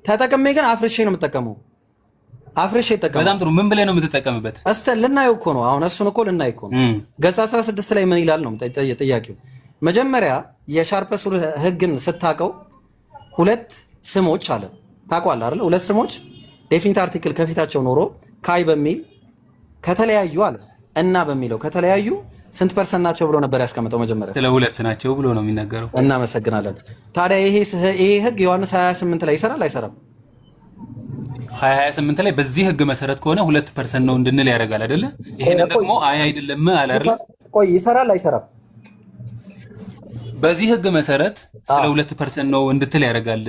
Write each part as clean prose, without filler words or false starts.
ተጠቅሜ ግን አፍርሼ ነው የምጠቀመው። አፍርሼ ተጠቀመው። በጣም ጥሩ። ምን ብለህ ነው የምትጠቀምበት? እስተ ልናየው እኮ ነው አሁን እሱን እኮ ልናይ እኮ ነው። ገጽ 16 ላይ ምን ይላል ነው ጥያቄው። መጀመሪያ የሻርፐስ ሩል ህግን ስታቀው ሁለት ስሞች አለ ታውቀዋለህ አይደል? ሁለት ስሞች ዴፊኒት አርቲክል ከፊታቸው ኖሮ ካይ በሚል ከተለያዩ አለ እና በሚለው ከተለያዩ ስንት ፐርሰንት ናቸው ብሎ ነበር ያስቀምጠው መጀመሪያ? ስለ ሁለት ናቸው ብሎ ነው የሚናገረው። እናመሰግናለን። ታዲያ ይሄ ህግ ዮሐንስ 28 ላይ ይሰራል አይሰራም? 28 ላይ በዚህ ህግ መሰረት ከሆነ 2% ነው እንድንል ያደርጋል አይደለ? ይሄንን ደግሞ አይ አይደለም አለ አይደል? ቆይ ይሰራል አይሰራም? በዚህ ህግ መሰረት ስለ 2% ነው እንድትል ያደርጋል።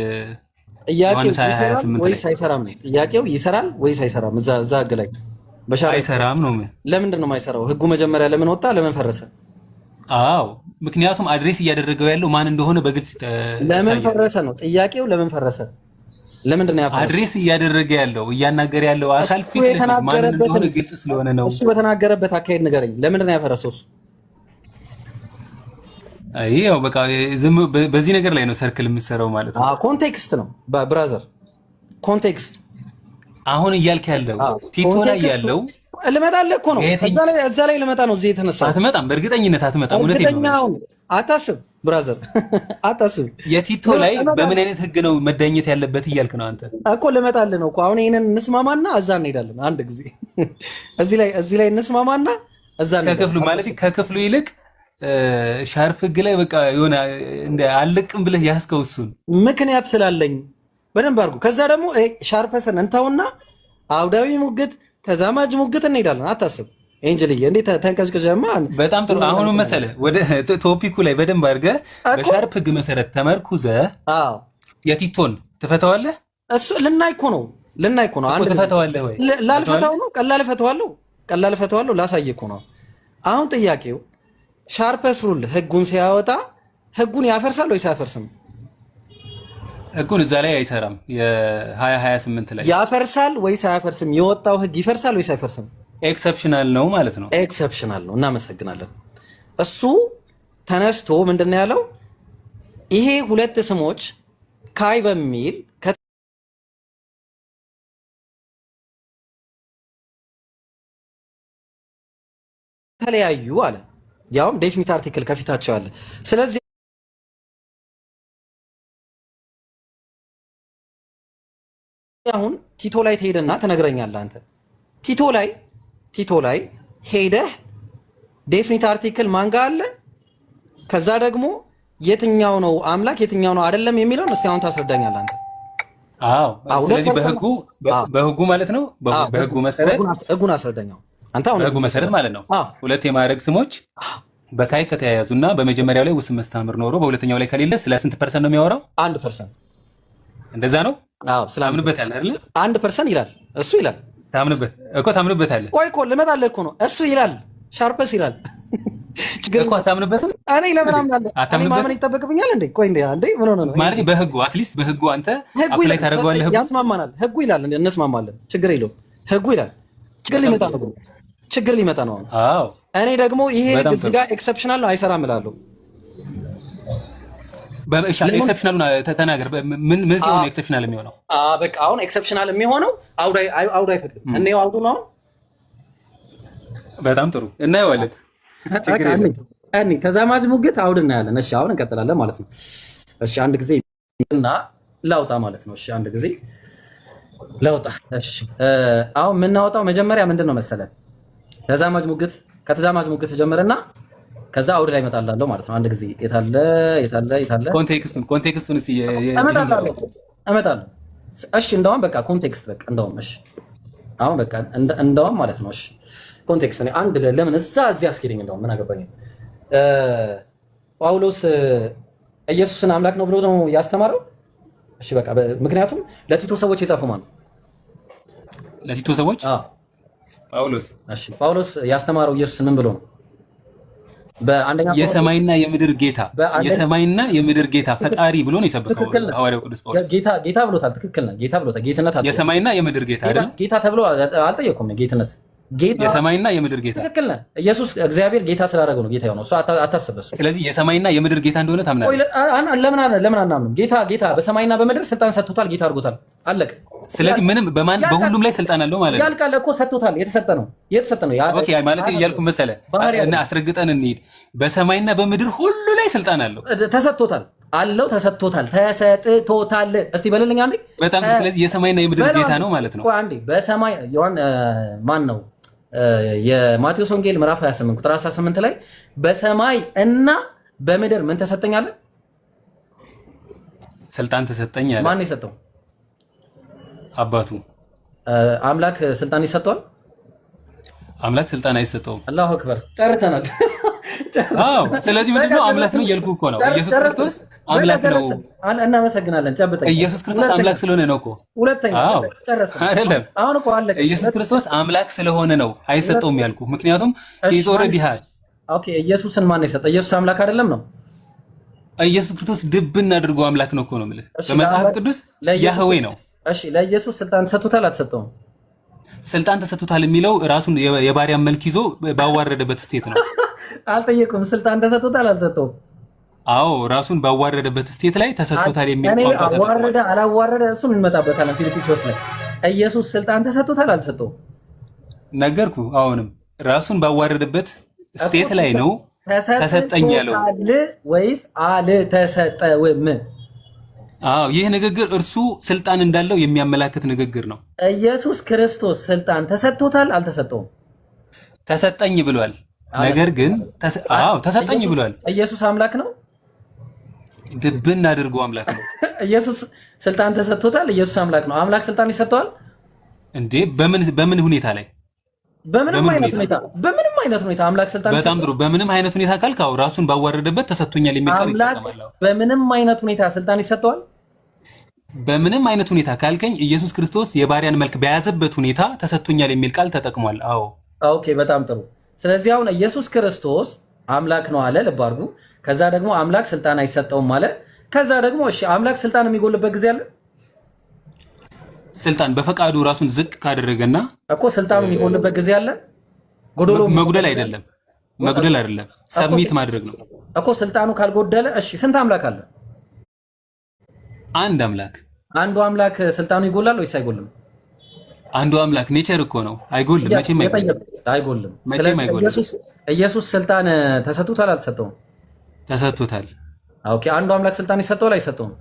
ዮሐንስ 28 ወይስ አይሰራም ነው ጥያቄው። ይሰራል ወይስ አይሰራም? እዛ ህግ ላይ አይሰራም ነው። ለምንድን ነው የማይሰራው? ህጉ መጀመሪያ ለምን ወጣ? ለምን ፈረሰ? አዎ ምክንያቱም አድሬስ እያደረገው ያለው ማን እንደሆነ በግልጽ ለምን ፈረሰ ነው ጥያቄው። ለምን ፈረሰ? ለምንድን ነው ያፈረሰው? አድሬስ እያደረገ ያለው እያናገረ ያለው አካል ፊት ለፊት ማን እንደሆነ ግልጽ ስለሆነ ነው። እሱ በተናገረበት አካሄድ ንገረኝ። ለምንድን ነው ያፈረሰው? ያው በቃ ዝም በዚህ ነገር ላይ ነው ሰርክል የምትሰራው ማለት ነው። ኮንቴክስት ነው ብራዘር፣ ኮንቴክስት አሁን እያልክ ያለው ቲቶ ላይ ያለው ልመጣልህ እኮ ነው። እዛ ላይ ልመጣ ነው። እዚህ የተነሳው አትመጣም፣ በእርግጠኝነት አትመጣም። እውነቴን ነው። አታስብ ብራዘር፣ አታስብ። የቲቶ ላይ በምን አይነት ህግ ነው መዳኘት ያለበት እያልክ ነው አንተ እኮ። ልመጣልህ ነው እኮ አሁን። ይሄንን እንስማማና እዛ እንሄዳለን አንድ ጊዜ። እዚህ ላይ እንስማማና እዛ እንሄዳለን። ከክፍሉ ማለት ከክፍሉ ይልቅ ሻርፕ ህግ ላይ በቃ የሆነ እንደ አልቅም ብለህ ያስከው እሱን ምክንያት ስላለኝ በደንብ አድርጎ። ከዛ ደግሞ ሻርፐስን እንተውና አውዳዊ ሙግት፣ ተዛማጅ ሙግት እንሄዳለን። አታስብ ኤንጅልዬ፣ እንዴት ተንቀዝቅዘማ። በጣም ጥሩ። አሁን መሰለህ ወደ ቶፒኩ ላይ በደንብ አድርገህ በሻርፕ ህግ መሰረት ተመርኩዘህ የቲቶን ትፈታዋለህ። እሱ ልናይ እኮ ነው አንድ ትፈታዋለህ ወይ? ላልፈታው ነው። ቀላል እፈታዋለሁ ላሳየህ እኮ ነው። አሁን ጥያቄው ሻርፐስ ሩል ህጉን ሲያወጣ ህጉን ያፈርሳል ወይስ አያፈርስም? ህጉን እዛ ላይ አይሰራም። የ2028 ላይ ያፈርሳል ወይስ አያፈርስም? የወጣው ህግ ይፈርሳል ወይስ አይፈርስም? ኤክሰፕሽናል ነው ማለት ነው። ኤክሰፕሽናል ነው። እናመሰግናለን። እሱ ተነስቶ ምንድን ነው ያለው? ይሄ ሁለት ስሞች ካይ በሚል ከተለያዩ አለ፣ ያውም ዴፊኒት አርቲክል ከፊታቸው አለ። ስለዚህ አሁን ቲቶ ላይ ትሄድና ትነግረኛለህ አንተ። ቲቶ ላይ ሄደህ ዴፊኒት አርቲክል ማን ጋር አለ፣ ከዛ ደግሞ የትኛው ነው አምላክ የትኛው ነው አይደለም የሚለውን እስቲ አሁን ታስረዳኛለህ አንተ። አዎ ስለዚህ በህጉ ማለት ነው። በህጉ መሰረት ህጉን አስረዳኛው አንተ። አሁን በህጉ መሰረት ማለት ነው ሁለት የማዕረግ ስሞች በካይ ከተያያዙና በመጀመሪያው ላይ ውስን መስተምር ኖሮ በሁለተኛው ላይ ከሌለ ስለ ስንት ፐርሰንት ነው የሚያወራው? 1%። እንደዛ ነው። አዎ ስላምንበት ያለ አይደል? 1% ይላል እሱ ይላል። ታምንበታለህ? ቆይ እኮ ልመጣልህ እኮ ነው። እሱ ይላል ሻርፐስ ይላል። ችግር እኮ አታምንበትም? እኔ ለምን አምናለሁ? እኔ ማመን ይጠበቅብኛል እንዴ? ቆይ እንዴ ምን ሆነ ነው ማለት በህጉ አትሊስት በህጉ አንተ አፕላይ ታደርገዋለህ። ህጉ ያስማማናል። ህጉ ይላል እንስማማለን። ችግር የለውም። ህጉ ይላል። ችግር ሊመጣ ነው። አዎ እኔ ደግሞ ይሄ እዚህ ጋር ኤክሰፕሽናል ነው አይሰራም እላለሁ። ኤክሰፕሽናሉን ተናገር። ምን ሲሆን ኤክሰፕሽናል የሚሆነው? በቃ አሁን ኤክሰፕሽናል የሚሆነው አውድ አይፈቅድም። እኔው አውዱ ነው። በጣም ጥሩ እናየዋለን። ተዛማጅ ሙግት አውድ እናያለን። እሺ አሁን እንቀጥላለን ማለት ነው። እሺ አንድ ጊዜ እና ላውጣ ማለት ነው። እሺ አንድ ጊዜ ላውጣ። እሺ አሁን የምናወጣው መጀመሪያ ምንድን ነው መሰለህ? ተዛማጅ ሙግት። ከተዛማጅ ሙግት ጀምርና ከዛ አውድ ላይ እመጣላለሁ ማለት ነው። አንድ ጊዜ የታለ ኮንቴክስቱን እስቲ እመጣለሁ። እሺ እንደውም በቃ ኮንቴክስት በቃ እንደውም እሺ አሁን በቃ እንደውም ማለት ነው። እሺ ኮንቴክስት ነው። አንድ ለምን እዚህ አስኬደኝ። እንደውም ምን አገባኝ። ጳውሎስ ኢየሱስን አምላክ ነው ብሎ ነው ያስተማረው። እሺ በቃ ምክንያቱም ለቲቶ ሰዎች የጻፈው ማን ነው? ለቲቶ ሰዎች ጳውሎስ። እሺ ጳውሎስ ያስተማረው ኢየሱስን ምን ብሎ ነው? በአንደኛ የሰማይና የምድር ጌታ ፈጣሪ ብሎ ነው የሰበከው ሐዋርያው ቅዱስ ጳውሎስ። ጌታ ብሎታል። ትክክል ነው። ጌታ ብሎታል። ጌትነት የሰማይና የምድር ጌታ አይደል? ጌታ ተብሎ አልጠየቁም። ጌትነት ጌታ የሰማይና የምድር ጌታ ትክክል ነህ። ኢየሱስ እግዚአብሔር ጌታ ስላደረገው ነው ጌታ የሆነው። እሱ አታስብ። ስለዚህ የሰማይና የምድር ጌታ እንደሆነ ታምናለህ? ለምን አናምንም? ጌታ በሰማይና በምድር ስልጣን ሰጥቶታል። ጌታ አድርጎታል። አለቀ። ስለዚህ ምንም በሁሉም ላይ ስልጣን አለው ማለት ነው። ያልቃል እኮ ሰጥቶታል። የተሰጠ ነው። ኦኬ ማለት እያልኩ መሰለህ እና አስረግጠን እንሂድ። በሰማይና በምድር ሁሉ ላይ ስልጣን አለው። ተሰጥቶታል አለው ተሰጥቶታል። ተሰጥቶታል። እስቲ በልልኝ አንዴ። በጣም ስለዚህ የሰማይና የምድር ጌታ ነው ማለት ነው። አንዴ በሰማይ ማን ነው? የማቴዎስ ወንጌል ምዕራፍ 28 ቁጥር 18 ላይ በሰማይ እና በምድር ምን ተሰጠኝ አለ? ስልጣን ተሰጠኝ አለ። ማን የሰጠው? አባቱ። አምላክ ስልጣን ይሰጠዋል? አምላክ ስልጣን አይሰጠውም። አላሁ አክበር። ቀርተናል። አዎ ስለዚህ ምንድነው አምላክ ነው እያልኩህ እኮ ነው። ኢየሱስ ክርስቶስ አምላክ ነው። እናመሰግናለን። ጨብጠኝ። ኢየሱስ ክርስቶስ አምላክ ስለሆነ ነው እኮ። ሁለተኛ ጨረስን አይደለም? አሁን እኮ አለቀ። ኢየሱስ ክርስቶስ አምላክ ስለሆነ ነው አይሰጠውም ያልኩህ። ምክንያቱም ኢዝ ኦልሬዲ ሃድ። ኦኬ ኢየሱስን ማን ነው የሰጠው? ኢየሱስ አምላክ አይደለም ነው? ኢየሱስ ክርስቶስ ድብን አድርጎ አምላክ ነው እኮ ነው የምልህ። በመጽሐፍ ቅዱስ ያህዌ ነው። እሺ ለኢየሱስ ስልጣን ተሰጥቶታል አልተሰጠውም? ስልጣን ተሰጥቶታል የሚለው ራሱን የባሪያን መልክ ይዞ ባዋረደበት ስቴት ነው። አልጠየቁም። ስልጣን ተሰጥቶታል አልተሰጠውም? አዎ ራሱን ባዋረደበት ስቴት ላይ ተሰጥቶታል የሚል ቋንቋ ተጠቅሟል። አዋረደ አላዋረደ እሱም እንመጣበታለን። ፊልጵስዩስ ላይ ኢየሱስ ስልጣን ተሰጥቶታል አልተሰጠውም? ነገርኩ። አሁንም ራሱን ባዋረደበት ስቴት ላይ ነው ተሰጠኝ ያለው ወይስ አልተሰጠውም? አዎ ይህ ንግግር እርሱ ስልጣን እንዳለው የሚያመላክት ንግግር ነው። ኢየሱስ ክርስቶስ ስልጣን ተሰጥቶታል አልተሰጠውም? ተሰጠኝ ብሏል። ነገር ግን ተሰጠኝ ብሏል። ኢየሱስ አምላክ ነው? ድብን አድርጎ አምላክ ነው። ኢየሱስ ስልጣን ተሰጥቶታል። ኢየሱስ አምላክ ነው። አምላክ ስልጣን ይሰጠዋል እንዴ? በምን ሁኔታ ላይ? በምንም አይነት ሁኔታ አምላክ ስልጣን ይሰጠዋል። በጣም ጥሩ። በምንም አይነት ሁኔታ ካልካው ራሱን ባዋረደበት ተሰጥቶኛል የሚል ቃል ይጠቀማል። በምንም አይነት ሁኔታ ስልጣን ይሰጠዋል። በምንም አይነት ሁኔታ ካልከኝ ኢየሱስ ክርስቶስ የባሪያን መልክ በያዘበት ሁኔታ ተሰጥቶኛል የሚል ቃል ተጠቅሟል። አዎ ኦኬ፣ በጣም ጥሩ። ስለዚህ አሁን ኢየሱስ ክርስቶስ አምላክ ነው አለ፣ ልብ አድርጉ። ከዛ ደግሞ አምላክ ስልጣን አይሰጠውም አለ። ከዛ ደግሞ እሺ አምላክ ስልጣን የሚጎልበት ጊዜ አለ? ስልጣን በፈቃዱ ራሱን ዝቅ ካደረገና እኮ ስልጣኑ የሚጎልበት ጊዜ አለ? ጎዶሎ መጉደል አይደለም፣ ሰብሚት ማድረግ ነው እኮ። ስልጣኑ ካልጎደለ እሺ ስንት አምላክ አለ? አንድ አምላክ። አንዱ አምላክ ስልጣኑ ይጎላል ወይስ አይጎልም? አንዱ አምላክ ኔቸር እኮ ነው። አይጎልም፣ መቼም አይጎልም። ኢየሱስ ስልጣን ተሰጥቶታል አልተሰጠውም? ተሰጥቶታል። ኦኬ አንዱ አምላክ ስልጣን ይሰጠዋል አይሰጠውም?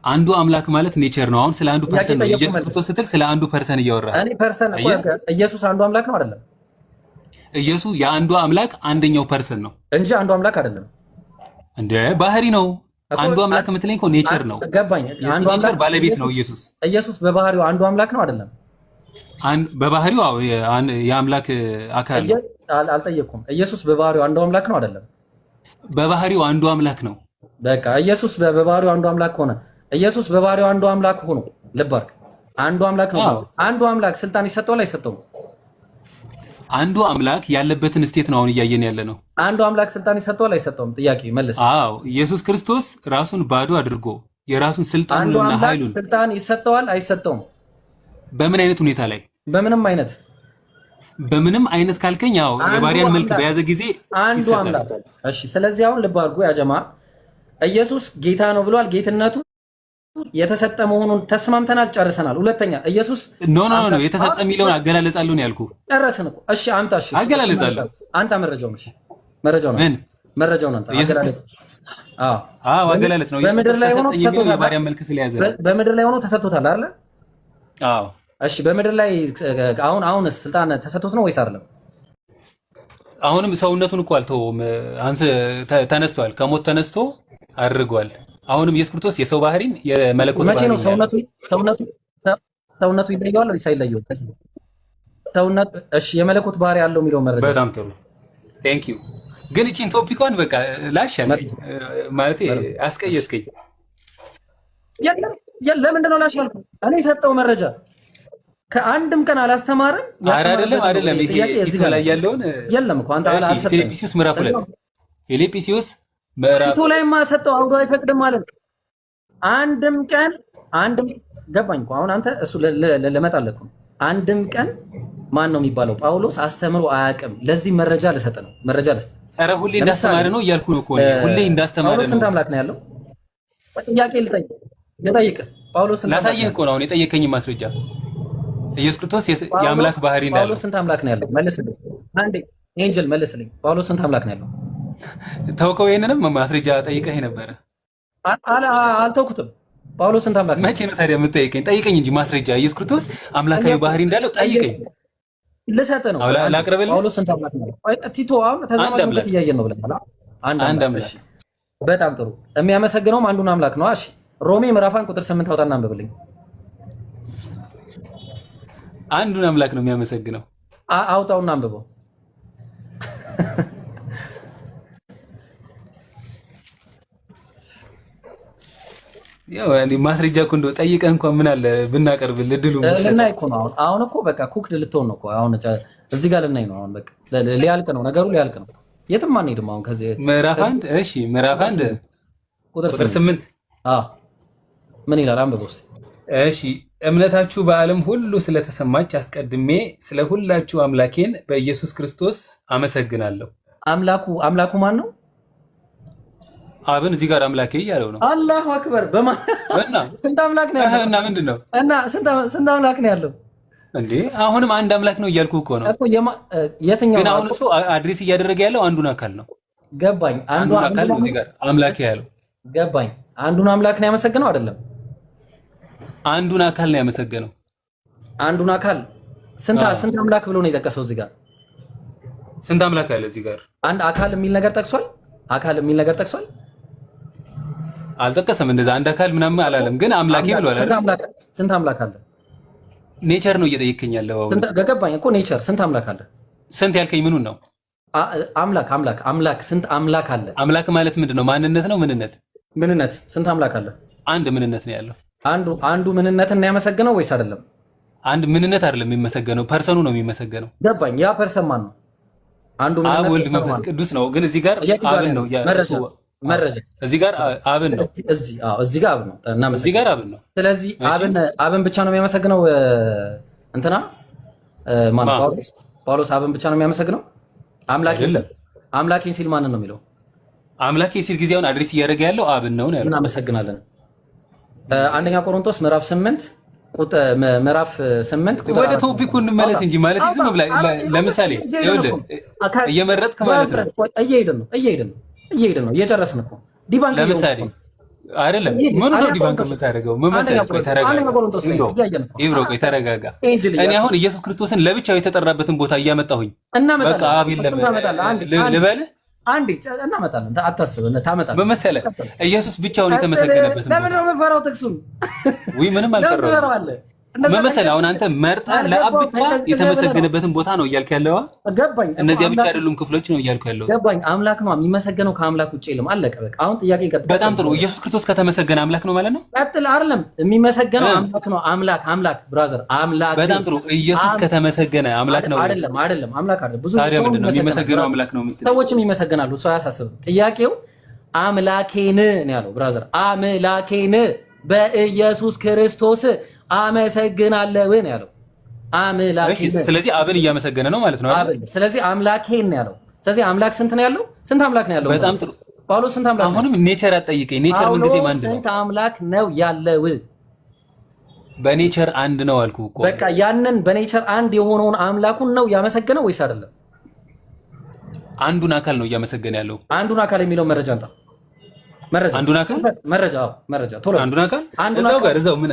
አንዱ አምላክ ማለት ኔቸር ነው። አሁን ስለ አንዱ ፐርሰን ነው ኢየሱስ ክርስቶስ ስትል ስለ አንዱ ፐርሰን እያወራህ። እኔ ፐርሰን ኢየሱስ አንዱ አምላክ ነው አይደለም? ኢየሱስ የአንዱ አምላክ አንደኛው ፐርሰን ነው እንጂ አንዱ አምላክ አይደለም። እንደ ባህሪ ነው። አንዱ አምላክ የምትለኝ እኮ ኔቸር ነው። ገባኝ። አንዱ አምላክ ባለቤት ነው ኢየሱስ። ኢየሱስ በባህሪው አንዱ አምላክ ነው አይደለም? በባህሪው የአምላክ አካል ነው። አልጠየኩም። ኢየሱስ በባህሪው አንዱ አምላክ ነው አይደለም? በባህሪው አንዱ አምላክ ነው። በቃ ኢየሱስ በባህሪው አንዱ አምላክ ሆነ። ኢየሱስ በባህሪው አንዱ አምላክ ሆኖ ልብ አድርግ፣ አንዱ አምላክ ነው። አንዱ አምላክ ስልጣን ይሰጠዋል አይሰጠውም? አንዱ አምላክ ያለበትን ስቴት ነው አሁን እያየን ያለ ነው። አንዱ አምላክ ስልጣን ይሰጠዋል አይሰጠውም? ጥያቄ መልስ። አዎ ኢየሱስ ክርስቶስ ራሱን ባዶ አድርጎ የራሱን ስልጣንና ኃይሉን ስልጣን ይሰጠዋል አይሰጠውም? በምን አይነት ሁኔታ ላይ? በምንም አይነት ካልከኝ ያው የባሪያን መልክ በያዘ ጊዜ አንዱ አምላክ። እሺ ስለዚህ አሁን ልብ አድርጎ ያጀማ ኢየሱስ ጌታ ነው ብሏል። ጌትነቱ የተሰጠ መሆኑን ተስማምተናል፣ ጨርሰናል። ሁለተኛ ኢየሱስ ኖ የተሰጠ የሚለውን አገላለጻለሁ ነው ያልኩህ። ጨረስን እኮ። እሺ አምጣ። እሺ አገላለጻለሁ። አንተ መረጃውን አንተ አገላለጽ። አዎ አገላለጽ ነው። በምድር ላይ ሆኖ ተሰጥቶታል። የባሪያን መልክ ስለያዘ በምድር ላይ ሆኖ ተሰጥቶታል አይደል? አዎ እሺ በምድር ላይ አሁንስ ስልጣን ተሰጥቶት ነው ወይስ አይደለም? አሁንም ሰውነቱን እኮ አልተወውም። ተነስቷል፣ ከሞት ተነስቶ አድርጓል። አሁንም ኢየሱስ ክርስቶስ የሰው ባህሪም የመለኮት ባህሪ ነው። ሰውነቱ ይለየዋል ወይስ አይለየውም? ሰውነቱ እሺ የመለኮት ባህሪ ያለው የሚለው መረጃ በጣም ጥሩ ቴንክ ዩ። ግን እቺን ቶፒኳን በቃ ላሻለኝ ማለት አስቀየስከኝ። ለምንድን ነው ላሻልኩ? እኔ የሰጠው መረጃ ከአንድም ቀን አላስተማረም። አይደለም ይሄ ቲቶ ላይ ያለውን የለም እኮ አንተ አልሰጠም። ፊልጵስዩስ ምዕራፍ 2 ፊልጵስዩስ ምዕራፍ ቲቶ ላይ ማሰጠው አውዶ አይፈቅድም ማለት አንድም ገባኝ እኮ አሁን አንተ እሱ ለመጣለህ አንድም ቀን ማን ነው የሚባለው? ጳውሎስ አስተምሮ አያውቅም። ለዚህ መረጃ ልሰጥ ነው። መረጃ ልስጥ። ኧረ ሁሌ እንዳስተማረ ነው እያልኩ ነው እኮ ሁሌ እንዳስተማረ ነው። ጳውሎስ ስንት አምላክ ነው ያለው? ጥያቄ ልጠይቅ። ጳውሎስ ላሳየህ እኮ ነው አሁን የጠየቀኝ ማስረጃ። ኢየሱስ ክርስቶስ የአምላክ ባህሪ እንዳለው። ጳውሎስ ስንት አምላክ ነው ያለው? መልስልኝ አንዴ ኤንጀል መልስልኝ። ጳውሎስ ስንት አምላክ ነው ያለው? ተውከው። ይሄንንም ማስረጃ ጠይቀህ ነበረ። አልተውኩትም። ጳውሎስ ስንት አምላክ ነው? መቼ ነው ታዲያ የምትጠይቀኝ? ጠይቀኝ እንጂ ማስረጃ። ኢየሱስ ክርስቶስ አምላካዊ ባህሪ እንዳለው ጠይቀኝ። ልሰጥ ነው። ላቅርብልህ። ጳውሎስ ስንት አምላክ ነው? ቲቶ አሁን ተዘማጁበት እያየን ነው ብለህ አንድ አምላክ። በጣም ጥሩ። የሚያመሰግነውም አንዱን አምላክ ነው። እሺ ሮሜ ምዕራፍ 1 ቁጥር 8 አውጣና አንብብልኝ። አንዱን አምላክ ነው የሚያመሰግነው። አውጣውና አንብበው። ያው ማስረጃ እኮ እንደው ጠይቀህ እንኳን ምን አለ ብናቀርብልህ ድሉ ልናይ እኮ ነው። አሁን እኮ በቃ ኩክድ ልትሆን ነው እኮ አሁን እዚህ ጋር ልናይ ነው። አሁን በቃ ሊያልቅ ነው ነገሩ፣ ሊያልቅ ነው። የትም አንሄድም። አሁን ከዚህ ምዕራፍ 1 እሺ፣ ምዕራፍ 1 ቁጥር 8 ምን ይላል? አንብበው እስኪ። እሺ እምነታችሁ በዓለም ሁሉ ስለተሰማች አስቀድሜ ስለ ሁላችሁ አምላኬን በኢየሱስ ክርስቶስ አመሰግናለሁ። አምላኩ ማን ነው? አብን እዚህ ጋር አምላኬ እያለው ነው። አላሁ አክበር። ስንት አምላክ ነው ያለው? እና ምንድን ነው እና ስንት አምላክ ነው ያለው እንዴ? አሁንም አንድ አምላክ ነው እያልኩ እኮ ነው። የትኛው ግን አሁን እሱ አድሬስ እያደረገ ያለው አንዱን አካል ነው። ገባኝ። አንዱን አካል ነው እዚህ ጋር አምላኬ ያለው። ገባኝ። አንዱን አምላክ ነው ያመሰግነው አይደለም? አንዱን አካል ነው ያመሰገነው። አንዱን አካል ስንት አምላክ ብሎ ነው የጠቀሰው? እዚህ ጋር ስንት አምላክ አለ? እዚህ ጋር አንድ አካል የሚል ነገር ጠቅሷል። አካል የሚል ነገር ጠቅሷል? አልጠቀሰም። እንደዛ አንድ አካል ምናምን አላለም። ግን አምላኬ ብሏል አይደል? ስንት አምላክ አለ? ኔቸር ነው እየጠየከኝ ያለው። ገባኝ እኮ ኔቸር። ስንት አምላክ አለ? ስንት ያልከኝ ምኑን ነው? አምላክ ስንት አምላክ አለ? አምላክ ማለት ምንድነው? ማንነት ነው? ምንነት? ስንት አምላክ አለ? አንድ ምንነት ነው ያለው። አንዱ ምንነትን ነው ያመሰግነው ወይስ አይደለም? አንድ ምንነት አይደለም የሚመሰገነው፣ ፐርሰኑ ነው የሚመሰገነው። ገባኝ። ያ ፐርሰን ማን ነው? አንዱ አብ፣ ወልድ፣ መንፈስ ቅዱስ ነው። ግን እዚህ ጋር አብን ነው መረጃ። እዚህ ጋር አብን ነው። እዚህ ጋር አብ ነው። እዚህ ጋር አብን ነው። ስለዚህ አብን ብቻ ነው የሚያመሰግነው። እንትና ማን? ጳውሎስ አብን ብቻ ነው የሚያመሰግነው። አምላኬን ሲል ማንን ነው የሚለው? አምላኬ ሲል ጊዜውን አድሬስ እያደረገ ያለው አብን ነው ያለው። እናመሰግናለን። አንደኛ ቆሮንቶስ ምዕራፍ 8 ቁጥር ወደ ቶፒኩ እንመለስ እንጂ ማለት ዝም ብላ ለምሳሌ ይኸውልህ እየመረጥክ ማለት ነው። እየሄድን ነው እየጨረስን እኮ ዲባንክ ለምሳሌ አይደለም። ምን ነው ዲባንክ የምታደርገው? ምን መሰለህ? ቆይ ተረጋጋ። እኔ አሁን ኢየሱስ ክርስቶስን ለብቻው የተጠራበትን ቦታ እያመጣሁኝ በቃ አብ የለም ልበልህ። አንዴ እናመጣለን። አታስብ፣ ታመጣለህ። ምን መሰለህ? ኢየሱስ ብቻውን የተመሰገነበትን ቦታ ለምን ነው የምፈራው? ጥቅሱን ምንም አልፈራሁም። ምን መሰለህ? አሁን አንተ መርጠህ ለአብ ብቻ የተመሰገነበትን ቦታ ነው እያልክ ያለው። ገባኝ። እነዚያ ብቻ አይደሉም ክፍሎች ነው እያልኩ ያለው። ገባኝ። አምላክ ነው የሚመሰገነው፣ ከአምላክ ውጭ የለም። አለቀ በቃ። አሁን ጥያቄ ቀጥታ። በጣም ጥሩ። ኢየሱስ ክርስቶስ ከተመሰገነ አምላክ ነው ማለት ነው? ቀጥል። አይደለም የሚመሰገነው አምላክ ነው። አምላክ ብራዘር፣ አምላክ። በጣም ጥሩ። ኢየሱስ ከተመሰገነ አምላክ ነው አይደለም? አምላክ አይደለም። ብዙ ታዲያ ምንድን ነው የሚመሰገነው? አምላክ ነው የምትለው። ሰዎችም ይመሰገናሉ፣ እሱ አያሳስብም። ጥያቄው አምላኬን ነው ያለው ብራዘር። አምላኬን በኢየሱስ ክርስቶስ አመሰግናለሁ ነው ያለው። አምላኬን። ስለዚህ አብን እያመሰገነ ነው ማለት ነው አይደል? ስለዚህ አምላኬን ነው ያለው። ስለዚህ አምላክ ስንት ነው ያለው? ስንት አምላክ ነው ያለው? በጣም ጥሩ። ጳውሎስ ስንት አምላክ? አሁንም ኔቸር አትጠይቀኝ። ኔቸር ምን ጊዜ አንድ ነው። ስንት አምላክ ነው ያለው? በኔቸር አንድ ነው አልኩህ እኮ። በቃ ያንን በኔቸር አንድ የሆነውን አምላኩን ነው ያመሰገነው ወይስ አይደለም? አንዱን አካል ነው እያመሰገነ ያለው። አንዱን አካል የሚለው መረጃ አንተ አንዱን አካል መረጃ ቶሎ። አንዱን አካል እዛው ምን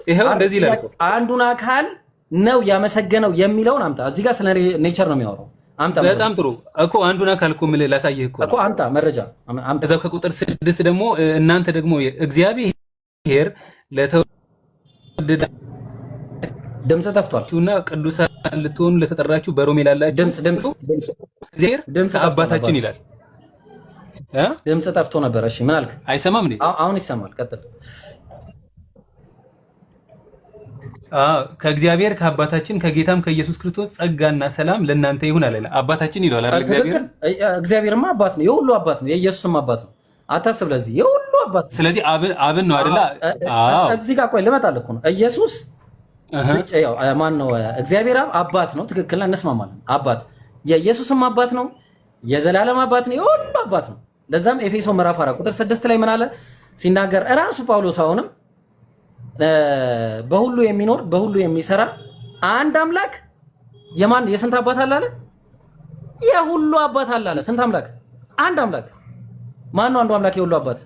ይሄው እንደዚህ ይላል እኮ። አንዱን አካል ነው ያመሰገነው የሚለውን አምጣ። እዚህ ጋር ስለ ኔቸር ነው የሚያወራው። አምጣ። በጣም ጥሩ እኮ አንዱን አካል እኮ ምን ላሳየህ እኮ አምጣ መረጃ አምጣ። እዛው ከቁጥር 6 ደግሞ እናንተ ደግሞ እግዚአብሔር ለተወደደ ድምጽ ጠፍቷልና ቅዱሳን ልትሆኑ ለተጠራችሁ በሮሜ ላላችሁ እግዚአብሔር አባታችን ይላል። ድምጽ ጠፍቶ ነበር። እሺ ምን አልክ? አይሰማም እንዴ? አሁን ይሰማል። ቀጥል። ከእግዚአብሔር ከአባታችን ከጌታም ከኢየሱስ ክርስቶስ ጸጋና ሰላም ለእናንተ ይሁን አለ። አባታችን ይለዋል አይደል? እግዚአብሔርማ አባት ነው፣ የሁሉ አባት ነው፣ የኢየሱስም አባት ነው። አታስብ፣ ለዚህ የሁሉ አባት። ስለዚህ አብን ነው አይደል? እዚህ ጋር ቆይ ልመጣልህ እኮ ነው። ኢየሱስ ያው ማን ነው እግዚአብሔር አባት ነው። ትክክል ነን፣ እንስማማለን። አባት የኢየሱስም አባት ነው፣ የዘላለም አባት ነው፣ የሁሉ አባት ነው። ለዛም ኤፌሶን ምዕራፍ 4 ቁጥር 6 ላይ ምን አለ ሲናገር እራሱ ጳውሎስ አሁንም በሁሉ የሚኖር በሁሉ የሚሰራ አንድ አምላክ የማን የስንት አባት አለ አለ? የሁሉ አባት አለ አለ። ስንት አምላክ? አንድ አምላክ። ማን ነው አንዱ አምላክ የሁሉ አባት?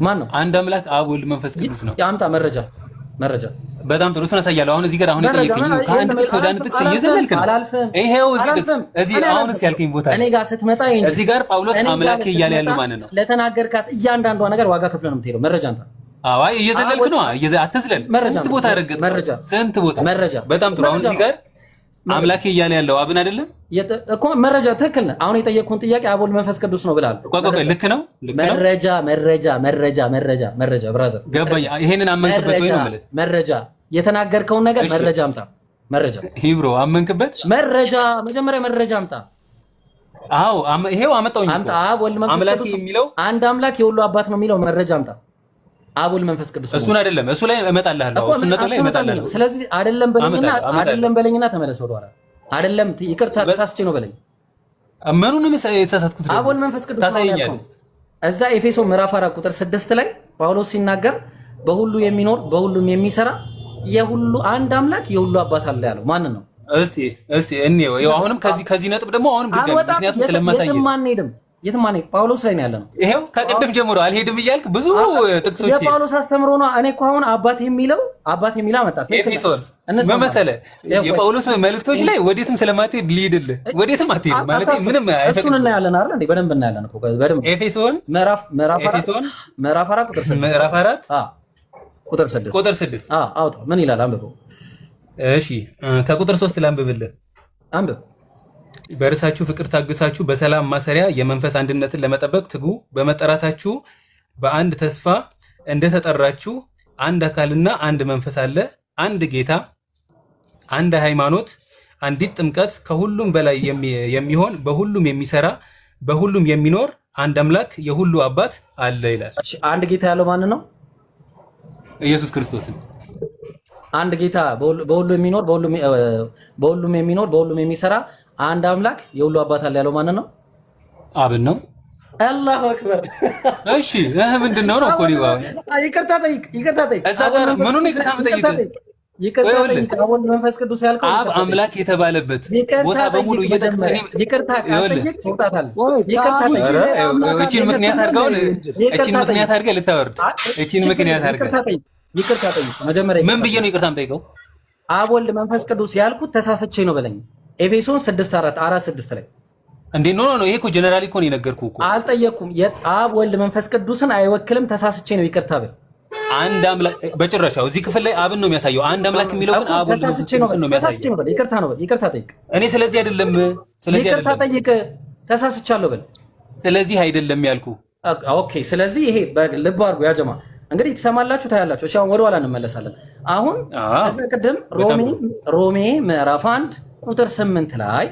ማን ነው? አንድ አምላክ አብ ወልድ መንፈስ ቅዱስ ነው። ያምጣ መረጃ በጣም ጥሩ እሱን አሳያለሁ። አሁን እዚህ ጋር አሁን የጠየቀኝ ከአንድ ጥቅስ ወደ አንድ ጥቅስ እየዘለልክ ነው። ይሄው እዚህ ጥቅስ እዚህ አሁንስ ያልከኝ ቦታ እኔ ጋር ስትመጣ እዚህ ጋር ጳውሎስ አምላክ እያለ ያለው ማን ነው? ለተናገርካት እያንዳንዷ ነገር ዋጋ ከፍለ ነው የምትሄደው። መረጃ አንተ አይ እየዘለልክ ነው። አትዝለል። ስንት ቦታ ረገጥ ስንት ቦታ መረጃ። በጣም ጥሩ። አሁን እዚህ ጋር አምላክ እያለ ያለው አብን አይደለም እኮ መረጃ። ትክክል ነህ። አሁን የጠየቅኩን ጥያቄ አብ ወልድ መንፈስ ቅዱስ ነው ብላል። ቆይ ልክ ነው። መረጃ ብራዘር ገባኝ። ይሄንን አመንክበት ወይ ነው ማለት መረጃ የተናገርከውን ነገር መረጃ አምጣ። መረጃ ሂብሮ አመንክበት መረጃ መጀመሪያ መረጃ አምጣ። አዎ ይሄው አመጣውኝ አምጣ። አብ ወልድ መንፈስ ቅዱስ የሚለው አንድ አምላክ የሁሉ አባት ነው የሚለው መረጃ አምጣ። አብ ወልድ መንፈስ ቅዱስ እሱን አይደለም እሱ ላይ እመጣልሃለሁ። እሱን ነጥብ ላይ እመጣልሃለሁ። ስለዚህ አይደለም በለኝና ተመለስ ወደኋላ። አይደለም ይቅርታ ተሳስቼ ነው በለኝ። ምኑንም የተሳሳትኩት አብ ወልድ መንፈስ ቅዱስ ታሳየኛለህ። እዛ ኤፌሶን ምዕራፍ 4 ቁጥር 6 ላይ ጳውሎስ ሲናገር በሁሉ የሚኖር በሁሉም የሚሰራ የሁሉ አንድ አምላክ የሁሉ አባት አለ ያለው ማን ነው? እስቲ እንየው። ይኸው አሁንም ከዚህ ነጥብ ደግሞ አሁንም ድጋሚ ምክንያቱም ስለማሳየው የትም አንሄድ ጳውሎስ ላይ ነው ያለነው። ይሄው ከቅድም ጀምሮ አልሄድም እያልክ ብዙ ጥቅሶች የጳውሎስ አስተምሮ ነው። እኔ እኮ አሁን አባት የሚለው አመጣት ኤፌሶን ምን መሰለህ የጳውሎስ መልእክቶች ላይ ወዴትም ስለማትሄድ ልሂድልህ ወዴትም አትሄድም ማለት ምንም አይፈቅድም። እሱን እናያለን አይደል እንዴ? በደንብ እናያለን እኮ በደንብ ኤፌሶን ምዕራፍ 4 ቁጥር 6 አውጣ። ምን ይላል? አንብበው። እሺ ከቁጥር 3 ላንብብልህ። አንብብ። በእርሳችሁ ፍቅር ታግሳችሁ በሰላም ማሰሪያ የመንፈስ አንድነትን ለመጠበቅ ትጉ። በመጠራታችሁ በአንድ ተስፋ እንደተጠራችሁ አንድ አካልና አንድ መንፈስ አለ፣ አንድ ጌታ፣ አንድ ሃይማኖት፣ አንዲት ጥምቀት፣ ከሁሉም በላይ የሚሆን በሁሉም የሚሰራ በሁሉም የሚኖር አንድ አምላክ የሁሉ አባት አለ ይላል። አንድ ጌታ ያለው ማን ነው? ኢየሱስ ክርስቶስን። አንድ ጌታ በሁሉ የሚኖር በሁሉም የሚኖር በሁሉም የሚሰራ አንድ አምላክ የሁሉ አባት አለ ያለው ማን ነው? አብን ነው። አላሁ አክበር። እሺ ምንድነው ነው እኮ ነው? ይቅርታ ጠይቅ። እዛ ጋር ምኑን ይቅርታ መጠይቅ? ይቅርታ ጠይቅ። አሁን መንፈስ ቅዱስ ያልከው አብ አምላክ የተባለበት ቦታ በሙሉ እየተከተለ ይቅርታ ጠይቅ። ተውጣታል። ይቅርታ ጠይቅ። እቺን ምክንያት አድርገህ ልታወርድ እቺን ምክንያት አድርገህ ይቅርታ ጠይቅ። መጀመሪያ ምን ብዬ ነው ይቅርታ የምጠይቀው? አብ ወልድ መንፈስ ቅዱስ ያልኩት ተሳስቼ ነው በለኝ። ኤፌሶን 6:4-6 ላይ እንዴ ኖ ይሄ እኮ ጀነራሊ እኮ ነው የነገርኩህ እኮ። አልጠየቅኩም። አብ ወልድ መንፈስ ቅዱስን አይወክልም። ተሳስቼ ነው ይቅርታ በል። አንድ አምላክ በጭራሻው እዚህ ክፍል ላይ አብን ነው የሚያሳየው። አንድ አምላክ የሚለው ግን አብ ወልድ መንፈስ ቅዱስን ነው የሚያሳየው። ይቅርታ ነው በል። ይቅርታ ጠይቅ። እኔ ስለዚህ አይደለም ይቅርታ ጠይቅ። ተሳስቻለሁ በል። ስለዚህ አይደለም ያልኩህ። ኦኬ ስለዚህ ይሄ ልብ አድርጉ ያ ጀማ። እንግዲህ ትሰማላችሁ ታያላችሁ። እሺ አሁን ወደ ኋላ እንመለሳለን። አሁን እዛ ቅድም ሮሜ ምዕራፍ 1 ቁጥር 8 ላይ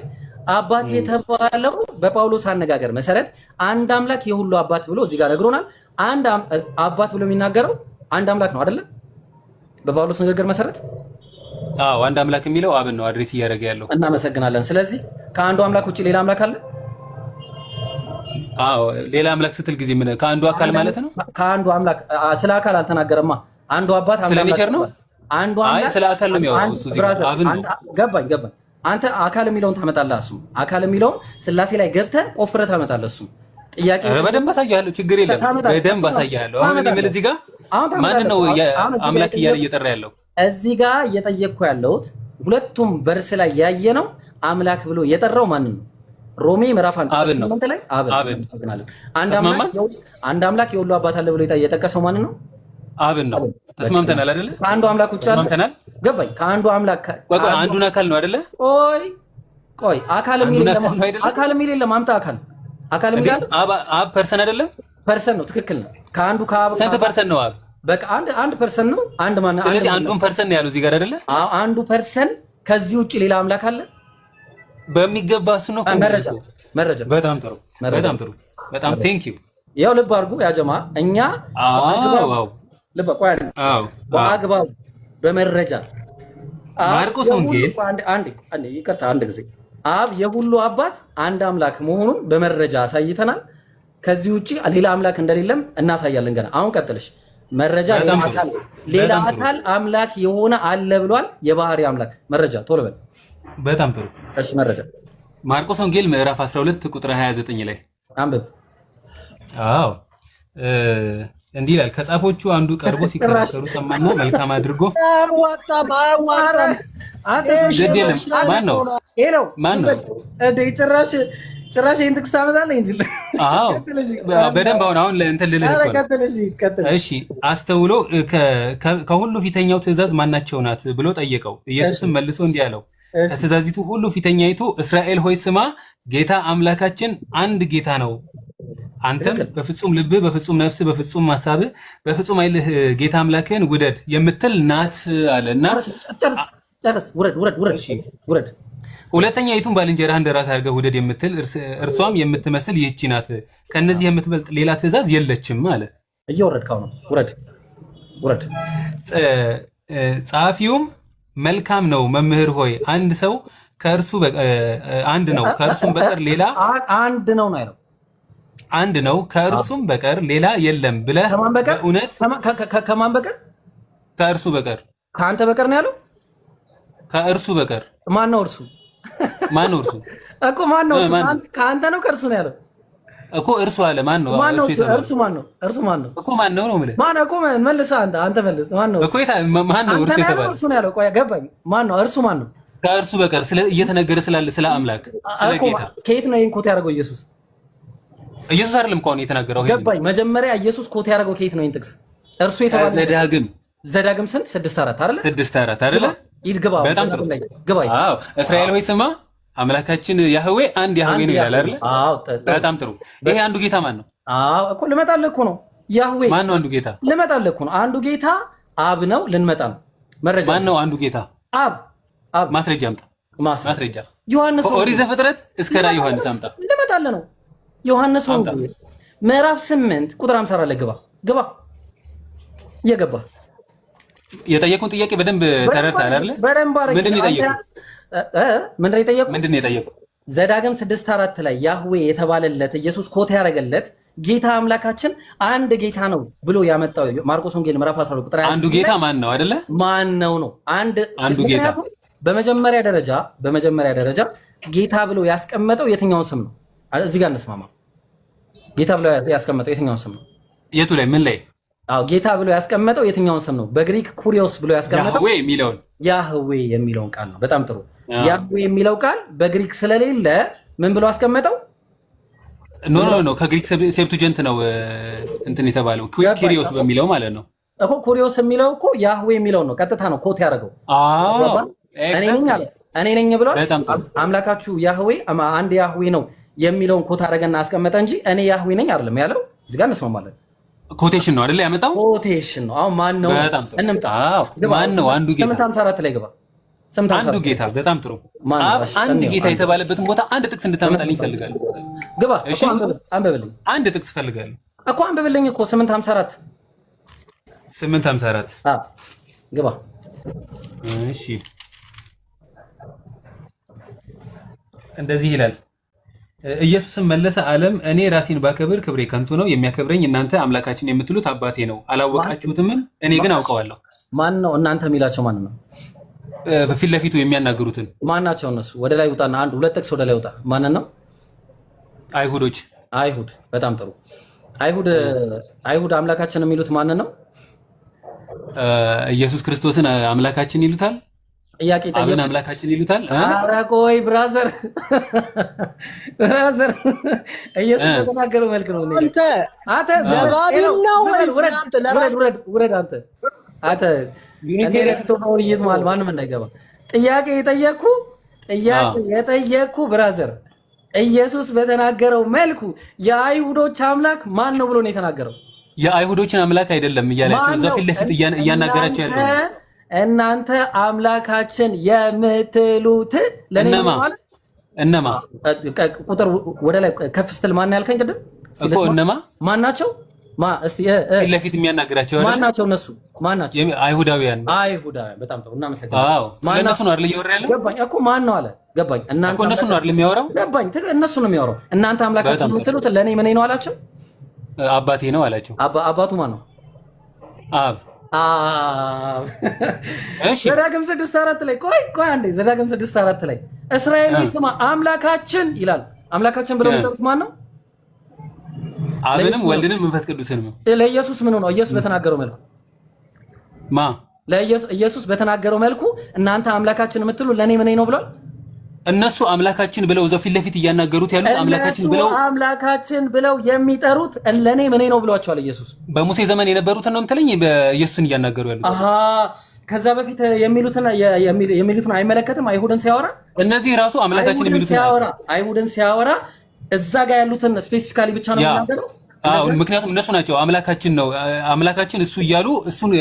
አባት የተባለው በጳውሎስ አነጋገር መሰረት አንድ አምላክ የሁሉ አባት ብሎ እዚህ ጋር ነግሮናል። አንድ አባት ብሎ የሚናገረው አንድ አምላክ ነው አይደለ? በጳውሎስ ንግግር መሰረት አዎ አንድ አምላክ የሚለው አብን ነው አድሬስ እያደረገ ያለው። እናመሰግናለን። ስለዚህ ከአንዱ አምላክ ውጪ ሌላ አምላክ አለ? አዎ ሌላ አምላክ ስትል ጊዜ ምን ከአንዱ አካል ማለት ነው? ከአንዱ አምላክ ስለ አካል አልተናገረማ። አንዱ አባት ስለ ኔቸር ነው። አንዱ አይ ስለ አካል ነው የሚያወራው እሱ እዚህ አብን ነው። ገባኝ። አንተ አካል የሚለውን ታመጣለህ። እሱ አካል የሚለውን ስላሴ ላይ ገብተህ ቆፍረህ ታመጣለህ። እሱ ጥያቄ በደንብ አሳያለሁ። ችግር የለም በደንብ አሳያለሁ። አሁን እኔ እዚህ ጋር ማን ነው አምላክ እያለ እየጠራ ያለው? እዚህ ጋር እየጠየቅኩ ያለሁት ሁለቱም ቨርስ ላይ ያየ ነው አምላክ ብሎ የጠራው ማንን ነው? ሮሜ ምዕራፍ 1 ላይ አብን። አንድ አምላክ የሁሉ አባት አለ ብሎ የጠቀሰው ማንን ነው? አብን ነው። ተስማምተናል አይደለ? ከአንዱ አምላክ ውጭ ተስማምተናል። ገባኝ። ከአንዱ አምላክ አንዱን አካል ነው አይደለ? ቆይ አካል የሚል የለም። አምጣ አካል የሚል አብ ፐርሰን አይደለም? ፐርሰን ነው። ትክክል ነው። ከአንዱ ከአብ ስንት ፐርሰን ነው አብ? በቃ አንድ ፐርሰን ነው። ስለዚህ አንዱን ፐርሰን ነው ያለው እዚህ ጋር አይደለ? አንዱ ፐርሰን። ከዚህ ውጭ ሌላ አምላክ አለ? በሚገባ እሱ ነው መረጃ። በጣም ጥሩ በጣም ቴንክ ዩ። ያው ልብ አድርጉ ያ ጀማ። እኛ በመረጃ ማርቆስ ወንጌል ይቅርታ አንድ ጊዜ አብ የሁሉ አባት አንድ አምላክ መሆኑን በመረጃ አሳይተናል። ከዚህ ውጪ ሌላ አምላክ እንደሌለም እናሳያለን። ገና አሁን ቀጥልሽ። መረጃ ሌላ አካል አምላክ የሆነ አለ ብሏል። የባህሪ አምላክ መረጃ ቶሎ በል። በጣም ጥሩ። እሺ መረጃ ማርቆስ ወንጌል ምዕራፍ 12 ቁጥር 29 ላይ አንብብ። አዎ እንዲህ ይላል። ከጻፎቹ አንዱ ቀርቦ ሲከራከሩ ሰማና መልካም አድርጎ ማን ነው ጭራሽ ይህን ጥቅስ ታመጣለህ እንጂ። አዎ በደንብ አሁን ለእንትን ልልህ እኮ። እሺ አስተውሎ ከሁሉ ፊተኛው ትእዛዝ ማናቸው ናት ብሎ ጠየቀው። ኢየሱስም መልሶ እንዲህ አለው፣ ከትእዛዚቱ ሁሉ ፊተኛይቱ እስራኤል ሆይ ስማ፣ ጌታ አምላካችን አንድ ጌታ ነው። አንተም በፍጹም ልብህ፣ በፍጹም ነፍስህ፣ በፍጹም ሐሳብህ፣ በፍጹም ኃይልህ ጌታ አምላክህን ውደድ የምትል ናት አለና ጨርስ። ውረድ። ሁለተኛይቱን ባልንጀራህ እንደራስህ አድርገህ ውደድ የምትል እርሷም የምትመስል ይህች ናት። ከነዚህ የምትበልጥ ሌላ ትእዛዝ የለችም አለ። እየወረድከው ነው። ውረድ። ጸሐፊውም መልካም ነው መምህር ሆይ አንድ ሰው ከእርሱ አንድ ነው ከእርሱም በቀር ሌላ አንድ ነው ነው አንድ ነው ከእርሱም በቀር ሌላ የለም ብለህ በእውነት ከማን በቀር? ከእርሱ በቀር። ከአንተ በቀር ነው ያለው? ከእርሱ በቀር። ማን ነው እርሱ? እኮ ማን ነው እርሱ? ከአንተ ነው ከእርሱ ነው ያለው እኮ። እርሱ አለ። ማን ነው እርሱ? ማን ነው እኮ? ማን ነው የምልህ። ማን ነው እኮ? መልስ አንተ መልስ። ማን ነው እኮ? ማን ነው እርሱ የተባለው? እርሱ ነው ያለው። ቆይ ገባኝ። ማን ነው እርሱ? ማን ነው? ከእርሱ በቀር እየተነገረ ስላለ ስለ አምላክ ስለ ጌታ። ከየት ነው ይሄን ኮት ያደረገው? ኢየሱስ አይደለም እኮ ነው የተናገረው። ገባኝ። መጀመሪያ ኢየሱስ ኮት ያደረገው ከየት ነው? ይሄን ጥቅስ እርሱ የተባለው ዘዳግም ስንት 6:4 አይደለ? 6:4 አይደለ? ይድግባ። በጣም ጥሩ ግባ። አዎ እስራኤል ሆይ ስማ አምላካችን ያህዌ አንድ ያህዌ ነው ይላል አይደለ? አዎ በጣም ጥሩ። ይሄ አንዱ ጌታ ማን ነው? አዎ እኮ ልመጣልህ እኮ ነው። ያህዌ ማን ነው? አንዱ ጌታ ልመጣልህ እኮ ነው። አንዱ ጌታ አብ ነው። ልንመጣ ነው። መረጃ ማን ነው? አንዱ ጌታ አብ። ማስረጃ አምጣ። ማስረጃ ዮሐንስ ኦሪት ዘፍጥረት እስከ ራዕይ ዮሐንስ አምጣ። ልመጣልህ ነው። ዮሐንስ ወንጌል ምዕራፍ 8 ቁጥር 54 ላይ ግባ። እየገባ የጠየቁን ጥያቄ በደንብ ተረድተሃል አይደል? ምንድን ነው የጠየቁት? ዘዳግም 6:4 ላይ ያህዌ የተባለለት ኢየሱስ ኮት ያደረገለት ጌታ አምላካችን አንድ ጌታ ነው ብሎ ያመጣው ማርቆስ ወንጌል ምዕራፍ 12 ቁጥር 20 አንዱ ጌታ ማን ነው አይደለ? ማን ነው? አንዱ ጌታ። በመጀመሪያ ደረጃ ጌታ ብሎ ያስቀመጠው የትኛውን ስም ነው? እዚህ ጋር እንስማማ። ጌታ ብሎ ያስቀመጠው የትኛውን ስም ነው? የቱ ላይ? ምን ላይ? አዎ ጌታ ብሎ ያስቀመጠው የትኛውን ስም ነው? በግሪክ ኩሪዮስ ብሎ ያስቀመጠው ያህዌ የሚለውን ቃል ነው። በጣም ጥሩ። ያህዌ የሚለው ቃል በግሪክ ስለሌለ ምን ብሎ አስቀመጠው? ኖ ከግሪክ ሴፕቱጀንት ነው እንትን የተባለው ኩሪዮስ በሚለው ማለት ነው እኮ። ኩሪዮስ የሚለው እኮ ያህዌ የሚለው ነው። ቀጥታ ነው ኮት ያደረገው። እኔ ነኝ ብሏል። አምላካችሁ ያህዌ አንድ ያህዌ ነው የሚለውን ኮት አደረገና አስቀመጠ እንጂ እኔ ያህዌ ነኝ አይደለም ያለው። እዚህ ጋር እንስማማለን። ኮቴሽን ነው አይደል ያመጣው? ኮቴሽን ነው። አሁን ማን ነው? እንምጣ። ማን ነው? አንዱ ጌታ 8:54 ላይ ግባ። አንዱ ጌታ። በጣም ጥሩ። አብ አንድ ጌታ የተባለበትን ቦታ አንድ ጥቅስ እንድታመጣልኝ እፈልጋለሁ። ግባ። እሺ አንብብልኝ። አንድ ጥቅስ እፈልጋለሁ እኮ አንብብልኝ እኮ 8:54 አዎ ግባ። እሺ እንደዚህ ይላል። ኢየሱስም መለሰ አለም እኔ ራሴን ባከብር ክብሬ ከንቱ ነው። የሚያከብረኝ እናንተ አምላካችን የምትሉት አባቴ ነው። አላወቃችሁትም፣ እኔ ግን አውቀዋለሁ። ማን ነው እናንተ የሚላቸው? ማን ነው? ፊት ለፊቱ የሚያናግሩትን ማን ናቸው እነሱ? ወደ ላይ ውጣና አንድ ሁለት ጥቅስ ወደ ላይ ውጣ። ማን ነው? አይሁዶች። አይሁድ። በጣም ጥሩ። አይሁድ አምላካችን የሚሉት ማን ነው? ኢየሱስ ክርስቶስን አምላካችን ይሉታል። ጥያቄ ጠየቅ። አምላካችን ይሉታል። ኧረ ቆይ ብራዘር ኢየሱስ በተናገረው መልክ ነው። አንተ ዘባቢል ነው ወይስ አንተ ለራስ ውረድ። አንተ ዩኒቴሪያን ተወው ይዝ ማለት ማንም እንዳይገባ። ጥያቄ የጠየኩ ብራዘር ኢየሱስ በተናገረው መልኩ የአይሁዶች አምላክ ማን ነው ብሎ ነው የተናገረው? የአይሁዶችን አምላክ አይደለም እያላቸው እዛ ፊት ለፊት እያናገራቸው ያለው እናንተ አምላካችን የምትሉት እነማ ቁጥር ወደ ላይ ከፍ ስትል ማን ያልከኝ ቅድም እኮ እነማ ማን ናቸው? እስቲ ለፊት የሚያናግራቸው ማን ናቸው እነሱ? ማን ናቸው? አይሁዳውያን። በጣም ጥሩ እናመሰግናለን። ስለነሱ ነው አይደል እያወራ ያለው? ገባኝ እኮ ማን ነው አለ። ገባኝ። እናንተ እኮ እነሱ ነው አይደል የሚያወራው? ገባኝ። እነሱ ነው የሚያወራው። እናንተ አምላካችን የምትሉት ለኔ ምን ነው አላቸው? አባቴ ነው አላቸው። አባቱ ማን ነው? አብ። እሺ ዘዳግም 6:4 ላይ ቆይ አንዴ ዘዳግም 6:4 ላይ እስራኤል ይስማ አምላካችን ይላል። አምላካችን ብለው የሚጠሩት ማን ነው? አብንም ወልድንም መንፈስ ቅዱስንም። ለኢየሱስ ምን ነው? ኢየሱስ በተናገረው መልኩ ኢየሱስ በተናገረው መልኩ እናንተ አምላካችን የምትሉ ለኔ ምን ነው ብሏል? እነሱ አምላካችን ብለው እዛው ፊት ለፊት እያናገሩት ያሉት አምላካችን ብለው የሚጠሩት ለኔ ምን ነው ብሏቸዋል ኢየሱስ። በሙሴ ዘመን የነበሩትን ነው የምትለኝ? በኢየሱስን እያናገሩ ያሉት ከዛ በፊት የሚሉትን አይመለከትም። አይሁድን ሲያወራ እነዚህ ራሱ አምላካችን የሚሉትን አይሁድን ሲያወራ እዛ ጋር ያሉትን ስፔሲፊካሊ ብቻ ነው የሚናገረው። ምክንያቱም እነሱ ናቸው አምላካችን እሱ እያሉ እሱን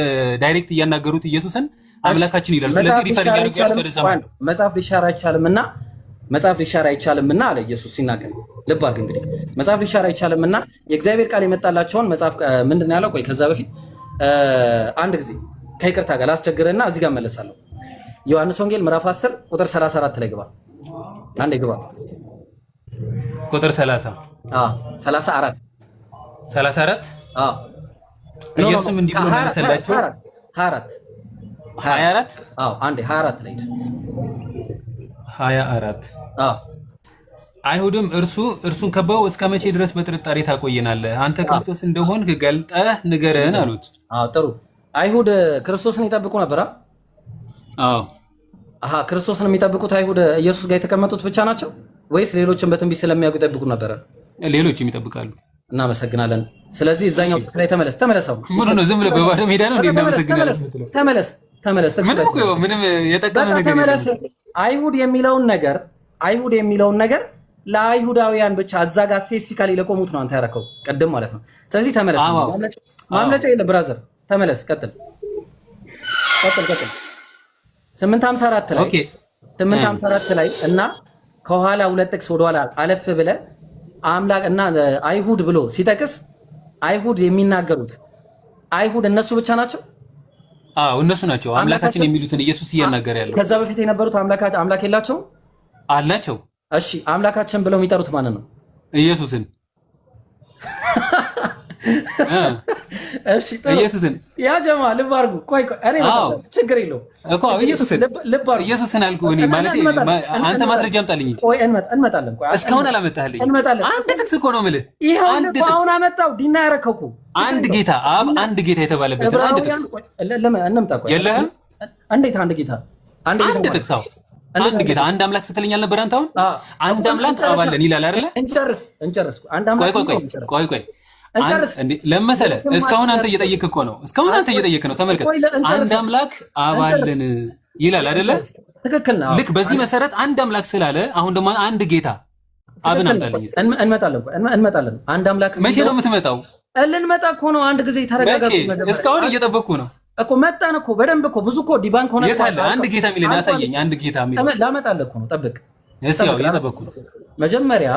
ዳይሬክት እያናገሩት ኢየሱስን አምላካችን ይላል። ስለዚህ ሪፈር እያደረጉ ወደ ዘመን መጽሐፍ ሊሻር አይቻልምና አለ ኢየሱስ ሲናገር። ልብ አድርግ እንግዲህ መጽሐፍ ሊሻር አይቻልምና የእግዚአብሔር ቃል የመጣላቸውን መጽሐፍ ምንድን ያለው? ቆይ ከዛ በፊት አንድ ጊዜ ከይቅርታ ጋር ላስቸግርና እዚህ ጋር መለሳለሁ። ዮሐንስ ወንጌል ምዕራፍ 10 ቁጥር 34 ላይ ግባ። አንዴ ግባ። ቁጥር 34 ኢየሱስም እንዲህ ብሎ መለሰላቸው 24 አንዴ 24 ላይ 24 አይሁድም እርሱን ከበው እስከ መቼ ድረስ በጥርጣሬ ታቆየናለህ? አንተ ክርስቶስ እንደሆንክ ገልጠህ ንገረን አሉት። ጥሩ። አይሁድ ክርስቶስን ይጠብቁ ነበር። ክርስቶስን የሚጠብቁት አይሁድ ኢየሱስ ጋር የተቀመጡት ብቻ ናቸው ወይስ ሌሎችን በትንቢት ስለሚያውቁ ይጠብቁ ነበር? ሌሎችም ይጠብቃሉ። እናመሰግናለን። ስለዚህ እዛኛው ጥቅስ ላይ ተመለሰው። ምን ነው ዝም ብለህ በባዶ ሜዳ ነው እንዴ? እናመሰግናለን። ተመለስ። ምንም የጠቀመ ነገር ተመለስ። አይሁድ የሚለውን ነገር ለአይሁዳውያን ብቻ እዛ ጋር ስፔሲፊካሊ ለቆሙት ነው አንተ ያረከው ቅድም ማለት ነው። ስለዚህ ተመለስ። ማምለጫ የለም ብራዘር። ተመለስ። ቀጥል 854 ላይ እና ከኋላ ሁለት ጥቅስ ወደኋላ አለፍ ብለህ አምላክ እና አይሁድ ብሎ ሲጠቅስ አይሁድ የሚናገሩት አይሁድ እነሱ ብቻ ናቸው? እነሱ ናቸው አምላካችን የሚሉትን ኢየሱስ እያናገረ ያለው። ከዛ በፊት የነበሩት አምላክ የላቸውም? አላቸው። እሺ አምላካችን ብለው የሚጠሩት ማንን ነው? ኢየሱስን። እሺ ኢየሱስን ያ ጀማ ልብ አድርጉ። ቆይ እኔ ችግር የለውም እኮ ኢየሱስን አልኩህ እኔ ማለት አንተ ማስረጃ አምጣልኝ እንጂ። ቆይ እንመጣለን። ቆይ እስካሁን አላመጣህልኝ። አንድ ጥቅስ እኮ ነው የምልህ። አንድ አሁን አመጣው ዲና ያረከው እኮ አንድ ጌታ አብ አንድ ጌታ የተባለበት አንድ ጥቅስ እንምጣ። ቆይ የለህም? እንዴት አንድ ጌታ አንድ ጥቅስ አንድ ጌታ አንድ አምላክ ስትለኝ አልነበረ አንተ? አሁን አንድ አምላክ አብ አለን ይላል አይደለ? እንጨርስ። አንድ አምላክ ቆይ ለመሰለ እስካሁን አንተ እየጠየቅህ እኮ ነው። ተመልከት። አንድ አምላክ አብ አለን ይላል አይደለ? ትክክል ነው። ልክ በዚህ መሰረት አንድ አምላክ ስላለ አሁን ደግሞ አንድ ጌታ አብን አምጣልኝ። እንመጣለን። አንድ አምላክ መቼ ነው የምትመጣው? ልንመጣ እኮ ነው። አንድ ጊዜ ተረጋጋቱ። እስካሁን እየጠበቅኩ ነው እኮ። መጣን እኮ በደንብ እኮ ብዙ እኮ ዲባንክ ሆነ። የት አለ አንድ ጌታ የሚለኝ? አሳየኝ። አንድ ጌታ የሚለኝ ላመጣልህ እኮ ነው። ጠብቅ። እየጠበቅኩ ነው። መጀመሪያ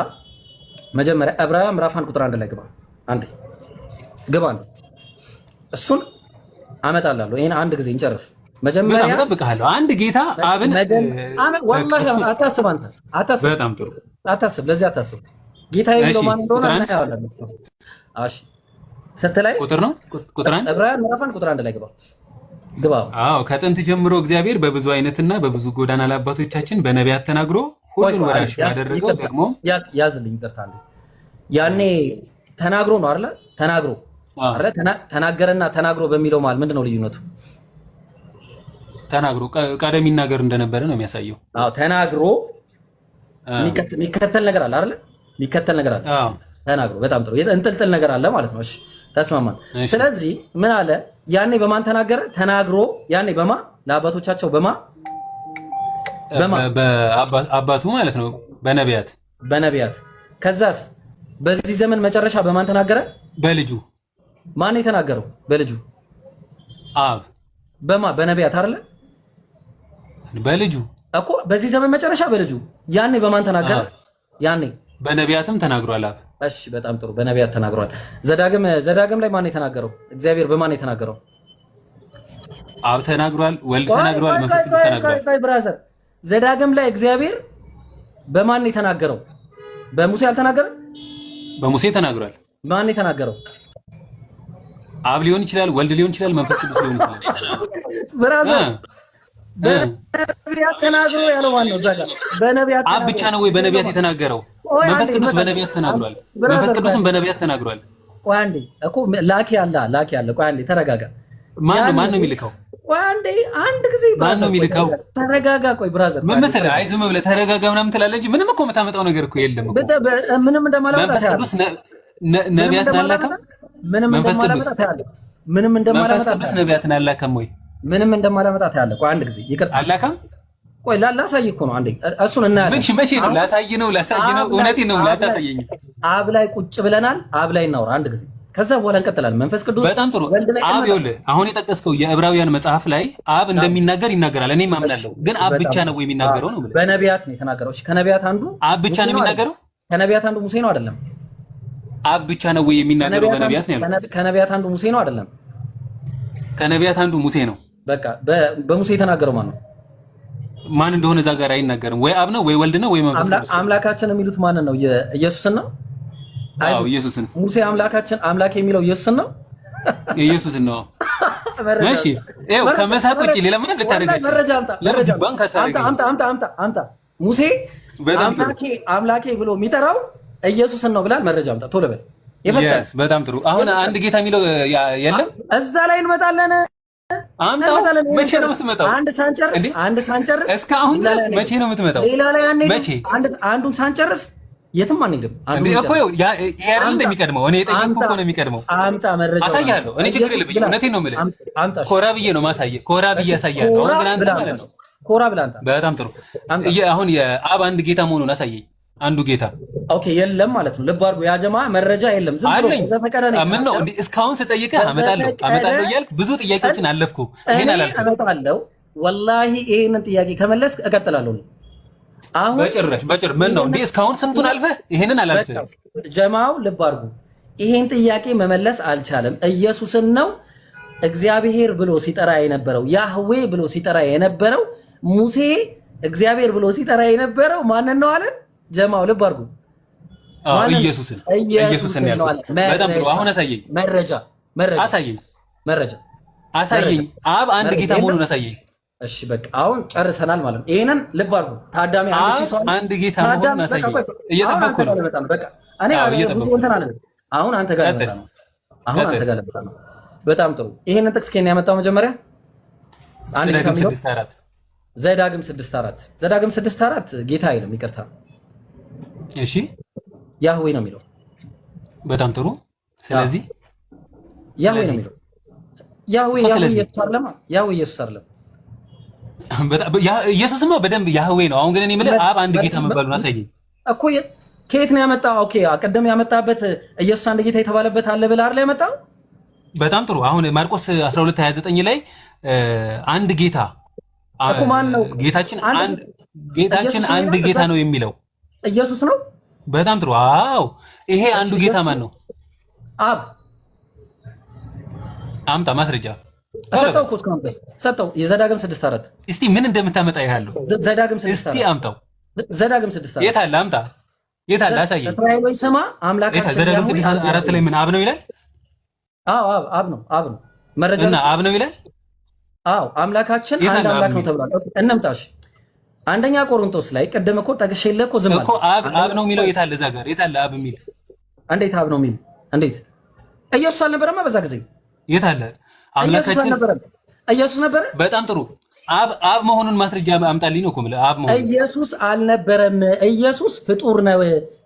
ዕብራውያን ምዕራፍ 1 ቁጥር 1 ላይ ግባ። አንዴ ግባ። እሱን አመጣላለሁ። ይሄን አንድ ጊዜ እንጨርስ። መጀመሪያ እጠብቅሃለሁ። አንድ ጌታ አብን ወላሂ አታስብ። አንተ አታስብ። በጣም ጥሩ አታስብ። ለዚህ አታስብ። ጌታ የሚለው ማን እንደሆነ እናያለን። እሺ ስትላይ ቁጥር 1 ዕብራውያን ምዕራፍ 1 ቁጥር 1 ላይ ግባ። ከጥንት ጀምሮ እግዚአብሔር በብዙ አይነትና በብዙ ጎዳና ለአባቶቻችን በነቢያት ተናግሮ ሁሉን ወራሽ ያደረገው ደግሞ ያዝልኝ። ይቅርታ ያኔ ተናግሮ ነው አይደል? ተናገረና ተናግሮ በሚለው ማለት ምንድነው ልዩነቱ? ተናግሮ ቀደም ይናገር እንደነበረ ነው የሚያሳየው። ተናግሮ የሚከተል ነገር አለ አይደል? የሚከተል ነገር አለ። ተናግሮ በጣም ጥሩ እንጥልጥል ነገር አለ ማለት ነው። እሺ ተስማማን። ስለዚህ ምን አለ? ያኔ በማን ተናገረ? ተናግሮ ያኔ በማ ለአባቶቻቸው በአባቱ ማለት ነው በነቢያት። ከዛስ በዚህ ዘመን መጨረሻ በማን ተናገረ? በልጁ። ማን የተናገረው? በልጁ አብ። በነቢያት አይደለ? በልጁ እኮ በዚህ ዘመን መጨረሻ በልጁ። ያኔ በማን ተናገረ? ያኔ በነቢያትም ተናግሯል አብ። እሺ በጣም ጥሩ። በነቢያት ተናግሯል። ዘዳግም ላይ ማን የተናገረው? እግዚአብሔር በማን የተናገረው? አብ ተናግሯል፣ ወልድ ተናግሯል፣ መንፈስ ቅዱስ ተናግሯል። ብራዘር ዘዳግም ላይ እግዚአብሔር በማን የተናገረው? በሙሴ አልተናገረም? በሙሴ ተናግሯል። ማን የተናገረው? አብ ሊሆን ይችላል፣ ወልድ ሊሆን ይችላል፣ መንፈስ ቅዱስ ሊሆን ይችላል። ብራዘር በነቢያት ተናግሮ ያለው ማን ነው? ዘጋ በነቢያት አብ ብቻ ነው ወይ በነቢያት የተናገረው? መንፈስ ቅዱስ በነቢያት ተናግሯል። መንፈስ ቅዱስም በነቢያት ተናግሯል። ቆይ አንዴ እኮ ላኪ አለ። ቆይ አንዴ ተረጋጋ። ማን ነው የሚልከው? ቆይ አንዴ አንድ ጊዜ ማን ነው የሚልከው? ተረጋጋ። ቆይ ብራዘር ምን መሰለህ፣ አይ ዝም ብለህ ተረጋጋ ምናምን ትላለህ እንጂ ምንም እኮ የምታመጣው ነገር እኮ የለም እኮ። ምንም እንደማላመጣ መንፈስ ቅዱስ ነቢያትን አላከም? መንፈስ ቅዱስ ነቢያትን አላከም ወይ? ምንም እንደማላመጣ ታያለህ። ቆይ አንድ ጊዜ ይቅርታ አላከም? ቆይ ላሳይ እኮ ነው። አንዴ እሱን እናያለን። መቼ ነው ላሳይ ነው? እውነቴን ነው። ላታሳየኝ አብ ላይ ቁጭ ብለናል። አብ ላይ እናውራ አንድ ጊዜ፣ ከዛ በኋላ እንቀጥላለን። መንፈስ ቅዱስ በጣም ጥሩ። አብ ይኸውልህ አሁን የጠቀስከው የዕብራውያን መጽሐፍ ላይ አብ እንደሚናገር ይናገራል። እኔም አምናለሁ። ግን አብ ብቻ ነው የሚናገረው ነው ብለህ በነቢያት ነው የተናገረው። እሺ ከነቢያት አንዱ አብ ብቻ ነው የሚናገረው? ከነቢያት አንዱ ሙሴ ነው አይደለም? አብ ብቻ ነው ወይ የሚናገረው በነቢያት ነው ያለው? ከነቢያት አንዱ ሙሴ ነው አይደለም? ከነቢያት አንዱ ሙሴ ነው። በቃ በሙሴ የተናገረው ማን ነው? ማን እንደሆነ እዛ ጋር አይናገርም። ወይ አብ ነው ወይ ወልድ ነው ወይ መንፈስ ቅዱስ። አምላካችን የሚሉት ማንን ነው? ኢየሱስን ነው። አዎ ኢየሱስን። ሙሴ አምላክ የሚለው ኢየሱስን ነው። ኢየሱስን ነው። እሺ ይኸው ከመሳቅ ውጪ ሌላ ምንም ልታደርጋችሁ። አምጣ። ሙሴ አምላኬ ብሎ የሚጠራው ኢየሱስን ነው ብላል። መረጃ አምጣ ቶሎ በል። በጣም ጥሩ። አሁን አንድ ጌታ የሚለው የለም። እዛ ላይ እንመጣለን። አምጣው። መቼ ነው የምትመጣው? አንድ ሳንጨርስ እስካሁን ድረስ መቼ ነው የምትመጣው? ሌላ ላይ መቼ? አንዱን ሳንጨርስ የትም አንሄድም። እኮ ይሄን እንደሚቀድመው እኔ የጠየኩህ እኮ ነው የሚቀድመው። አምጣ መረጃ አሳያለሁ። እኔ ችግር የለብኝም። እውነቴን ነው የምልህ። ኮራ ብዬ ነው ማሳየህ። ኮራ ብዬ አሳያለሁ። አሁን ግን አንተ ማለት ነው ኮራ ብለህ አንተ። በጣም ጥሩ። አሁን የአብ አንድ ጌታ መሆኑን አሳየኝ። አንዱ ጌታ ኦኬ፣ የለም ማለት ነው። ልብ አድርጎ ያ ጀማ መረጃ የለም። ዝም ብሎ ምን ነው እንዴ? እስካሁን ስጠይቅህ አመጣለሁ እያልክ ብዙ ጥያቄዎችን አለፍኩ። ይሄን አላልኩም። አመጣለሁ ወላሂ። ይሄንን ጥያቄ ከመለስክ እቀጥላለሁ። አሁን በጭር ምን ነው እንዴ? እስካሁን ስንቱን አልፈህ ይሄንን አላልፍህም። ጀማው ልብ አድርጉ። ይሄን ጥያቄ መመለስ አልቻለም። ኢየሱስን ነው እግዚአብሔር ብሎ ሲጠራ የነበረው፣ ያህዌ ብሎ ሲጠራ የነበረው፣ ሙሴ እግዚአብሔር ብሎ ሲጠራ የነበረው ማንን ነው አለን? ጀማው ልብ አድርጉ። ኢየሱስን ያልኩት በጣም ጥሩ። አሁን አሳየኝ። አሳየኝ። አብ አንድ ጌታ መሆኑን አሳየኝ። እሺ በቃ አሁን ጨርሰናል ማለት ነው። ይሄንን ልብ አድርጉ ታዳሚ። አንድ ጌታ መሆኑን አሳየኝ። እየጠበቅኩ ነው። በቃ እኔ አሁን አንተ ጋር ልመጣ ነው። በጣም ጥሩ። ይሄንን ጥቅስ ከኔ ያመጣው መጀመሪያ ዘዳግም 6:4 ጌታ አይልም፣ ይቅርታ እሺ ያህዌ ነው የሚለው። በጣም ጥሩ። ስለዚህ ያህዌ ነው የሚለው። ያህዌ ኢየሱስ አይደለም። ኢየሱስማ በደንብ ያህዌ ነው። አሁን ግን እኔ የምልህ አብ አንድ ጌታ መባሉን አሳየኝ እኮ። ከየት ነው ያመጣው? ኦኬ ቀደም ያመጣበት ኢየሱስ አንድ ጌታ የተባለበት አለ ብለህ አይደል ያመጣው? በጣም ጥሩ። አሁን ማርቆስ 12:29 ላይ አንድ ጌታ እኮ ማን ነው? ጌታችን አንድ ጌታ ነው የሚለው ኢየሱስ ነው። በጣም ጥሩ። አዎ ይሄ አንዱ ጌታ ማን ነው? አብ። አምጣ ማስረጃ። ሰጠው እኮ እስካሁን ድረስ ሰጠው። የዘዳግም 6:4 እስቲ ምን እንደምታመጣ ይሃለሁ። ዘዳግም 6:4 እስቲ አምጣው። ዘዳግም 6:4 የት አለ? አምጣ። የት አለ? አሳየኝ። እስራኤሎች ስማ አምላካችን ዘዳግም 6:4 ላይ ምን አብ ነው ይላል? አዎ አብ ነው መረጃ እና አብ ነው ይላል። አዎ አምላካችን አንድ አምላክ ነው ተብሏል። እንምጣሽ አንደኛ ቆሮንቶስ ላይ ቅድም እኮ ጠቅሼልህ እኮ ዝም እኮ አብ ነው የሚለው የት አለ? እዛ ጋር የት አለ አብ የሚል? እንዴት አብ ነው የሚል? እንዴት ኢየሱስ አልነበረማ በዛ ጊዜ? የት አለ? አምላካችን ኢየሱስ ነበረ። በጣም ጥሩ። አብ መሆኑን ማስረጃ አምጣልኝ ነው እኮ የምልህ። አብ መሆኑን ኢየሱስ አልነበረም። ኢየሱስ ፍጡር ነው።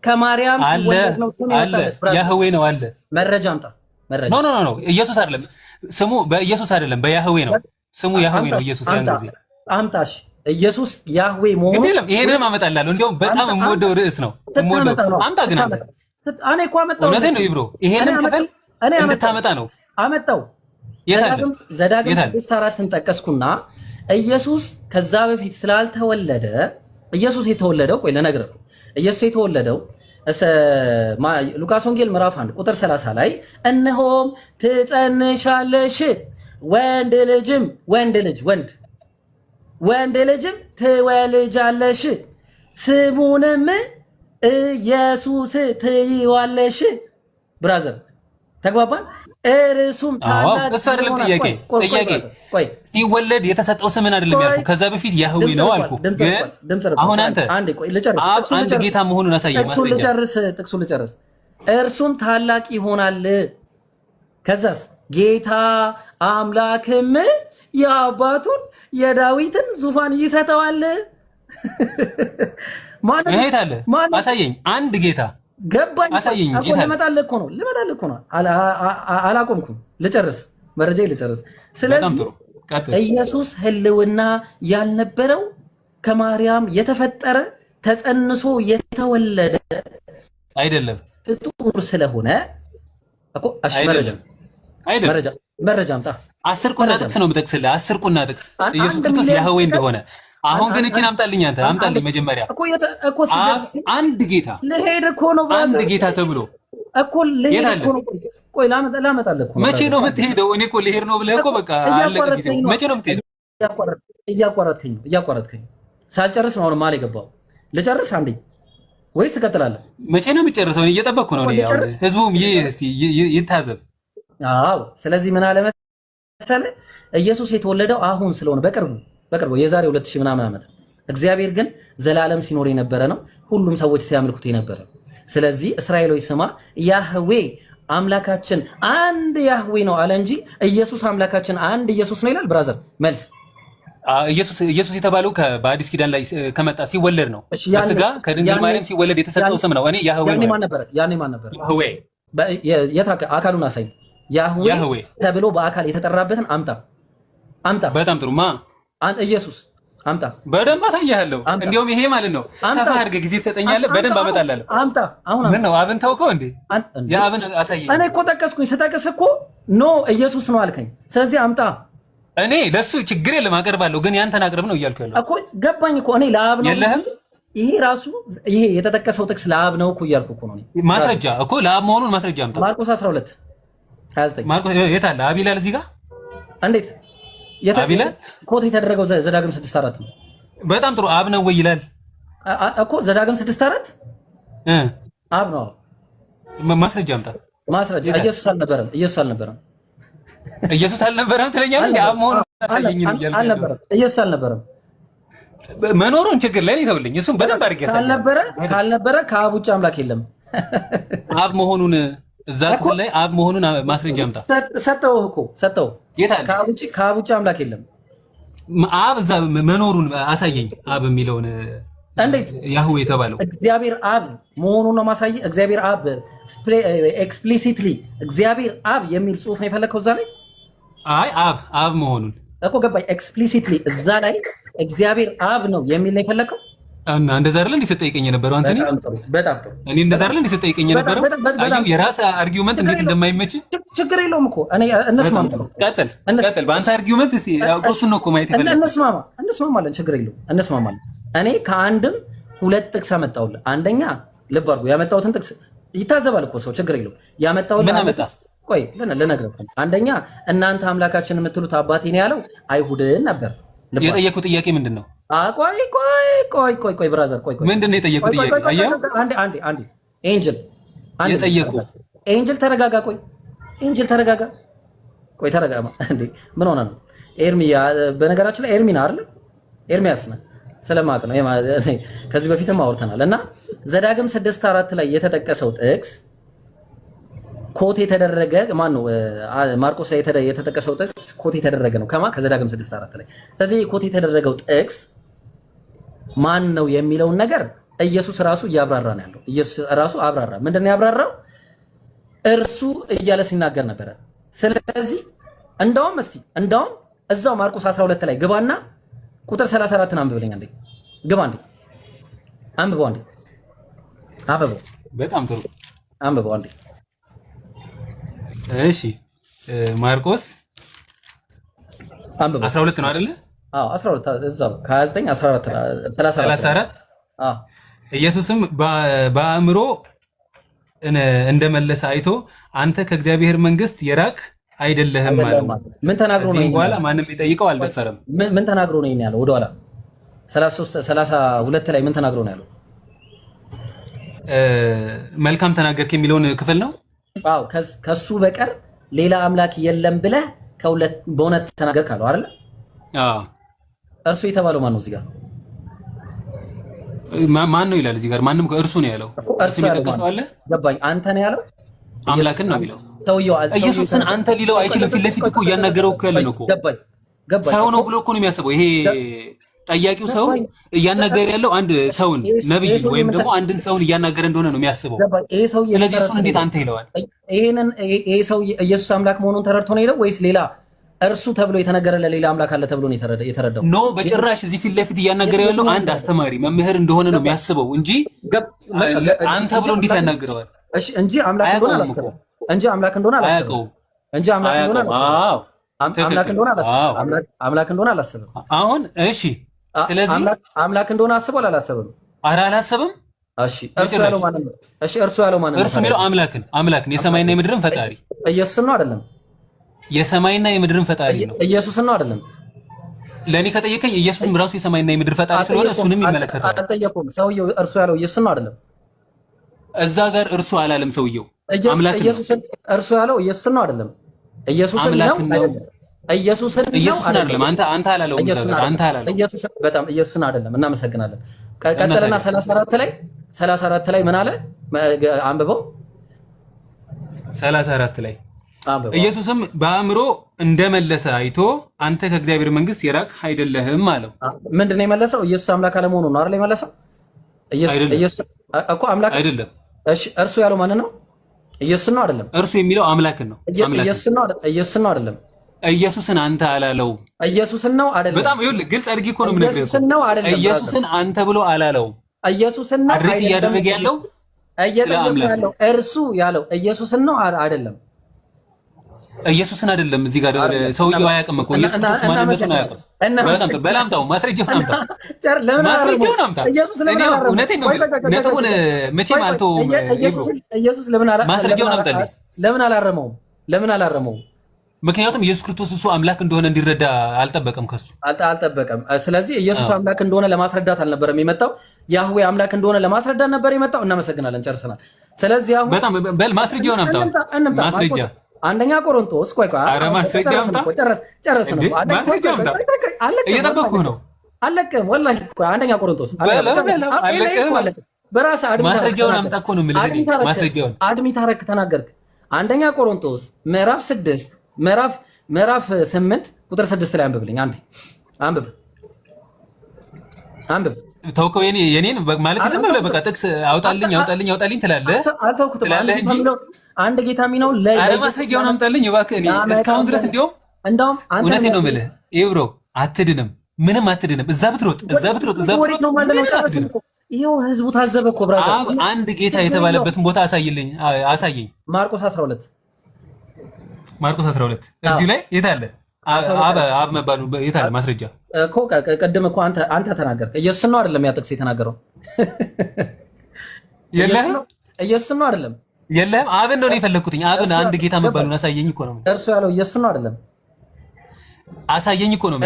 ከማርያም ሲወለድ ነው። ያህዌ ነው አለ። መረጃ አምጣ። መረጃ ኖ ኢየሱስ አይደለም ስሙ። በኢየሱስ አይደለም በያህዌ ነው ስሙ። ያህዌ ነው ኢየሱስ። ያን ጊዜ አምጣሽ ኢየሱስ ያህዌ መሆኑ ይሄንንም አመጣላለሁ። እንዲያውም በጣም የምወደው ርዕስ ነው። አምጣ ግን አንተ። እኔ እኮ አመጣው። እውነቴን ነው ይብሮ። ይሄንን ክፍል እንድታመጣ ነው አመጣው። ዘዳግም 6:4ን ጠቀስኩና ኢየሱስ ከዛ በፊት ስላልተወለደ ኢየሱስ የተወለደው ቆይ ለነገር ኢየሱስ የተወለደው ሉቃስ ወንጌል ምዕራፍ 1 ቁጥር 30 ላይ እነሆም ትጸንሻለሽ ወንድ ልጅም ትወልጃለሽ ስሙንም ኢየሱስ ትይዋለሽ። ብራዘር ተግባባን? እርሱም ታላቅ እሱ አይደለም ጥያቄ ሲወለድ የተሰጠው ስምን አይደለም ያልኩ። ከዛ በፊት ያህዌ ነው አልኩ። ግን አሁን አንተ አንድ ጌታ መሆኑን አሳየኝ። ጥቅሱን ልጨርስ። እርሱም ታላቅ ይሆናል። ከዛስ ጌታ አምላክም የአባቱን የዳዊትን ዙፋን ይሰጠዋል። ይሄት አለ አሳየኝ። አንድ ጌታ ገባኝ። ልመጣልህ እኮ ነው። አላቆምኩም። ልጨርስ፣ መረጃ ልጨርስ። ስለዚህ ኢየሱስ ህልውና ያልነበረው ከማርያም የተፈጠረ ተጸንሶ የተወለደ አይደለም ፍጡር ስለሆነ እኮ መረጃ አምጣ። 10 ቁና ጥቅስ ነው የምጠቅስልህ። 10 ቁና ጥቅስ ኢየሱስ ክርስቶስ ያህዌ እንደሆነ። አሁን ግን እቺን አምጣልኝ አንተ አምጣልኝ። መጀመሪያ አንድ ጌታ ልሄድ እኮ ነው። አንድ ጌታ ተብሎ እኮ ልሄድ እኮ ነው። ቆይ ላመጣልህ እኮ። መቼ ነው የምትሄደው? እኔ እኮ ልሄድ ነው ብለህ እኮ በቃ አለቀ ጊዜው። መቼ ነው የምትሄደው? እያቋረጥከኝ ሳልጨርስ ነው አሁን ማል የገባው። ልጨርስ አንዴ ወይስ ትቀጥላለህ? መቼ ነው የምጨርሰው? እኔ እየጠበቅኩ ነው። እኔ ያው ህዝቡም ይታዘብ። አዎ፣ ስለዚህ ምን አለ መሰለህ ኢየሱስ የተወለደው አሁን ስለሆነ በቅርቡ የዛሬ 2000 ምናምን ዓመት። እግዚአብሔር ግን ዘላለም ሲኖር የነበረ ነው። ሁሉም ሰዎች ሲያመልኩት የነበረ። ስለዚህ እስራኤሎች ስማ፣ ያህዌ አምላካችን አንድ ያህዌ ነው አለ እንጂ ኢየሱስ አምላካችን አንድ ኢየሱስ ነው ይላል። ብራዘር መልስ። ኢየሱስ የተባለው በአዲስ ኪዳን ላይ ከመጣ ሲወለድ ነው። በስጋ ከድንግል ማርያም ሲወለድ የተሰጠው ስም ነው። እኔ ያህዌ ያኔ ማን ነበር? ያህዌ የት አካሉን አሳይ። ያህዌ ተብሎ በአካል የተጠራበትን አምጣ። በጣም ጥሩ። ኢየሱስ አምጣ። በደንብ አሳያለሁ። እንዲያውም ይሄ ማለት ነው ሰፋ አድርገህ ጊዜ ትሰጠኛለህ፣ በደንብ አመጣላለሁ። አምጣ። አሁን ምን ነው አብን ተውከው እንዴ? የአብን አሳየኝ። እኔ እኮ ጠቀስኩኝ። ስጠቅስ እኮ ኖ ኢየሱስ ነው አልከኝ። ስለዚህ አምጣ። እኔ ለሱ ችግር የለም አቀርባለሁ፣ ግን ያንተን አቅርብ ነው እያልኩ ያለው እኮ። ገባኝ እኮ እኔ ለአብ ነው የለህም። ይሄ ራሱ ይሄ የተጠቀሰው ጥቅስ ለአብ ነው እኮ እያልኩ እኮ ነው። ማስረጃ እኮ ለአብ መሆኑን ማስረጃ አምጣ። ማርቆስ 12:29 ማርቆስ የት አለ? አብ ይላል እዚህ ጋር። እንዴት ኮት የተደረገው ዘዳግም 6:4 ነው። በጣም ጥሩ። አብ ነው ወይ ይላል እኮ ዘዳግም 6:4 አብ ነው። ማስረጃ አምጣ። ማስረጃ ኢየሱስ አልነበረም ትለኛለህ። አብ መሆኑን አሳየኝ አልነበረም። ኢየሱስ አልነበረም። መኖሩን ችግር ለኔ ተውልኝ። እሱም በደንብ አድርጌ ካልነበረ ከአብ ውጭ አምላክ የለም። አብ መሆኑን እዛ ክፍል ላይ አብ መሆኑን ማስረጃ አምጣ። ሰጠው። ከአብ ውጭ አምላክ የለም። አብ እዛ መኖሩን አሳየኝ። አብ የሚለውን እንዴት ያህዌ የተባለው እግዚአብሔር አብ መሆኑን ነው ማሳየኝ። እግዚአብሔር አብ ኤክስፕሊሲትሊ እግዚአብሔር አብ የሚል ጽሑፍ ነው የፈለግከው እዛ ላይ? አይ አብ መሆኑን እኮ ገባኝ። ኤክስፕሊሲትሊ እዛ ላይ እግዚአብሔር አብ ነው የሚል ነው የፈለግከው? እና እንደዛ አይደል እንዲሰጠይቀኝ የነበረው አንተ? በጣም ጥሩ። እኔ እንደዛ አይደል እንዲሰጠይቀኝ የነበረው? አዩ የራስ አርጊውመንት እንዴት እንደማይመች ችግር የለውም እኮ እኔ እንስማማ። ቀጥል በአንተ አርጊውመንት። እስኪ ቁርሱን ነው እኮ ማየት ይፈልጋል። እንስማማለን፣ ችግር የለውም እንስማማለን። እኔ ከአንድም 2 ጥቅስ አመጣሁልህ። አንደኛ ልብ አድርጎ ያመጣሁትን ጥቅስ ይታዘባል እኮ ሰው፣ ችግር የለውም። ያመጣሁልህ ምን አመጣ? ቆይ ልነግርህ። አንደኛ እናንተ አምላካችን የምትሉት አባቴ ነው ያለው አይሁድን ነበር። የጠየኩት ጥያቄ ምንድን ነው? ቆይ ብራዘር፣ ቆይ ምንድን ነው የጠየኩት ጥያቄ? አየኸው? አንዴ ኤንጅል የጠየኩ ኤንጅል ተረጋጋ። ቆይ ኤንጅል ተረጋጋ። ቆይ ተረጋጋ። እንዴ ምን ሆነ ነው? ኤርሚያ በነገራችን ላይ ኤርሚና አይደል? ኤርሚያስ ነው ስለማቅ ነው። ከዚህ በፊትም አውርተናል። እና ዘዳግም 6:4 ላይ የተጠቀሰው ጥቅስ ኮት የተደረገ ማን ነው? ማርቆስ ላይ የተጠቀሰው ጥቅስ ኮት የተደረገ ነው ከዘዳግም 6:4 ላይ። ስለዚህ ኮት የተደረገው ጥቅስ ማን ነው የሚለውን ነገር ኢየሱስ ራሱ እያብራራ ነው ያለው። ኢየሱስ ራሱ አብራራ። ምንድነው ያብራራው? እርሱ እያለ ሲናገር ነበረ። ስለዚህ እንደውም እዛው ማርቆስ 12 ላይ ግባና ቁጥር 34ን አንብብልኝ አንዴ። ግባ አንዴ፣ አንብበው አንዴ፣ አበበው። በጣም ጥሩ አንብበው አንዴ። እሺ ማርቆስ 12 ነው አይደለ? አዎ 12 እዛው ከ29 14 34 ኢየሱስም በአእምሮ እንደመለሰ አይቶ አንተ ከእግዚአብሔር መንግስት የራቅ አይደለህም ማለት ነው። ምን ተናግሮ ነው? በኋላ ማንም ሊጠይቀው አልደፈረም። ምን ተናግሮ ነው ያለው? ወደ ኋላ 32 ላይ ምን ተናግሮ ነው ያለው? መልካም ተናገርክ የሚለውን ክፍል ነው። አዎ ከሱ በቀር ሌላ አምላክ የለም ብለህ በእውነት ተናገርክ አለው አይደል? አዎ እርሱ የተባለው ማን ነው? እዚህ ጋር ማን ነው ይላል? እዚህ ጋር ማንም እርሱ ነው ያለው። እርሱ የሚጠቀሰው አለ? ገባኝ። አንተ ነው ያለው? አምላክን ነው የሚለው። ሰውየው ኢየሱስን አንተ ሊለው አይችልም። ፊት ለፊት እኮ እያናገረው እኮ ያለ ነው እኮ። ገባኝ። ሰው ነው ብሎ እኮ ነው የሚያስበው። ይሄ ጠያቂው ሰው እያናገረ ያለው አንድ ሰውን ነብይ ወይም ደግሞ አንድን ሰውን እያናገረ እንደሆነ ነው የሚያስበው። ስለዚህ እሱን እንዴት አንተ ይለዋል? ይሄ ሰው ኢየሱስ አምላክ መሆኑን ተረድቶ ነው የሄደው ወይስ ሌላ እርሱ ተብሎ የተነገረ ለሌላ አምላክ አለ ተብሎ ነው የተረዳው? ኖ በጭራሽ። እዚህ ፊት ለፊት እያናገረ ያለው አንድ አስተማሪ መምህር እንደሆነ ነው የሚያስበው እንጂ አንተ ብሎ እንዴት ያናግረዋል? እሺ እንጂ አምላክ እንደሆነ አላሰበም። እንጂ አምላክ እንደሆነ አላሰበም። እንጂ አምላክ እንደሆነ አላሰበም። አሁን እሺ፣ ስለዚህ አምላክ እንደሆነ አስበው አላሰበም? ኧረ አላሰበም። እሺ እርሱ ያለው ማን ነው? እሺ እርሱ ያለው ማን ነው? እርሱ የሚለው አምላክን የሰማይና የምድርን ፈጣሪ ኢየሱስን ነው አይደለም? የሰማይና የምድርን ፈጣሪ ነው። ኢየሱስን ነው አይደለም? ለኔ ከጠየቀኝ ኢየሱስም ራሱ የሰማይና የምድር ፈጣሪ ስለሆነ እሱንም ይመለከታል። አልጠየቁም። ሰውየው እርሱ ያለው ኢየሱስን ነው አይደለም? እዛ ጋር እርሱ አላለም። ሰውየው አምላክ ነው። እርሱ ያለው ኢየሱስን ነው አይደለም? ኢየሱስን ነው አይደለም? ኢየሱስን አይደለም። አንተ አላለው። አንተ አላለው። ኢየሱስን አይደለም። እናመሰግናለን። ቀጠለና 34 ላይ ምን አለ? አንብበው 34 ላይ ኢየሱስም በአእምሮ እንደመለሰ አይቶ አንተ ከእግዚአብሔር መንግስት የራቅ አይደለህም አለው። ምንድን ነው የመለሰው? ኢየሱስ አምላክ አለመሆኑ ነው አይደል የመለሰው? ኢየሱስ እኮ አምላክ አይደለም። እሺ እርሱ ያለው ማን ነው? ኢየሱስ ነው አይደለም? እርሱ የሚለው አምላክን ነው። ኢየሱስ ነው አይደለም? ኢየሱስን አንተ አላለው። ኢየሱስን ነው አይደለም? በጣም ይኸውልህ ግልጽ አድርጌ እኮ ነው የምነግርህ። ኢየሱስን አንተ ብሎ አላለው። ኢየሱስን ነው አድሬስ እያደረገ ያለው እርሱ ያለው ኢየሱስን ነው አይደለም? ኢየሱስን አይደለም። እዚህ ጋር ሰውየው አያውቅም እኮ ኢየሱስ ክርስቶስ ማንነቱን አያውቅም። በላምጣው ማስረጃውን አምጣ። እውነቴን ነው። ነጥቡን መቼም አልተውም። ኢየሱስ ማስረጃውን አምጣልኝ። ለምን አላረመውም? ምክንያቱም ኢየሱስ ክርስቶስ እሱ አምላክ እንደሆነ እንዲረዳ አልጠበቀም። ከሱ አልጠበቀም። ስለዚህ ኢየሱስ አምላክ እንደሆነ ለማስረዳት አልነበረም የመጣው፣ ያህዌ አምላክ እንደሆነ ለማስረዳት ነበር የመጣው። እናመሰግናለን። ጨርሰናል። ስለዚህ አሁን በጣም በል ማስረጃውን አምጣው። ማስረጃ አንደኛ ቆሮንቶስ ቆይ ኧረ ማስረጃ አምጣ። ጨረስ ነው። ማስረጃ አምጣ። እየጠበቅኩህ ነው። አለቅም ወላሂ። ቆይ አንደኛ ቆሮንቶስ በራስህ ማስረጃውን አምጣ እኮ ነው የምልህ። ማስረጃውን አድሚት አደረክ ተናገርክ። አንደኛ ቆሮንቶስ ምዕራፍ 6 ምዕራፍ 8 ቁጥር 6 ላይ አንብብልኝ። አንብብ። ተውከው የኔን ማለት ዝም ብለህ በቃ ጥቅስ አውጣልኝ ትላለህ። አልተውኩትም እንጂ አንድ ጌታ ሚናው ኧረ ማስረጃውን አምጣልኝ እባክህ። እኔ እስካሁን ድረስ እንደውም እውነቴን ነው የምልህ ብሮ አትድንም፣ ምንም አትድንም። እዛ ብትሮጥ ይኸው ህዝቡ ታዘበ እኮ ብራዛ። አንድ ጌታ የተባለበትን ቦታ አሳየኝ። ማርቆስ 12 እዚህ ላይ የት አለ አብ መባሉ? የት አለ ማስረጃ? እኮ ቅድም እኮ አንተ ተናገርክ። ኢየሱስ ነው አይደለም ያ ጥቅስ የተናገረው? የለህም? ኢየሱስ ነው አይደለም? የለህም? አብን ነው የፈለግኩትኝ። አብን አንድ ጌታ መባሉን አሳየኝ እኮ ነው። እርሱ ያለው ኢየሱስ ነው አይደለም? አሳየኝ እኮ ነው።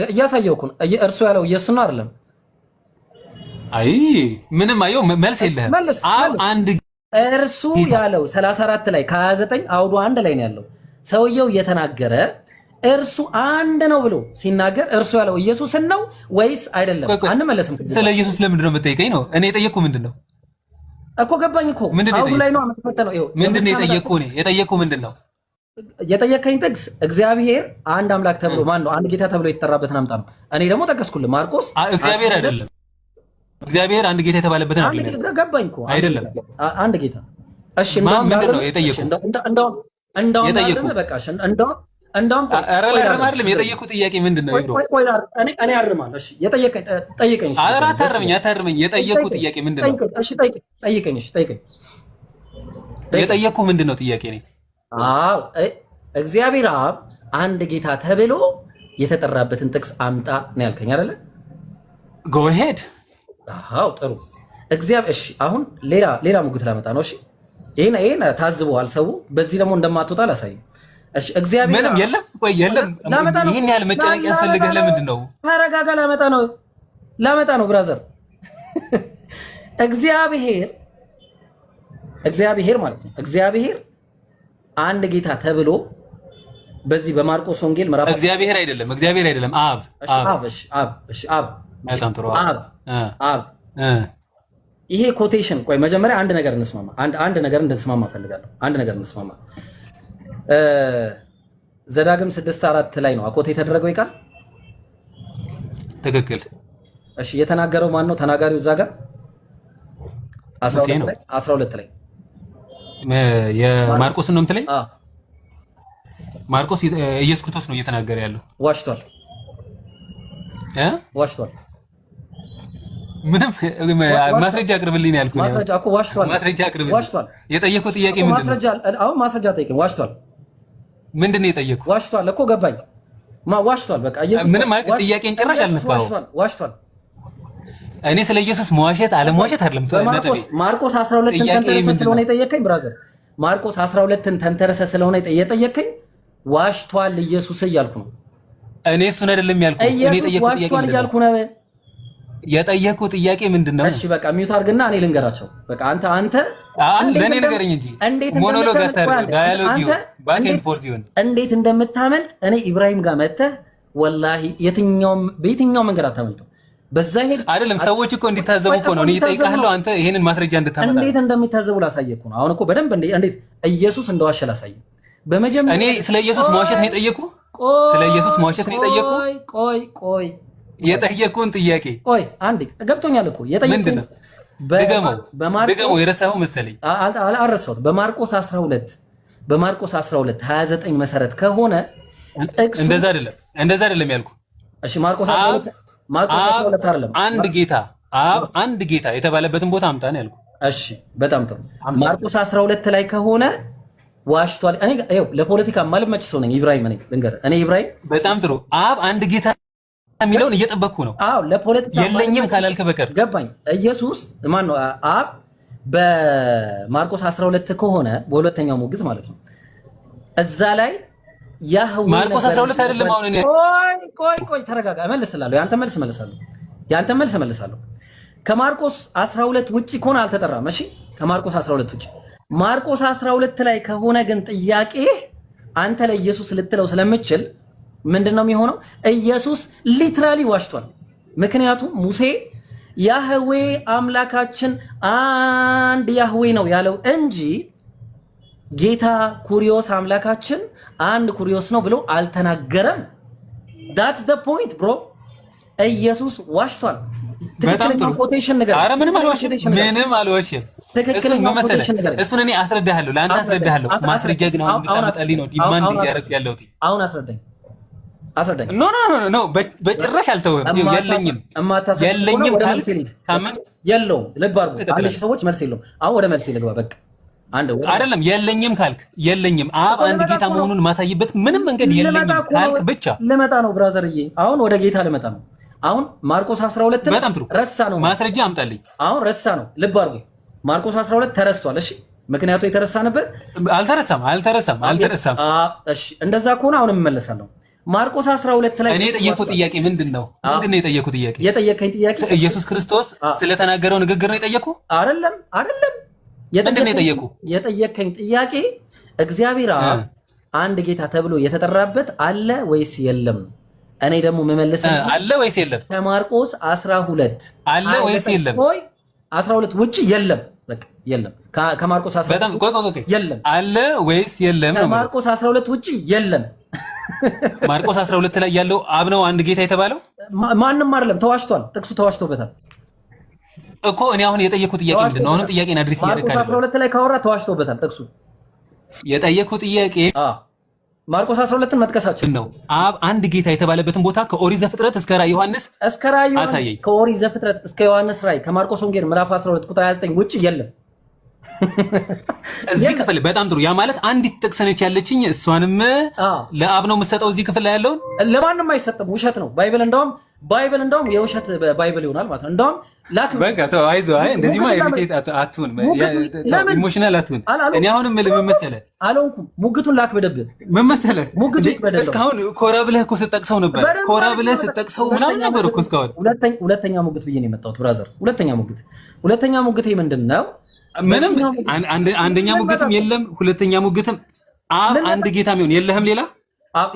እያሳየው እኮ ነው። እርሱ ያለው ኢየሱስ ነው አይደለም? አይ ምንም አየው መልስ የለህም። አብ አንድ እርሱ ያለው 34 ላይ ከ29 አውዱ አንድ ላይ ነው ያለው። ሰውየው እየተናገረ እርሱ አንድ ነው ብሎ ሲናገር እርሱ ያለው ኢየሱስን ነው ወይስ አይደለም? አንመለስም። ስለ ኢየሱስ ለምንድን ነው የምትጠይቀኝ? ነው እኔ የጠየቅኩ ምንድን ነው እኮ ገባኝ እኮ አውዱ ላይ ነው የምትፈተነው። ምንድን ነው የጠየቅኩ? እኔ የጠየቅኩ ምንድን ነው የጠየቀኝ ጥቅስ እግዚአብሔር አንድ አምላክ ተብሎ ማን ነው አንድ ጌታ ተብሎ የተጠራበትን አምጣ ነው። እኔ ደግሞ ጠቀስኩልህ ማርቆስ። እግዚአብሔር አይደለም፣ እግዚአብሔር አንድ ጌታ የተባለበትን አይደለም። ገባኝ እኮ አይደለም አንድ ጌታ። እሺ ምንድን ነው የጠየቅኩ? እንደውም በቃ እንደውም አይደለም የጠየቅኩ ጥያቄ ምንድን ነው? እኔ አርማለሁ። እሺ ጠይቀኝ። አታርመኝ። የጠየቅኩ ጥያቄ ምንድን ነው? እሺ ጠይቀኝ። የጠየቅኩ ምንድን ነው ጥያቄ ነኝ? አዎ እግዚአብሔር አብ አንድ ጌታ ተብሎ የተጠራበትን ጥቅስ አምጣ ነው ያልከኝ አይደለ? ጎ ሄድ። አዎ ጥሩ እግዚአብሔር። እሺ አሁን ሌላ ሙግት ላመጣ ነው። እሺ ይሄን ታዝበዋል ሰው። በዚህ ደግሞ እንደማትወጣ ላሳይ። እሺ እግዚአብሔር ምንም የለም። ቆይ የለም። ይሄን ያህል መጨነቅ ያስፈልግህ ለምንድን ነው? ተረጋጋ። ላመጣ ነው ብራዘር። እግዚአብሔር ማለት ነው። እግዚአብሔር አንድ ጌታ ተብሎ በዚህ በማርቆስ ወንጌል ምዕራፍ እግዚአብሔር አይደለም አብ ይሄ ኮቴሽን። ቆይ መጀመሪያ አንድ ነገር እንስማማ። አንድ ነገር እንድንስማማ ፈልጋለሁ። ዘዳግም 6:4 ላይ ነው አኮቴ የተደረገው ይቃል። ትክክል። እሺ የተናገረው ማን ነው? ተናጋሪው እዛ ጋር 12 ላይ የማርቆስ ነው የምትለኝ? ማርቆስ ኢየሱስ ክርስቶስ ነው እየተናገረ ያለው። ዋሽቷል። ምንም ማስረጃ አቅርብልኝ ያልኩህ። ማስረጃ እኮ ዋሽቷል። ማስረጃ አቅርብልኝ። የጠየኩት ጥያቄ ምንድን ነው? ማስረጃ ጠይቀኝ። ዋሽቷል። ምንድን ነው የጠየኩህ? ዋሽቷል እኮ ገባኝ። ዋሽቷል። በቃ ኢየሱስ ምንም ማለት ጥያቄን ጭራሽ አልነካው። ዋሽቷል። እኔ ስለ ኢየሱስ መዋሸት አለመዋሸት አይደለም ነጥቤ። ማርቆስ 12ን ተንተረሰ ስለሆነ የጠየቀኝ ብራዘር፣ ማርቆስ 12ን ተንተረሰ ስለሆነ የጠየቀኝ ዋሽቷል ኢየሱስ እያልኩ ነው። እኔ እሱን አይደለም ያልኩህ። እኔ የጠየኩት ጥያቄ እያልኩ ነው። የጠየኩት ጥያቄ ምንድን ነው? እሺ በቃ ሚውት አድርግና እኔ ልንገራቸው። በቃ አንተ ለኔ ንገረኝ እንጂ ሞኖሎግ አታርግ። ዳያሎግ ይሁን ባክ ኤንድ ፎርዝ ይሁን። እንዴት እንደምታመልጥ እኔ ኢብራሂም ጋር መተህ ወላሂ በየትኛው መንገድ አታመልጠው። በዛ ሄድ አይደለም። ሰዎች እኮ እንዲታዘቡ እኮ ነው እኔ እጠይቅሃለሁ። አንተ ይሄንን ማስረጃ እንድታመጣ እንዴት እንደሚታዘቡ ላሳየህ እኮ ነው። አሁን እኮ በደንብ እንዴት ኢየሱስ እንደዋሸ ላሳየህ። በመጀመሪያ እኔ ስለ ኢየሱስ መዋሸት ነው የጠየኩህ። ስለ ኢየሱስ መዋሸት ነው የጠየኩህ። ቆይ የጠየኩህን ጥያቄ አንዴ ገብቶኛል እኮ የጠየኩህ። ድገመው። የረሳኸው መሰለኝ። አልረሳሁትም። በማርቆስ 12:29 መሰረት ከሆነ እንደዛ አይደለም ያልኩህ። እሺ ማርቆስ 12 አይደለም። አንድ ጌታ የተባለበትን ቦታ አምጣ ነው ያልኩህ። እሺ በጣም ጥሩ። ማርቆስ 12 ላይ ከሆነ ዋሽቷል። እኔ ለፖለቲካ ማልመች ሰው ነኝ። ኢብራሂም ነኝ ልንገርህ። እኔ ኢብራሂም በጣም ጥሩ። አብ አንድ ጌታ የሚለውን እየጠበቅኩ ነው። ለፖለቲካ የለኝም ካላልክ በቀር ገባኝ። ኢየሱስ ማን ነው? አብ በማርቆስ 12 ከሆነ በሁለተኛው ሙግት ማለት ነው። እዛ ላይ ያህዌ ማርቆስ 12 አይደለም። አሁን እኔ ቆይ ተረጋጋ። እመልስልሃለሁ። ያንተ መልስ እመልሳለሁ። ከማርቆስ 12 ውጪ ከሆነ አልተጠራም። እሺ ከማርቆስ 12 ውጪ። ማርቆስ 12 ላይ ከሆነ ግን ጥያቄ አንተ ለኢየሱስ ልትለው ስለምችል ምንድነው የሚሆነው? ኢየሱስ ሊትራሊ ዋሽቷል። ምክንያቱም ሙሴ ያህዌ አምላካችን አንድ ያህዌ ነው ያለው እንጂ ጌታ ኩሪዮስ አምላካችን አንድ ኩሪዮስ ነው ብሎ አልተናገረም። that's the point bro። ኢየሱስ ዋሽቷል። ትክክለኛ ኮቴሽን ነገር። ኧረ ምንም አልዋሽም። እሱን እኔ አስረዳሃለሁ፣ ለአንተ አስረዳሃለሁ። ማስረጃ ግን አሁን የምታመጣልኝ ነው ዲማንድ እያደረኩ ያለሁት። አሁን አስረዳኝ። ኖ በጭራሽ አልተውህም። የለኝም ካልክ ካመን የለውም። ልብ አድርጉ። አንድ ሺህ ሰዎች መልስ የለውም። አሁን ወደ መልስ ልግባ። በቃ አይደለም የለኝም ካልክ የለኝም። አብ አንድ ጌታ መሆኑን ማሳይበት ምንም መንገድ የለኝም ካልክ ብቻ ልመጣ ነው ብራዘርዬ። አሁን ወደ ጌታ ልመጣ ነው። አሁን ማርቆስ 12 በጣም ጥሩ ረሳ ነው። ማስረጃ አምጣልኝ። አሁን ረሳ ነው። ልብ አድርጉ። ማርቆስ 12 ተረስቷል። እሺ ምክንያቱ የተረሳንበት አልተረሳም። እሺ እንደዛ ከሆነ አሁን እመለሳለሁ። ማርቆስ 12 ላይ እኔ የጠየኩት ጥያቄ ምንድነው? የጠየኩት ጥያቄ የጠየቀኝ ጥያቄ ኢየሱስ ክርስቶስ ስለተናገረው ንግግር ነው የጠየኩ? አይደለም የጠየቀኝ ጥያቄ እግዚአብሔር አንድ ጌታ ተብሎ የተጠራበት አለ ወይስ የለም? እኔ ደግሞ መመለስ አለ ወይስ የለም? ከማርቆስ 12 አለ ወይስ የለም? 12 ውጪ የለም። በቃ የለም። ከማርቆስ 12 የለም። አለ ወይስ የለም? ከማርቆስ 12 ውጪ የለም። ማርቆስ 12 ላይ ያለው አብ ነው አንድ ጌታ የተባለው? ማንም አይደለም። ተዋሽቷል። ጥቅሱ ተዋሽቶበታል እኮ። እኔ አሁን የጠየኩት ጥያቄ ምንድነው? አሁን ጥያቄን አድርስ ማርቆስ 12 ላይ ካወራ ተዋሽቶበታል ጥቅሱ። የጠየኩት ጥያቄ ማርቆስ 12ን መጥቀሳችን ነው። አብ አንድ ጌታ የተባለበትን ቦታ ከኦሪት ዘፍጥረት እስከ ራዕየ ዮሐንስ አሳየኝ። ከኦሪት ዘፍጥረት እስከ ዮሐንስ ራዕይ ከማርቆስ ወንጌል ምዕራፍ 12 ቁጥር 29 ውጪ የለም። እዚህ ክፍል በጣም ጥሩ። ያ ማለት አንዲት ጥቅስ ነች ያለችኝ፣ እሷንም ለአብ ነው የምትሰጠው። እዚህ ክፍል ላይ ያለውን ለማንም አይሰጥም፣ ውሸት ነው። ባይብል እንደውም የውሸት ባይብል ይሆናል ማለት ነው። እንደውም በቃ ተው፣ አይዞህ። አይ እንደዚህማ ኢሪቴት አትሁን፣ ኢሞሽናል አትሁን። እኔ አሁንም ምን መሰለህ አልሆንኩም። ሙግቱን ላክብድብህ ምን መሰለህ፣ እስካሁን ኮራ ብለህ እኮ ስትጠቅሰው ነበር። ኮራ ብለህ ስትጠቅሰው ምናምን ነበር እኮ እስካሁን። ሁለተኛ ሙግት ብዬ ነው የመጣሁት ብራዘር። ሁለተኛ ሙግቴ ምንድን ነው? ምንም አንደኛ ሙግትም የለም፣ ሁለተኛ ሙግትም አብ አንድ ጌታ የሚሆን የለህም፣ ሌላ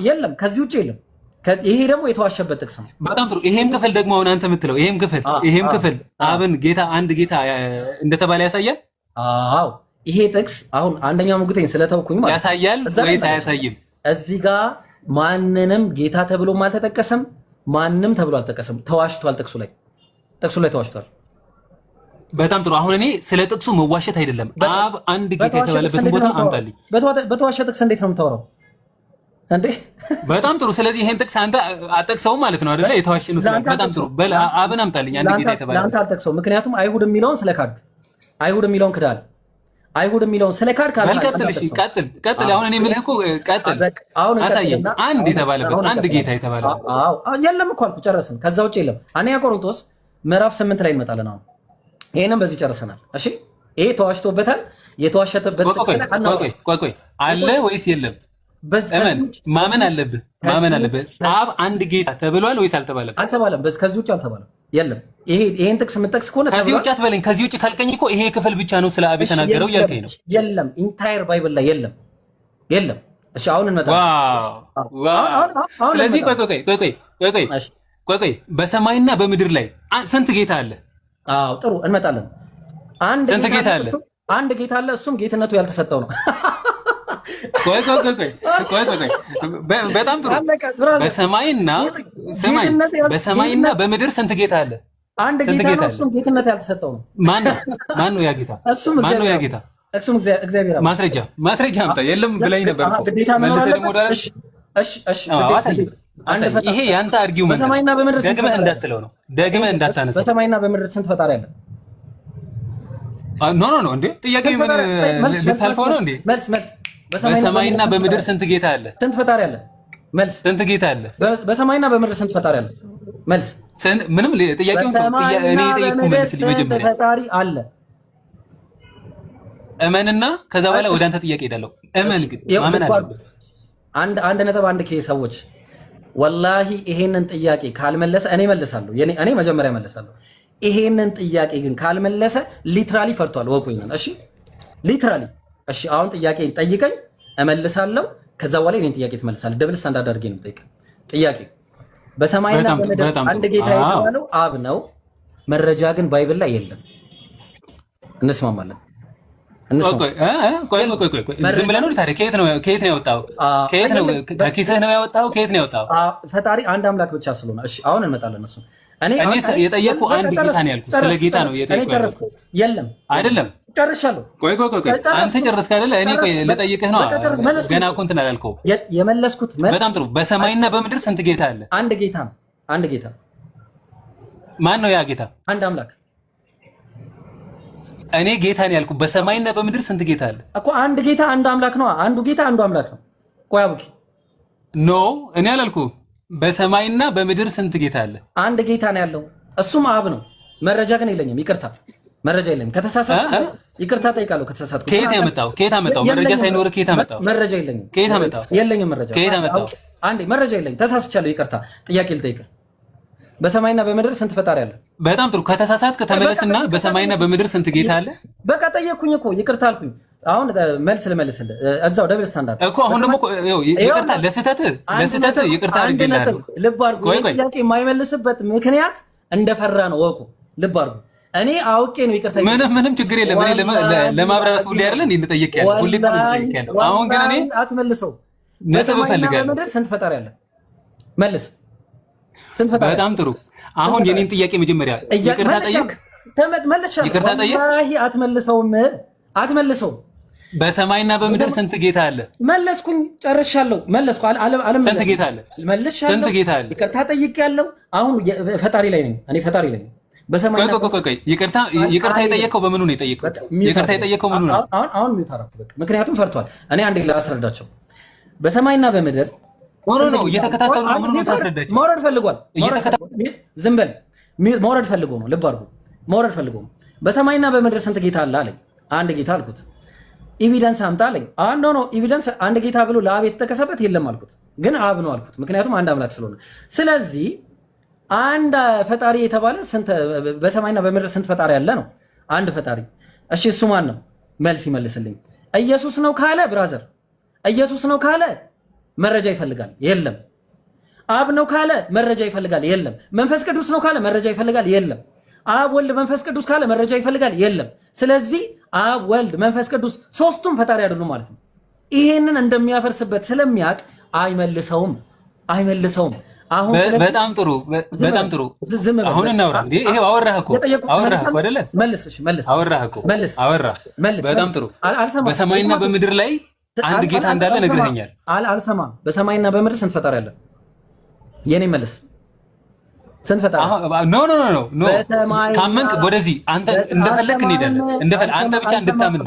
የለም፣ ከዚህ ውጭ የለም። ይሄ ደግሞ የተዋሸበት ጥቅስ ነው። በጣም ጥሩ። ይሄም ክፍል ደግሞ አሁን አንተ የምትለው ይሄም ክፍል አብን ጌታ አንድ ጌታ እንደተባለ ያሳያል። አዎ ይሄ ጥቅስ አሁን አንደኛ ሙግቴን ስለተውኩኝ ማለት ያሳያል ወይስ አያሳይም? እዚህ ጋር ማንንም ጌታ ተብሎም አልተጠቀሰም፣ ማንም ተብሎ አልተጠቀሰም። ተዋሽቷል። ጥቅሱ ላይ ተዋሽቷል። በጣም ጥሩ። አሁን እኔ ስለ ጥቅሱ መዋሸት አይደለም፣ አብ አንድ ጌታ የተባለበትን ቦታ አምጣልኝ። በተዋሸ ጥቅስ እንዴት ነው የምታወራው እንዴ? በጣም ጥሩ። ስለዚህ ይሄን ጥቅስ አንተ አጠቅሰውም ማለት ነው አይደለ? የተዋሸ ነው። በጣም ጥሩ። በል አብን አምጣልኝ፣ አንድ ጌታ የተባለ ለአንተ አልጠቅሰው። ምክንያቱም አይሁድ የሚለውን ስለካድ፣ አይሁድ የሚለውን ክዳል። አይሁድ የሚለውን ስለካድ ካለ በል ቀጥል። እሺ ቀጥል። አሁን እኔ የምልህ እኮ ቀጥል፣ አሳየኝ። አንድ የተባለበት አንድ ጌታ የተባለበት። አዎ የለም እኮ አልኩ፣ ጨረስን። ከዛ ውጭ የለም። አንደኛ ቆሮንቶስ ምዕራፍ 8 ላይ እንመጣለን። አሁን ይሄንን በዚህ ጨርሰናል። እሺ ይሄ ተዋሽቶበታል። የተዋሸተበት ቆይ አለ ወይስ የለም? ማመን አለብህ። አብ አንድ ጌታ ተብሏል ወይስ አልተባለም? አልተባለም። ከዚህ ውጭ አልተባለም። የለም። ይሄን ጥቅስ የምጠቅስ ከሆነ ከዚህ ውጭ አትበለኝ። ከዚህ ውጭ ካልከኝ እኮ ይሄ ክፍል ብቻ ነው ስለ አብ የተናገረው እያልከኝ ነው። የለም፣ ኢንታየር ባይብል ላይ የለም። እሺ አሁን እንመጣለን። ስለዚህ ቆይ በሰማይና በምድር ላይ ስንት ጌታ አለ? አዎ ጥሩ፣ እንመጣለን። ስንት ጌታ አለ? አንድ ጌታ አለ። እሱም ጌትነቱ ያልተሰጠው ነው። ቆይ በጣም ጥሩ። በሰማይና በምድር ስንት ጌታ አለ? አንድ ጌታ ነው። እሱም ጌትነት ያልተሰጠው ነው። ማን ነው ያ ጌታ? እሱም እግዚአብሔር። ማስረጃ አምጣ። የለም ብለኝ ነበር እኮ መልሰህ ደግሞ ወደ ይሄ ያንተ አርጊውመንት ደግመህ እንዳትለው ነው። ደግመህ እንዳታነሳው። በሰማይና በምድር ስንት ፈጣሪ አለ? ኖ እንዴ ጥያቄው ምን ልታልፈው ነው እንዴ? መልስ በሰማይና በምድር ስንት ጌታ አለ? ስንት ፈጣሪ አለ? መልስ ስንት ጌታ አለ? በሰማይና በምድር ስንት ፈጣሪ አለ? መልስ ምንም ጥያቄው እኔ የጠየቅኩህ መልስልኝ። መጀመሪያ ፈጣሪ አለ እመንና ከዛ በኋላ ወደ አንተ ጥያቄ ሄዳለሁ። እመን ግን ማመን አለብህ። አንድ ነጥብ አንድ ሰዎች ወላሂ ይሄንን ጥያቄ ካልመለሰ እኔ መልሳለሁ። እኔ መጀመሪያ መልሳለሁ። ይሄንን ጥያቄ ግን ካልመለሰ ሊትራሊ ፈርቷል። ወቁኝ። እሺ ሊትራሊ እሺ። አሁን ጥያቄን ጠይቀኝ እመልሳለሁ። ከዛ በኋላ እኔን ጥያቄ ትመልሳለህ። ደብል ስታንዳርድ አድርጌ ነው የምጠይቀህ። ጥያቄ በሰማይና በምድር አንድ ጌታ የተባለው አብ ነው። መረጃ ግን ባይብል ላይ የለም። እንስማማለን? ቆይ ዝም ብለህ ነው ታዲያ? ከየት ነው ያወጣው? ከኪስህ ነው ያወጣው? ከየት ነው ያወጣው? ፈጣሪ አንድ አምላክ ብቻ ስለሆነ። እሺ አሁን እንመጣለን። እሱ እኔ የጠየቅኩህ አንድ ጌታ ነው ያልኩህ። ስለ ጌታ ነው የጠየቅኩህ። የለም አይደለም። ጨርሻለሁ። ቆይ አንተ ጨረስክ አይደለ? እኔ ልጠይቅህ ነው። ገና እኮ እንትን አላልከውም። የመለስኩት በጣም ጥሩ። በሰማይና በምድር ስንት ጌታ አለ? አንድ ጌታ ነው። አንድ ጌታ። ማን ነው ያ ጌታ? አንድ አምላክ። እኔ ጌታ ነው ያልኩህ። በሰማይና በምድር ስንት ጌታ አለ እኮ? አንድ ጌታ አንድ አምላክ ነው። አንዱ ጌታ አንዱ አምላክ ነው። ቆይ አቡኪ ኖ፣ እኔ አላልኩህ። በሰማይና በምድር ስንት ጌታ አለ? አንድ ጌታ ነው ያለው። እሱም አብ ነው። መረጃ ግን የለኝም። ይቅርታ መረጃ የለኝም። ከተሳሳትኩ ይቅርታ ጠይቃለሁ። ከተሳሳትኩ ከየት አመጣው? መረጃ ሳይኖር ከየት አመጣው? መረጃ የለኝም። ከየት አመጣው? የለኝም መረጃ። ከየት አመጣው? አንዴ መረጃ የለኝም። ተሳስቻለሁ። ይቅርታ ጥያቄ ልጠይቅህ። በሰማይና በምድር ስንት ፈጣሪ አለ? በጣም ጥሩ። ከተሳሳትክ ተመለስና በሰማይና በምድር ስንት ጌታ አለ? በቃ ጠየቅኩኝ እኮ ይቅርታ አልኩኝ። አሁን መልስ ልመልስልህ እዛው ደብል ስታንዳርድ እኮ። አሁን ደግሞ ይቅርታ ለስህተት ይቅርታ አድርግልሃለሁ። ልብ አድርጉ። ጥያቄ የማይመልስበት ምክንያት እንደፈራ ነው ወቁ። ልብ አድርጉ። እኔ አውቄ ነው ይቅርታ። ምንም ችግር የለም። እኔ ለማብራራት ሁሌ አይደለ እንዴ እንጠየቅ ያለው ሁሌ እንጠየቅ ያለው። አሁን ግን እኔ አትመልሰው። ነጥብ እፈልጋለሁ። በምድር ስንት ፈጣሪ አለ? መልስ። ስንት ፈጣሪ? በጣም ጥሩ። አሁን የኔን ጥያቄ መጀመሪያ ይቅርታ ጠይቅ። ይቅርታ ጠይቅ። አትመልሰው። በሰማይና በምድር ስንት ጌታ አለ? መለስኩኝ። ጨርሻለሁ። መለስኩ። ስንት ጌታ አለ? መልሻለሁ። ስንት ጌታ አለ? ይቅርታ ጠይቄያለሁ። አሁን ፈጣሪ ላይ ነኝ። እኔ ፈጣሪ ላይ ነኝ። በሰማይና ይቅርታ የጠየቀው በምኑ ነው የጠየቀው? ይቅርታ የጠየቀው ምኑ ነው? አሁን ሚውት አደረኩ በቃ። ምክንያቱም ፈርቷል። እኔ አንዴ ላስረዳቸው። በሰማይና በምድር ነው እየተከታተሉ ነው። ምኑ ነው ታስረዳቸው? መውረድ ፈልጓል። ዝም በል። መውረድ ፈልጎ ነው። ልብ አድርጉ። መውረድ ፈልጎ ነው። በሰማይና በምድር ስንት ጌታ አለ አለኝ። አንድ ጌታ አልኩት። ኤቪደንስ አምጣ አለኝ። ኖ ኤቪደንስ አንድ ጌታ ብሎ ለአብ የተጠቀሰበት የለም አልኩት። ግን አብ ነው አልኩት። ምክንያቱም አንድ አምላክ ስለሆነ። ስለዚህ አንድ ፈጣሪ የተባለ በሰማይና በምድር ስንት ፈጣሪ ያለ ነው? አንድ ፈጣሪ። እሺ እሱ ማን ነው? መልስ ይመልስልኝ። ኢየሱስ ነው ካለ ብራዘር፣ ኢየሱስ ነው ካለ መረጃ ይፈልጋል፣ የለም። አብ ነው ካለ መረጃ ይፈልጋል፣ የለም። መንፈስ ቅዱስ ነው ካለ መረጃ ይፈልጋል፣ የለም። አብ ወልድ መንፈስ ቅዱስ ካለ መረጃ ይፈልጋል፣ የለም። ስለዚህ አብ ወልድ መንፈስ ቅዱስ ሶስቱም ፈጣሪ አይደሉም ማለት ነው። ይሄንን እንደሚያፈርስበት ስለሚያውቅ አይመልሰውም። አሁን በጣም ጥሩ አሁን እናውራ። ይሄው አወራህ እኮ አይደለ? መልስ። አወራህ። በጣም ጥሩ። በሰማይና በምድር ላይ አንድ ጌታ እንዳለ ነግረኸኛል። አልሰማም። በሰማይና በምድር ስንት ፈጣሪ አለ? የኔ መልስ ስንት ፈጣሪ? ኖ ካመንክ ወደዚህ አንተ እንደፈለክ እንሄዳለን። አንተ ብቻ እንድታምን ነው።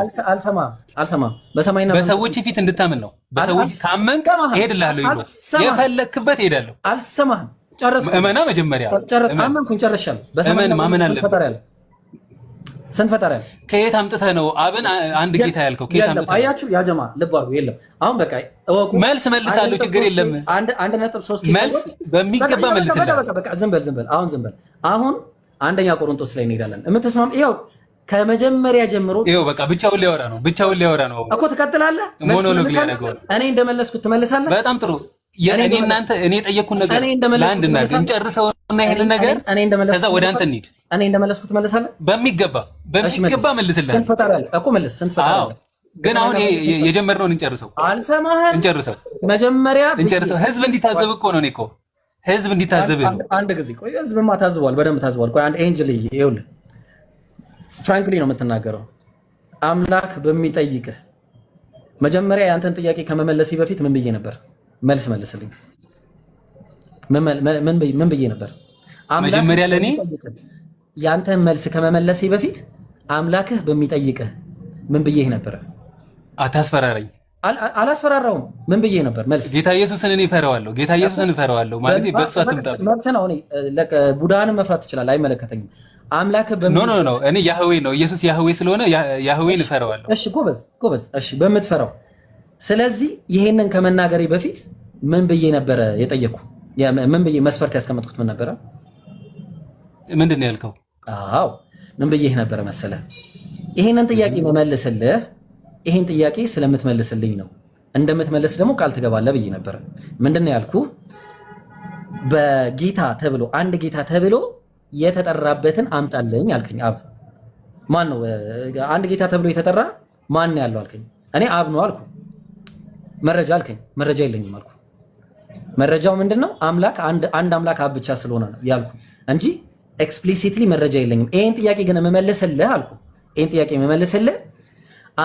አልሰማም። በሰማይና በሰዎች ፊት እንድታምን ነው። በሰዎች ካመንክ እሄድልሃለሁ ይሉ የፈለክበት እሄዳለሁ። አልሰማህም። ጨረስኩ። እመና መጀመሪያ አመንኩኝ፣ ጨርሻለሁ። በሰማይና ማመን አለብህ። ስንት ፈጣሪ አለ? ከየት አምጥተህ ነው አብን አንድ ጌታ ያልከው? ከየት አምጥተህ? አያችሁ ያ ጀማ ልብ አድርጉ። የለም አሁን በቃ እወቁ። መልስ መልሳለሁ፣ ችግር የለም። 1.3 መልስ በሚገባ መልስልህ። በቃ ዝም በል። አሁን አንደኛ ቆሮንቶስ ላይ እንሄዳለን። የምትስማም ይኸው ከመጀመሪያ ጀምሮ ይኸው በቃ ብቻውን ሊያወራ ነው እኮ። ትቀጥላለህ። ሞኖሎግ ሊያደርገው እኔ እንደመለስኩት ትመልሳለህ። በጣም ጥሩ። እኔ የጠየቅኩን ነገር ለአንድ እናድርግ፣ እንጨርሰውና ይሄንን ነገር ከዛ ወደ አንተ እንሂድ። እኔ እንደመለስኩት ትመልሳለህ። በሚገባ መልስልህ እኮ መልስ። ስንት ፈጣሪ አለ? ግን አሁን የጀመርነውን እንጨርሰው። አልሰማህም። እንጨርሰው። መጀመሪያ ህዝብ እንዲታዘብ እኮ ነው። እኔ እኮ ህዝብ እንዲታዘብ ነው። አንድ ጊዜ ቆይ። ህዝብማ ታዝቧል፣ በደንብ ታዝቧል። ቆይ አንድ ኤንጅል ይኸውልህ፣ ፍራንክሊ ነው የምትናገረው። አምላክ በሚጠይቅህ መጀመሪያ የአንተን ጥያቄ ከመመለሴ በፊት ምን ብዬ ነበር? መልስ መልስልኝ። ምን ብዬ ነበር? መጀመሪያ ለኔ ያንተን መልስ ከመመለሴ በፊት አምላክህ በሚጠይቅህ ምን ብዬ ነበር? አታስፈራረኝ። አላስፈራራውም። ምን ብዬ ነበር? መልስ ጌታ ኢየሱስን እኔ እፈራዋለሁ። ማለት በእሱ አትምጣብኝ። መብት ነው። እኔ ቡዳንም መፍራት ትችላለህ፣ አይመለከተኝም። አምላክህ ኖ እኔ ያህዌ ነው። ኢየሱስ ያህዌ ስለሆነ ያህዌን እፈራዋለሁ። እሺ ጎበዝ። እሺ በምትፈራው። ስለዚህ ይሄንን ከመናገሬ በፊት ምን ብዬ ነበረ የጠየኩ? ምን ብዬ መስፈርት ያስቀመጥኩት ምን ነበረ? ምንድን ነው ያልከው? አዎ ምን ብዬ ነበረ መሰለ? ይሄንን ጥያቄ መመልስልህ ይሄን ጥያቄ ስለምትመልስልኝ ነው። እንደምትመልስ ደግሞ ቃል ትገባለህ ብዬ ነበረ። ምንድን ነው ያልኩ? በጌታ ተብሎ አንድ ጌታ ተብሎ የተጠራበትን አምጣልኝ አልከኝ። አብ ማን ነው? አንድ ጌታ ተብሎ የተጠራ ማን ያለው አልከኝ። እኔ አብ ነው አልኩ። መረጃ አልከኝ። መረጃ የለኝም አልኩ። መረጃው ምንድነው? አምላክ አንድ አምላክ አብ ብቻ ስለሆነ ነው ያልኩ እንጂ ኤክስፕሊሲትሊ መረጃ የለኝም። ይሄን ጥያቄ ግን መመለስልህ አልኩ። ይሄን ጥያቄ መመለስልህ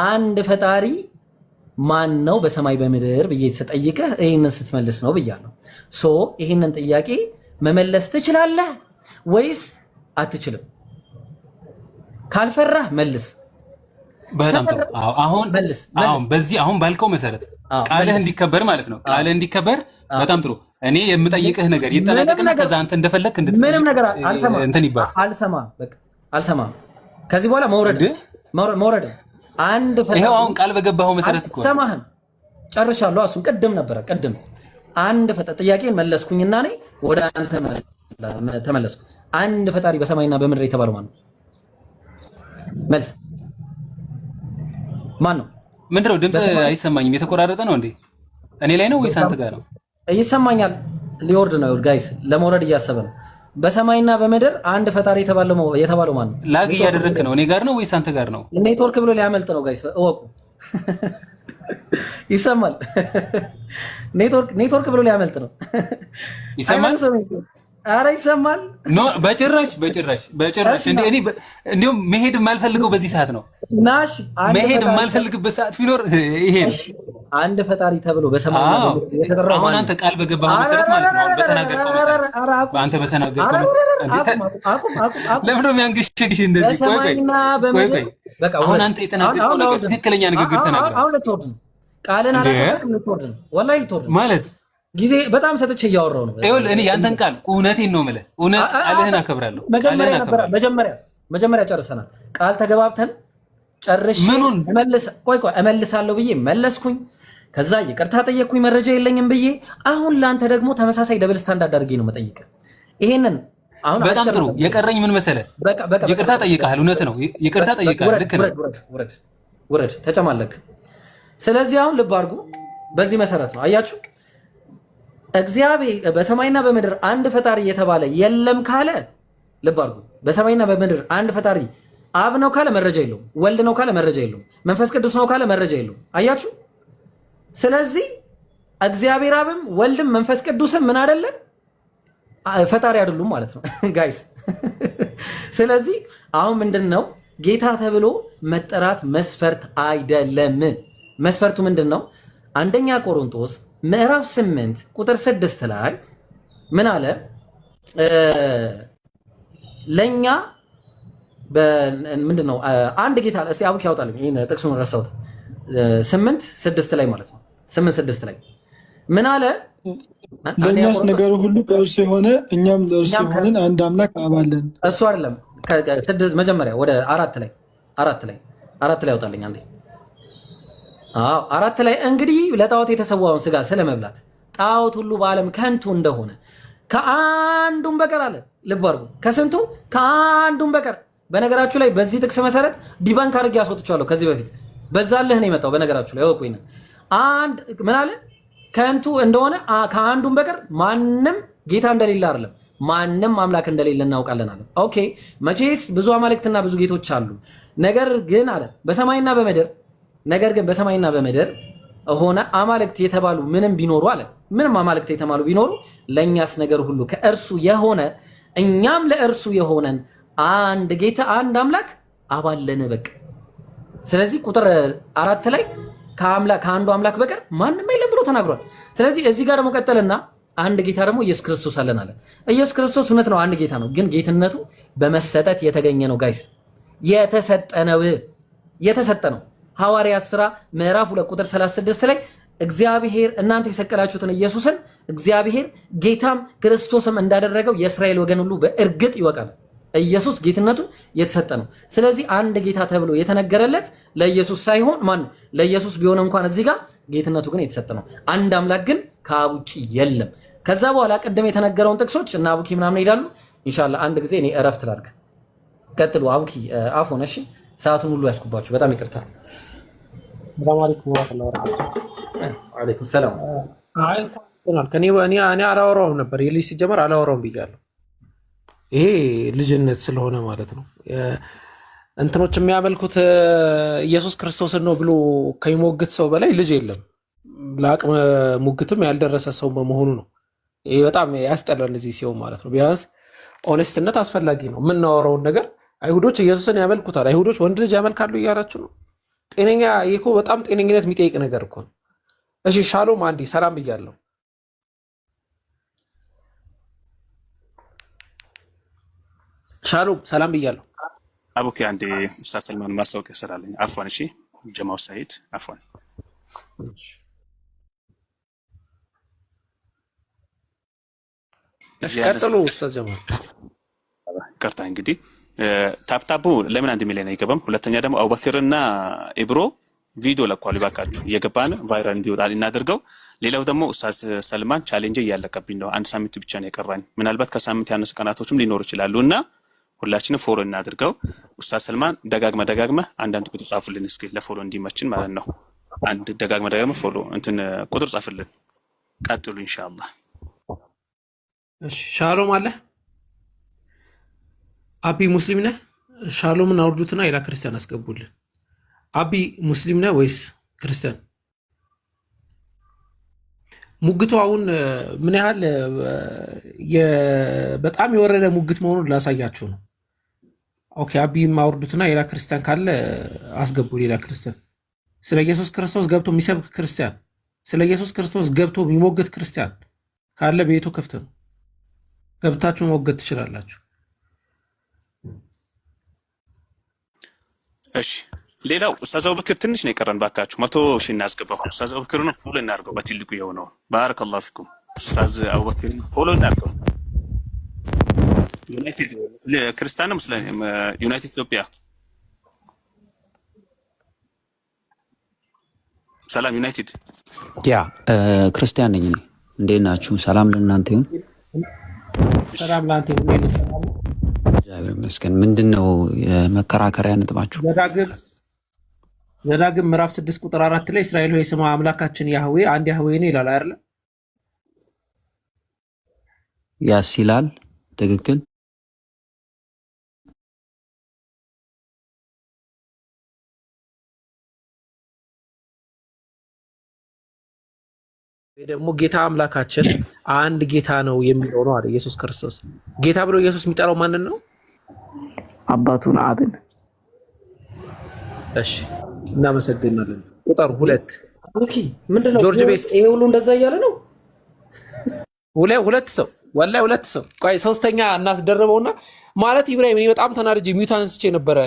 አንድ ፈጣሪ ማን ነው በሰማይ በምድር ብዬ ተጠይቀህ ይሄንን ስትመልስ ነው ብያለሁ። ሶ ይሄንን ጥያቄ መመለስ ትችላለህ ወይስ አትችልም? ካልፈራህ መልስ። በጣም ጥሩ። አሁን በዚህ አሁን ባልከው መሰረት ቃልህ እንዲከበር ማለት ነው። ቃልህ እንዲከበር በጣም ጥሩ። እኔ የምጠይቅህ ነገር ይጠናቀቅና ከዛ አንተ እንደፈለክ ምንም ነገር አልሰማም። ከዚህ በኋላ መውረድ አንድ ፈጣሪ ይሄው አሁን ቃል በገባው መሰረት እኮ አልሰማህም። ጨርሻለሁ። እሱን ቅድም አንድ ፈጣሪ ጥያቄን መለስኩኝና እኔ ወደ አንተ ተመለስኩ። አንድ ፈጣሪ በሰማይና በምድር የተባለው ማን ነው? መልስ ማን ነው? ምንድነው? ድምፅ አይሰማኝም። የተቆራረጠ ነው እንዴ? እኔ ላይ ነው ወይስ አንተ ጋር ነው? ይሰማኛል። ሊወርድ ነው ጋይስ፣ ለመውረድ እያሰበ ነው። በሰማይና በምድር አንድ ፈጣሪ የተባለው ማን ነው? ላግ እያደረግክ ነው። እኔ ጋር ነው ወይስ አንተ ጋር ነው? ኔትወርክ ብሎ ሊያመልጥ ነው ጋይስ፣ እወቁ። ይሰማል። ኔትወርክ ብሎ ሊያመልጥ ነው። ይሰማል። ኧረ ይሰማል። ኖ በጭራሽ። እንዲሁም መሄድ የማልፈልገው በዚህ ሰዓት ነው። መሄድ የማልፈልግበት ሰዓት ቢኖር ይሄ ነው። አንድ ፈጣሪ ተብሎ በሰማይና በምድር የተጠራው አሁን አንተ ቃል በገባኸው መሰረት ማለት ነው። በተናገርከው መሰረት አንተ በተናገርከው መሰረት ለምን ነው የሚያንገሽግሽ እንደዚህ? ቆይ በቃ አሁን አንተ የተናገርከው ነገር ትክክለኛ ንግግር ተናገር። አሁን ልትወርድ ነው። ቃልን አላውቅም ልትወርድ ነው። ወላሂ ልትወርድ ነው ማለት ጊዜ በጣም ሰጥቼ እያወራሁ ነው። ይኸውልህ እኔ ያንተን ቃል እውነቴን ነው የምልህ። እውነት ቃልህን አከብራለሁ። መጀመሪያ ጨርሰናል። ቃል ተገባብተን ጨርሼ እመልሳለሁ ብዬ መለስኩኝ። ከዛ ይቅርታ ጠየቅኩኝ መረጃ የለኝም ብዬ። አሁን ለአንተ ደግሞ ተመሳሳይ ደብል ስታንዳርድ አድርጌ ነው መጠይቅ። ይሄንን አሁን በጣም ጥሩ የቀረኝ ምን መሰለህ? ይቅርታ ጠይቀሃል። እውነት ነው ይቅርታ ጠይቀሃል። ልክ ነው። ውረድ ተጨማለክ። ስለዚህ አሁን ልብ አድርጉ። በዚህ መሰረት ነው አያችሁ እግዚአብሔር በሰማይና በምድር አንድ ፈጣሪ የተባለ የለም ካለ ልብ አድርጉ። በሰማይና በምድር አንድ ፈጣሪ አብ ነው ካለ መረጃ የለውም። ወልድ ነው ካለ መረጃ የለውም። መንፈስ ቅዱስ ነው ካለ መረጃ የለውም። አያችሁ። ስለዚህ እግዚአብሔር አብም ወልድም መንፈስ ቅዱስም ምን አይደለም ፈጣሪ አይደሉም ማለት ነው ጋይስ። ስለዚህ አሁን ምንድነው ጌታ ተብሎ መጠራት መስፈርት አይደለም። መስፈርቱ ምንድነው? አንደኛ ቆሮንቶስ ምዕራፍ 8 ቁጥር 6 ላይ ምን አለ? ለኛ ምንድነው አንድ ጌታ እስቲ አቡክ ያውጣልኝ። ይሄን ጥቅሱን ረሳሁት። 8:6 ላይ ማለት ነው። 8:6 ላይ ምን አለ? ለእኛስ ነገሩ ሁሉ ከእርሱ የሆነ እኛም ለእርሱ የሆንን አንድ አምላክ አብ አለን። እሱ አይደለም መጀመሪያ ወደ 4 ላይ ያውጣልኝ አንዴ። አዎ 4 ላይ እንግዲህ ለጣዖት የተሰዋውን ስጋ ስለመብላት ጣዖት ሁሉ በዓለም ከንቱ እንደሆነ ከአንዱም በቀር አለ። ልብ አድርጉ። ከስንቱ ከአንዱም በቀር። በነገራችሁ ላይ በዚህ ጥቅስ መሰረት ዲባንክ አድርጌ አስወጥቻለሁ ከዚህ በፊት በዛልህ ነው የመጣው። በነገራችሁ ላይ ወቁኝ አንድ ምን አለ? ከንቱ እንደሆነ ከአንዱም በቀር ማንም ጌታ እንደሌለ አይደለም፣ ማንም አምላክ እንደሌለ እናውቃለን አለ። ኦኬ መቼስ ብዙ አማልክትና ብዙ ጌቶች አሉ። ነገር ግን አለ በሰማይና በምድር ሆነ አማልክት የተባሉ ምንም ቢኖሩ አለ ምንም አማልክት የተባሉ ቢኖሩ ለእኛስ ነገር ሁሉ ከእርሱ የሆነ እኛም ለእርሱ የሆነን አንድ ጌታ አንድ አምላክ አብ አለን። በቃ ስለዚህ ቁጥር 4 ላይ ከአንዱ አምላክ በቀር ማንም የለም ብሎ ተናግሯል። ስለዚህ እዚህ ጋር ደግሞ ቀጠልና አንድ ጌታ ደግሞ ኢየሱስ ክርስቶስ አለን አለ። ኢየሱስ ክርስቶስ እውነት ነው አንድ ጌታ ነው፣ ግን ጌትነቱ በመሰጠት የተገኘ ነው ጋይስ። የተሰጠ ነው። ሐዋርያት ሥራ ምዕራፍ 2 ቁጥር 36 ላይ እግዚአብሔር እናንተ የሰቀላችሁትን ኢየሱስን እግዚአብሔር ጌታም ክርስቶስም እንዳደረገው የእስራኤል ወገን ሁሉ በእርግጥ ይወቃል። ኢየሱስ ጌትነቱ የተሰጠ ነው። ስለዚህ አንድ ጌታ ተብሎ የተነገረለት ለኢየሱስ ሳይሆን ለኢየሱስ ቢሆን እንኳን እዚህ ጋር ጌትነቱ ግን የተሰጠ ነው። አንድ አምላክ ግን ከአብ ውጭ የለም። ከዛ በኋላ ቅድም የተነገረውን ጥቅሶች እና አቡኪ ምናምን ይሄዳሉ። ኢንሻአላህ አንድ ጊዜ እኔ እረፍት ላድርግ። ቀጥሉ አቡኪ አፎን። እሺ ሰዓቱን ሁሉ ያስኩባችሁ በጣም ይቅርታ። ሰላም አለይኩም ወራህመቱላሂ ወበረካቱ። ወአለይኩም ሰላም። አይ እኔ አላወራውም ነበር የልጅ ሲጀመር አላወራውም ብያለሁ። ይሄ ልጅነት ስለሆነ ማለት ነው። እንትኖች የሚያመልኩት ኢየሱስ ክርስቶስን ነው ብሎ ከሚሞግት ሰው በላይ ልጅ የለም። ለአቅመ ሙግትም ያልደረሰ ሰው በመሆኑ ነው። ይሄ በጣም ያስጠላል እዚህ ሲሆን ማለት ነው። ቢያንስ ኦኔስትነት አስፈላጊ ነው። የምናወራውን ነገር አይሁዶች ኢየሱስን ያመልኩታል። አይሁዶች ወንድ ልጅ ያመልካሉ እያላችሁ ነው። ጤነኛ ይሄ እኮ በጣም ጤነኝነት የሚጠይቅ ነገር እኮ ነው። እሺ ሻሎም አንዴ ሰላም ብያለሁ። ሻሎም ሰላም ብያለሁ። አቡኪ አንዴ ኡስታዝ ሰልማን ማስታወቂያ ስላለኝ አፍዋን። እሺ ጀማው ሳይድ አፍዋን። ቀጥሉ ኡስታዝ ጀማል። ይቅርታ እንግዲህ ታፕታፑ ለምን 1 ሚሊዮን አይገባም? ሁለተኛ ደግሞ አቡበክርና ኢብሮ ቪዲዮ ለቋል። ይባካችሁ እየገባን ቫይራል እንዲወጣ እናድርገው። ሌላው ደግሞ ኡስታዝ ሰልማን ቻሌንጅ እያለቀብኝ ነው። 1 ሳምንት ብቻ ነው የቀራኝ። ምናልባት ከሳምንት ያነሱ ቀናቶችም ሊኖሩ ይችላሉና ሁላችንም ፎሎ እናድርገው። ኡስታዝ ሰልማን ደጋግመ አንዳንድ ቁጥር ጻፉልን እስኪ ለፎሎ እንዲመችን ማለት ነው። አንድ ደጋግመ ፎሎ እንትን ቁጥር ጻፉልን። ቀጥሉ ኢንሻአላህ። እሺ ሻሎም አለ አቢ ሙስሊም ነህ? ሻሎምን አውርዱትና ሌላ ክርስቲያን አስገቡልን። አቢ ሙስሊም ነህ ወይስ ክርስቲያን? ሙግቱ አሁን ምን ያህል በጣም የወረደ ሙግት መሆኑን ላሳያችሁ ነው። ኦኬ አቢ ማውርዱትና ሌላ ክርስቲያን ካለ አስገቡ። ሌላ ክርስቲያን ስለ ኢየሱስ ክርስቶስ ገብቶ የሚሰብክ ክርስቲያን፣ ስለ ኢየሱስ ክርስቶስ ገብቶ የሚሞግት ክርስቲያን ካለ ቤቱ ክፍት ነው። ገብታችሁ መሞገት ትችላላችሁ። እሺ ሌላው ኡስታዝ አቡበክር ትንሽ ነው የቀረን፣ ባካችሁ 100 ሺህ እናስገባው። ኡስታዝ አቡበክር ነው ፎሎ እናድርገው፣ በትልቁ የሆነው ባረከላሁ ፊኩም። ኡስታዝ አቡበክር ፎሎ እናድርገው። ዩናይትድ ክርስቲያን ነው ሙስሊም ዩናይትድ ኢትዮጵያ ሰላም ዩናይትድ ያ ክርስቲያን ነኝ። እንዴት ናችሁ? ሰላም ለእናንተ ይሁን። ሰላም ላንተ ይሁን። ሰላም እግዚአብሔር ይመስገን። ምንድነው የመከራከሪያ ነጥባችሁ? ዘዳግም ምዕራፍ 6 ቁጥር 4 ላይ እስራኤል ሆይ ስማ አምላካችን ያህዌ አንድ ያህዌ ነው ይላል አይደል? ያስ ይላል። ትክክል። ወይ ደግሞ ጌታ አምላካችን አንድ ጌታ ነው የሚለው ነው አይደል? ኢየሱስ ክርስቶስ ጌታ ብሎ ኢየሱስ የሚጠራው ማንን ነው? አባቱን አብን። እሺ እናመሰግናለን። ቁጥር 2 ኦኬ ምንድነው ጆርጅ ቤስት ይሄ ሁሉ እንደዛ እያለ ነው? ሁለት ሰው ወላሂ ሁለት ሰው። ቆይ ሶስተኛ እናስደርበውና ማለት ኢብራሂም እኔ በጣም ተናድጄ ሚውት አንስቼ ነበረ።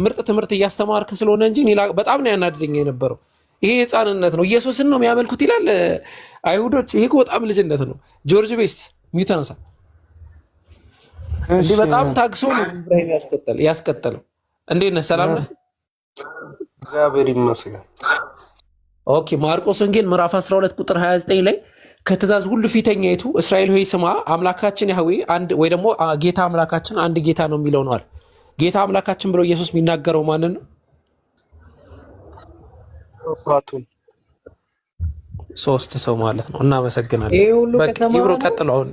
ምርጥ ትምህርት እያስተማርክ ስለሆነ እንጂ በጣም ነው ያናድደኝ የነበረው። ይሄ ህፃንነት ነው። ኢየሱስን ነው የሚያመልኩት ይላል አይሁዶች። ይሄ በጣም ልጅነት ነው። ጆርጅ ቤስት ሚውት አንሳ። እንዴ በጣም ታግሶ ነው ኢብራሂም ያስቀጠለው። እንዴት ነህ? ሰላም ነህ? እግዚአብሔር ይመስገን። ኦኬ ማርቆስ ወንጌል ምዕራፍ 12 ቁጥር 29 ላይ ከትእዛዝ ሁሉ ፊተኛይቱ እስራኤል ሆይ ስማ አምላካችን ያህዌ አንድ ወይ ደግሞ ጌታ አምላካችን አንድ ጌታ ነው የሚለው ነው። ጌታ አምላካችን ብሎ ኢየሱስ የሚናገረው ማንን ነው? አባቱን። ሶስት ሰው ማለት ነው። እናመሰግናለን። ይሄ ሁሉ ከተማ ይብሮ ቀጥለው አሁን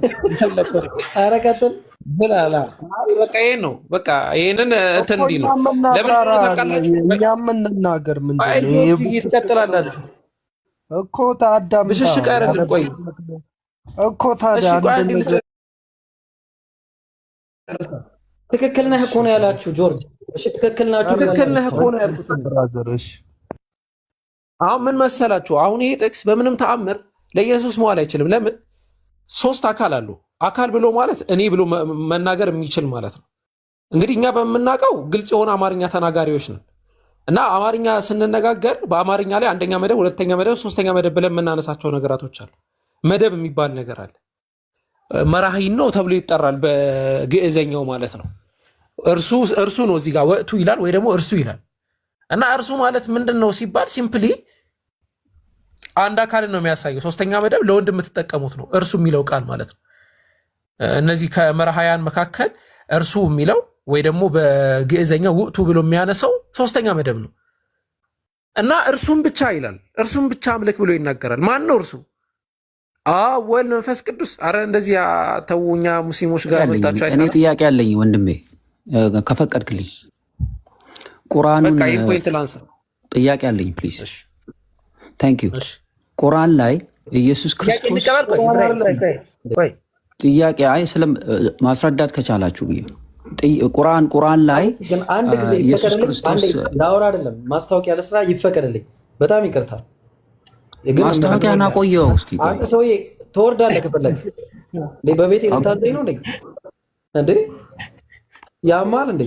ኧረ ቀጥል ብላላ በቃ ይሄ ነው። በቃ ይሄንን እንትን እንዲህ ነው። እኛም እንናገር ምንድን ነው ትቀጥላላችሁ እኮ ታዳም ብሽሽቅ አይደለም። ቆይ እኮ ታዲያ ትክክል ነህ እኮ ነው ያላችሁ ጆርጅ። እሺ ትክክል ናችሁ። ትክክል ነህ እኮ ነው ያልኩት ብራዘር። እሺ አሁን ምን መሰላችሁ? አሁን ይሄ ጥቅስ በምንም ተአምር ለኢየሱስ መዋል አይችልም። ለምን? ሶስት አካል አሉ። አካል ብሎ ማለት እኔ ብሎ መናገር የሚችል ማለት ነው። እንግዲህ እኛ በምናውቀው ግልጽ የሆነ አማርኛ ተናጋሪዎች ነን እና አማርኛ ስንነጋገር በአማርኛ ላይ አንደኛ መደብ፣ ሁለተኛ መደብ፣ ሶስተኛ መደብ ብለን የምናነሳቸው ነገራቶች አሉ። መደብ የሚባል ነገር አለ። መራሂን ነው ተብሎ ይጠራል በግዕዘኛው ማለት ነው። እርሱ ነው እዚህ ጋር ወቅቱ ይላል ወይ ደግሞ እርሱ ይላል እና እርሱ ማለት ምንድን ነው ሲባል ሲምፕሊ አንድ አካልን ነው የሚያሳየው። ሶስተኛ መደብ ለወንድ የምትጠቀሙት ነው እርሱ የሚለው ቃል ማለት ነው። እነዚህ ከመራሃያን መካከል እርሱ የሚለው ወይ ደግሞ በግዕዘኛው ውእቱ ብሎ የሚያነሳው ሶስተኛ መደብ ነው እና እርሱም ብቻ ይላል። እርሱም ብቻ አምልክ ብሎ ይናገራል። ማን ነው እርሱ? ወልድ መንፈስ ቅዱስ። አረ እንደዚህ ተውኛ ሙስሊሞች ጋር መጣችሁ። እኔ ጥያቄ አለኝ ወንድሜ ከፈቀድክልኝ። ቁርአኑን ጥያቄ አለኝ ፕሊዝ። ታንክ ዩ። ቁርአን ላይ ኢየሱስ ክርስቶስ ጥያቄ ስለ ማስረዳት ከቻላችሁ ብዬ ቁርአን ላይ ኢየሱስ ክርስቶስ ላውራ አይደለም ማስታወቂያ ለስራ ይፈቀድልኝ። በጣም ይቅርታ። ማስታወቂያ ናቆየው። እስኪ አንተ ሰውዬ ተወርዳለህ ከፈለግ በቤቴ ልታዘኝ ነው እንዴ? ያማል እንዴ?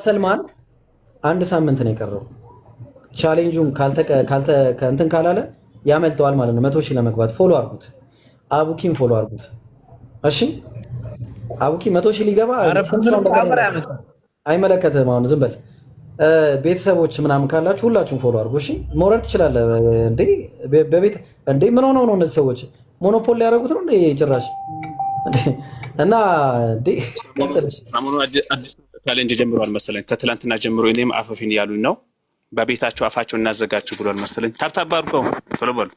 ሰልማን አንድ ሳምንት ነው የቀረው። ቻሌንጁን ከእንትን ካላለ ያመልጠዋል ማለት ነው። 100 ሺህ ለመግባት ፎሎ አድርጉት። አቡኪን ፎሎ አድርጉት። እሺ አቡኪ 100 ሺህ ሊገባ አይመለከትህም። አሁን ዝም በል። ቤተሰቦች ምናምን ካላችሁ ሁላችሁም ፎሎ አድርጉ። እሺ መውረድ ትችላለህ እንዴ? በቤት እንዴ ምን ሆነው ነው እነዚህ ሰዎች? ሞኖፖል ሊያደርጉት ነው እንዴ ጭራሽ? እና እንዴ ሰሞኑ አዲስ ቻሌንጅ ጀምሯል መሰለኝ። ከትላንትና ጀምሮ እኔም አፈፊን ያሉኝ ነው። በቤታቸው አፋቸውን እናዘጋችሁ ብሏል መሰለኝ። ታብታብ አድርገው ቶሎ በሉ።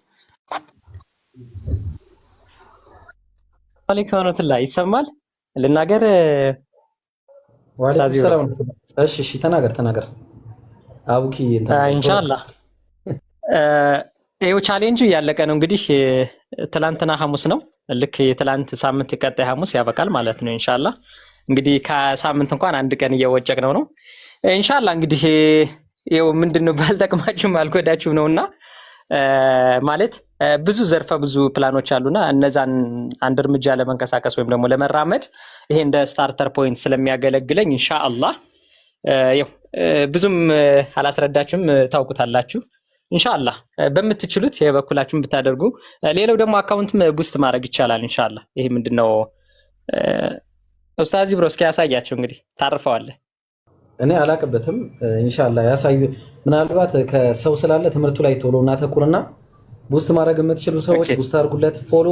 አለይኩም ላይ ይሰማል ልናገር። ወአለይኩም ሰላም። እሺ ተናገር አቡኪ። ኢንሻአላህ ይኸው ቻሌንጁ ያለቀ ነው እንግዲህ። ትላንትና ሐሙስ ነው። ልክ የትላንት ሳምንት ቀጣይ ሐሙስ ያበቃል ማለት ነው ኢንሻአላህ። እንግዲህ ከሳምንት እንኳን አንድ ቀን እየወጨቅነው ነው ኢንሻአላህ። እንግዲህ ይኸው ምንድነው ባልጠቅማችሁም አልጎዳችሁም ነውና ማለት ብዙ ዘርፈ ብዙ ፕላኖች አሉና እነዛን አንድ እርምጃ ለመንቀሳቀስ ወይም ደግሞ ለመራመድ ይሄ እንደ ስታርተር ፖይንት ስለሚያገለግለኝ ኢንሻአላህ ያው ብዙም አላስረዳችሁም ታውቁታላችሁ። ኢንሻአላህ በምትችሉት የበኩላችሁን ብታደርጉ፣ ሌላው ደግሞ አካውንትም ቡስት ማድረግ ይቻላል ኢንሻአላህ። ይሄ ምንድነው ኡስታዝ ኢብሮ እስኪ ያሳያችሁ እንግዲህ ታርፈዋለህ። እኔ አላቅበትም ኢንሻአላህ ያሳዩ። ምናልባት ከሰው ስላለ ትምህርቱ ላይ ቶሎና ተኩርና ቡስት ማድረግ የምትችሉ ሰዎች ቡስት አድርጉለት። ፎሎ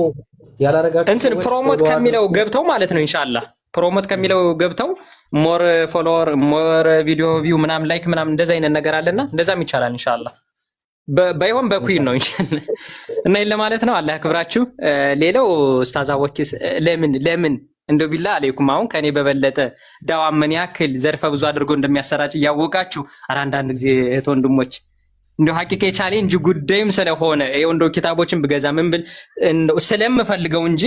ያላረጋችሁ እንትን ፕሮሞት ከሚለው ገብተው ማለት ነው ኢንሻአላህ ፕሮሞት ከሚለው ገብተው ሞር ፎሎወር ሞር ቪዲዮ ቪው ምናምን ላይክ ምናምን እንደዛ አይነት ነገር አለና እንደዛም ይቻላል ኢንሻአላህ። ባይሆን በኩይን ነው ኢንሻአላህ እና ይለ ማለት ነው። አላህ ያክብራችሁ። ሌላው ኡስታዝ አወኪስ ለምን እንደው ቢላ አለይኩም አሁን ከኔ በበለጠ ዳዋ ምን ያክል ዘርፈ ብዙ አድርጎ እንደሚያሰራጭ እያወቃችሁ አንዳንድ ጊዜ እህት ወንድሞች እንደው ሐቂቃ ቻሌንጅ ጉዳይም ስለሆነ ይሄው እንደው ኪታቦችን ብገዛ ምን ብል እንደው ስለምፈልገው እንጂ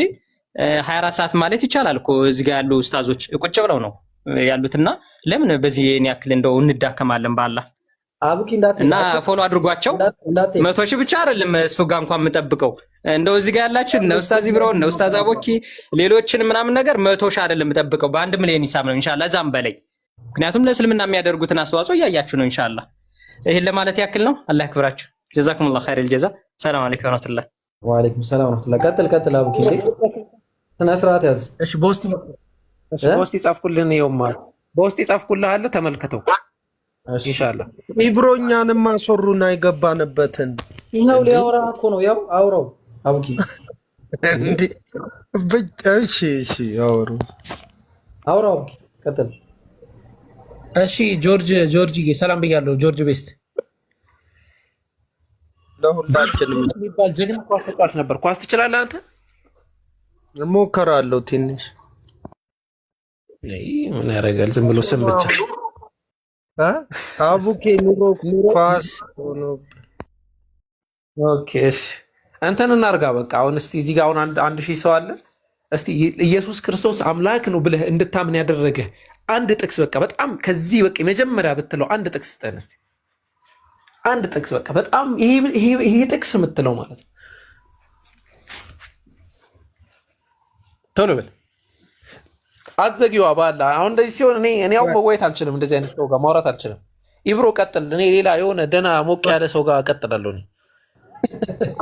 24 ሰዓት ማለት ይቻላል እኮ እዚህ ጋር ያሉ ኡስታዞች ቁጭ ብለው ነው ያሉትና ለምን በዚህ እኔ ያክል እንደው እንዳከማለን በአላህ አቡኪ እና ፎሎ አድርጓቸው። 100 ሺህ ብቻ አይደለም እሱ ጋር እንኳን የምጠብቀው እንደው እዚህ ጋር ያላችሁ ነው ኡስታዝ ኢብሮ ነው ኡስታዝ አቦኪ ሌሎችን ምናምን ነገር 100 ሺህ አይደለም የምጠብቀው በ1 ሚሊዮን ሂሳብ ነው ኢንሻአላህ እዛም በላይ። ምክንያቱም ለእስልምና የሚያደርጉትን አስተዋጽኦ እያያችሁ ነው ኢንሻአላህ። ይሄን ለማለት ያክል ነው። አላህ ያክብራችሁ። ጀዛኩሙላህ ኸይረል ጀዛ። ሰላም አለይኩም ወራህመቱላህ። ወአለይኩም ሰላም ወራህመቱላህ። ቀጥል አቡኪ ስነ ስርዓት ያዝ። እሺ በውስጥ ይጻፍኩልን ይውማ በውስጥ ይጻፍኩልህ አለ ተመልከተው ኢንሻአላህ። ኢብሮኛንም አስወሩን አይገባንበትን ይሄው ሊያወራ እኮ ነው። ያው አውራው አቡኪ እንዴ እሺ አውራው አቡኪ ቀጥል። እሺ ጆርጅዬ ሰላም ብያለሁ። ጆርጅ ቤስት ለሁላችንም የሚባል ጀግና ኳስ ተጫዋች ነበር። ኳስ ትችላለህ አንተ? እሞክራለሁ ትንሽ። ምን ያደርጋል ዝም ብሎ ስም ብቻ አቡኬ ኑሮ ኳስ ሆኖ ኦኬ። እሺ አንተን እናርጋ በቃ። አሁን እስቲ እዚህ ጋር አሁን አንድ ሺህ ሰው አለ። እስቲ ኢየሱስ ክርስቶስ አምላክ ነው ብለህ እንድታምን ያደረገ አንድ ጥቅስ በቃ በጣም ከዚህ በቃ መጀመሪያ ብትለው አንድ ጥቅስ ስጠን እስቲ። አንድ ጥቅስ በቃ በጣም ይሄ ጥቅስ የምትለው ማለት ነው። ቶሎ በል አትዘጊው አባላ። አሁን እንደዚህ ሲሆን እኔ ያው መወያየት አልችልም፣ እንደዚህ አይነት ሰው ጋር ማውራት አልችልም። ኢብሮ ቀጥል። እኔ ሌላ የሆነ ደና ሞቅ ያለ ሰው ጋር ቀጥላለሁ።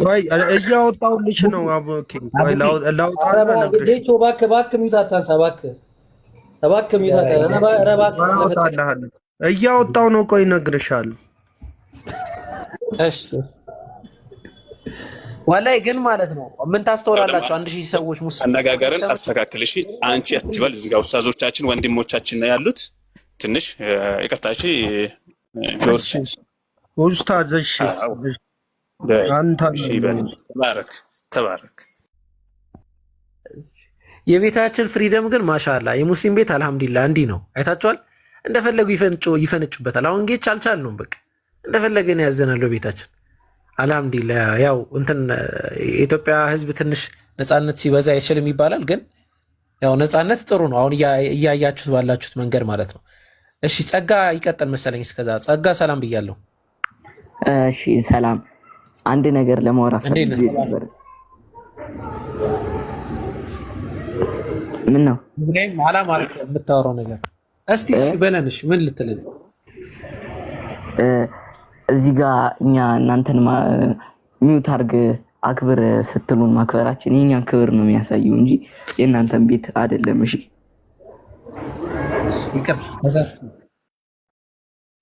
ቆይ እያወጣሁልሽ ነው አቡኬ። ቆይ ላውጣና ነግሬሽ። እባክህ ሚውት አታንሳ እባክህ ሚውት አታንሳ። እያወጣሁ ነው። ቆይ እነግርሻለሁ። እሺ ወላይ ግን ማለት ነው ምን ታስተውላላችሁ? 1000 ሰዎች ሙስሊም አነጋገርን አስተካክል። እሺ አንቺ አትበል። እዚህ ጋር ኡስታዞቻችን ወንድሞቻችን ነው ያሉት። ትንሽ ይቅርታሽ ጆርጅ ኡስታዝ። እሺ አንተ ተባረክ። የቤታችን ፍሪደም ግን ማሻአላ የሙስሊም ቤት አልহামዱሊላህ እንዲህ ነው። አይታችኋል። እንደፈለጉ ይፈንጩበታል። አሁን ጌች አልቻልነውም። በቃ እንደፈለገን ያዘናለው ቤታችን አልহামዱሊላህ። ያው እንትን የኢትዮጵያ ሕዝብ ትንሽ ነፃነት ሲበዛ አይችልም ይባላል። ግን ያው ነፃነት ጥሩ ነው። አሁን እያያችሁት ባላችሁት መንገድ ማለት ነው። እሺ ጸጋ ይቀጥል መሰለኝ። እስከዛ ጸጋ ሰላም ብያለሁ። እሺ ሰላም። አንድ ነገር ለማውራት ነበር። ምን ነው ምንም አላማ የምታወራው ነገር እስቲ በለንሽ ምን ልትልን? እዚህ ጋር እኛ እናንተን ሚውት አድርግ አክብር ስትሉን ማክበራችን የኛን ክብር ነው የሚያሳየው እንጂ የእናንተን ቤት አይደለም። እሺ ይቅርታ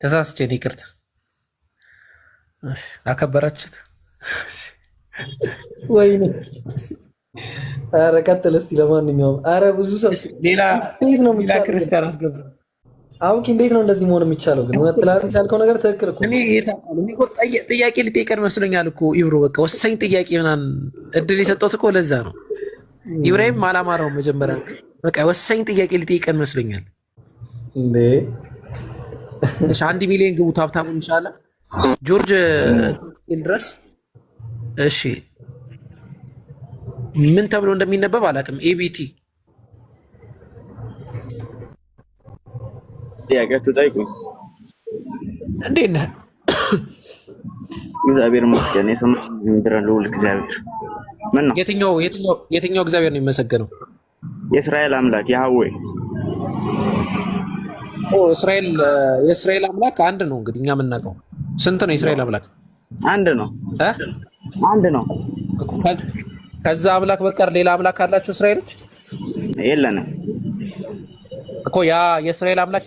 ተሳስቼ ይቅርታ። እሺ አከበራችሁት። ወይኔ ኧረ ቀጥል እስቲ። ለማንኛውም ኧረ ብዙ ሰው ሌላ እንዴት ነው የሚቻለው? ክርስቲያን አስገባ አውቂ እንዴት ነው እንደዚህ መሆን የሚቻለው? ግን እውነት ትላንት ያልከው ነገር ትክክል እኮ። እኔ ጥያቄ ልጠይቀን መስሎኛል እኮ ኢብሮ። በቃ ወሳኝ ጥያቄ ምናምን እድል የሰጠሁት እኮ ለዛ ነው። ኢብራሂም አላማራው መጀመሪያ በቃ ወሳኝ ጥያቄ ልጠይቀን መስሎኛል እንዴ። እሺ 1 ሚሊዮን ግቡ ታብታቡ ኢንሻአላህ። ጆርጅ ድረስ እሺ ምን ተብሎ እንደሚነበብ አላውቅም። ኤቢቲ ጥያቄያችሁ ጠይቁኝ። እንዴት ነህ? እግዚአብሔር ይመስገን። የሰማይ ምድር ልዑል እግዚአብሔር ምን ነው? የትኛው እግዚአብሔር ነው የሚመሰገነው? የእስራኤል አምላክ ያህዌ። የእስራኤል አምላክ አንድ ነው። እንግዲህ እኛ የምናውቀው ስንት ነው? የእስራኤል አምላክ አንድ ነው። አንድ ነው። ከዛ አምላክ በቀር ሌላ አምላክ አላቸው እስራኤሎች? የለንም እኮ። ያ የእስራኤል አምላክ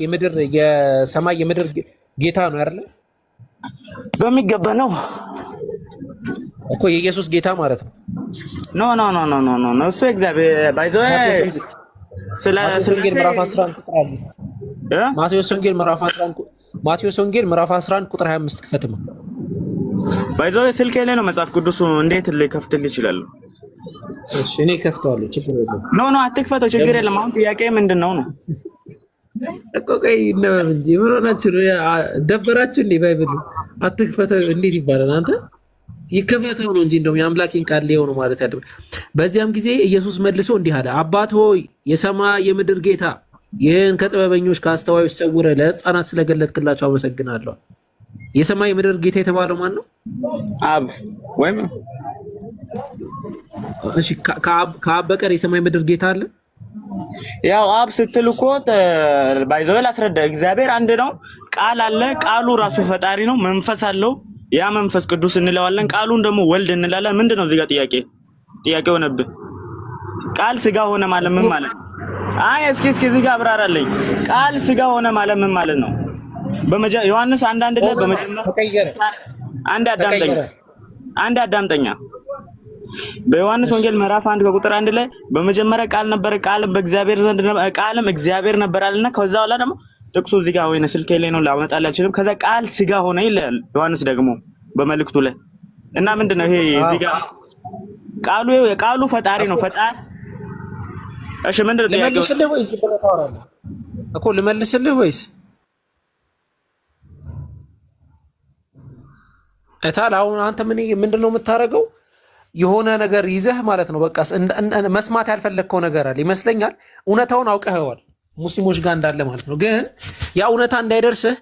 የሰማይ የምድር ጌታ ነው አይደል? በሚገባ ነው እኮ የኢየሱስ ጌታ ማለት ነው። ኖ ኖ ኖ ኖ ኖ ኖ እሱ እግዚአብሔር ባይዞ ማቴዎስ ወንጌል ምዕራፍ 11 ቁጥር 5 ማቴዎስ ወንጌል ምዕራፍ 11 ቁጥር 25 ክፈትማ። ባይዞ ስልኬ ላይ ነው መጽሐፍ ቅዱሱ። እንዴት ልከፍትልህ ይችላል? እሺ እኔ ከፍተዋለሁ፣ ችግር የለም። ኖ አትክፈተው፣ ችግር የለም። አሁን ጥያቄ ምንድነው ነው እኮ ቆይ ነው እንጂ ምን ሆናችሁ ነው? ደበራችሁ እንዴ? ባይብል አትክፈተው እንዴት ይባላል? አንተ ይከፈተው ነው እንጂ እንደውም የአምላኬን ቃል ሊሆን ነው ማለት ያለው። በዚያም ጊዜ ኢየሱስ መልሶ እንዲህ አለ፣ አባት ሆይ የሰማይ የምድር ጌታ ይህን ከጥበበኞች ከአስተዋዮች ሰውረህ ለሕፃናት ስለገለጥክላቸው አመሰግናለሁ። የሰማይ የምድር ጌታ የተባለው ማን ነው? አብ ወይም እሺ፣ ከአብ በቀር የሰማይ ምድር ጌታ አለ? ያው አብ ስትል እኮ ባይዘው ላስረዳ። እግዚአብሔር አንድ ነው። ቃል አለ። ቃሉ ራሱ ፈጣሪ ነው። መንፈስ አለው። ያ መንፈስ ቅዱስ እንለዋለን። ቃሉን ደግሞ ወልድ እንላለን። ምንድነው እዚህ ጋር ጥያቄ ሆነብህ? ቃል ስጋ ሆነ ማለት ምን ማለት ነው? አይ እስኪ እዚህ ጋር አብራራለኝ። ቃል ስጋ ሆነ ማለት ምን ማለት ነው? ዮሐንስ አንድ ላይ በመጀመሪያ አንድ አዳምጠኛ በዮሐንስ ወንጌል ምዕራፍ 1 ከቁጥር 1 ላይ በመጀመሪያ ቃል ነበር፣ ቃልም በእግዚአብሔር ዘንድ ነበር፣ ቃልም እግዚአብሔር ነበር አለና ከዛ በኋላ ደግሞ ጥቅሱ እዚህ ጋር ወይነ ስልኬ ላይ ነው ላመጣልህ አልችልም። ከዛ ቃል ስጋ ሆነ ይላል ዮሐንስ ደግሞ በመልእክቱ ላይ እና ምንድነው ይሄ እዚህ ጋር ቃሉ ፈጣሪ ነው። ፈጣሪ እሺ፣ ምንድነው ልመልስልህ ወይስ ታወራለህ እኮ? ልመልስልህ ወይስ እታል? አሁን አንተ ምንድነው የምታደርገው? የሆነ ነገር ይዘህ ማለት ነው። በቃ መስማት ያልፈለግከው ነገር አለ ይመስለኛል። እውነታውን አውቀኸዋል ሙስሊሞች ጋር እንዳለ ማለት ነው። ግን ያ እውነታ እንዳይደርስህ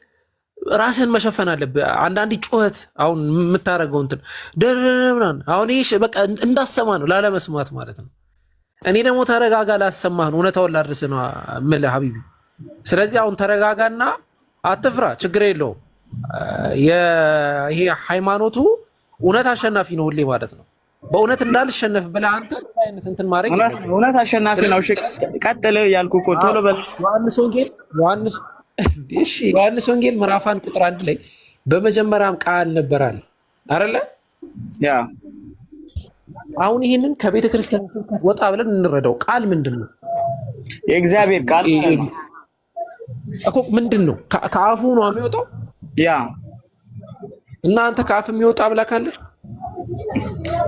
ራስህን መሸፈን አለብህ። አንዳንድ ጩኸት አሁን የምታደርገው እንትን ደረናን አሁን ይሄ በቃ እንዳሰማ ነው ላለመስማት ማለት ነው። እኔ ደግሞ ተረጋጋ፣ ላሰማህ ነው፣ እውነታውን ላድርስህ ነው የምልህ ሀቢቢ። ስለዚህ አሁን ተረጋጋና አትፍራ፣ ችግር የለውም። ይሄ ሃይማኖቱ እውነት አሸናፊ ነው ሁሌ ማለት ነው። በእውነት እንዳልሸነፍ ብለህ አንተ አይነት እንትን ማድረግ እውነት አሸናፊ ነው። እሺ ቀጥል ያልኩህ እኮ ቶሎ በል። ዮሐንስ ወንጌል ምዕራፍ 1 ቁጥር 1 ላይ በመጀመሪያም ቃል ነበር አለ አይደለ? ያ አሁን ይሄንን ከቤተ ክርስቲያን ስብከት ወጣ ብለን እንረዳው። ቃል ምንድን ነው? የእግዚአብሔር ቃል እኮ ምንድን ነው? ከአፉ ነው የሚወጣው። ያ እና አንተ ከአፍ የሚወጣ አምላክ አለ?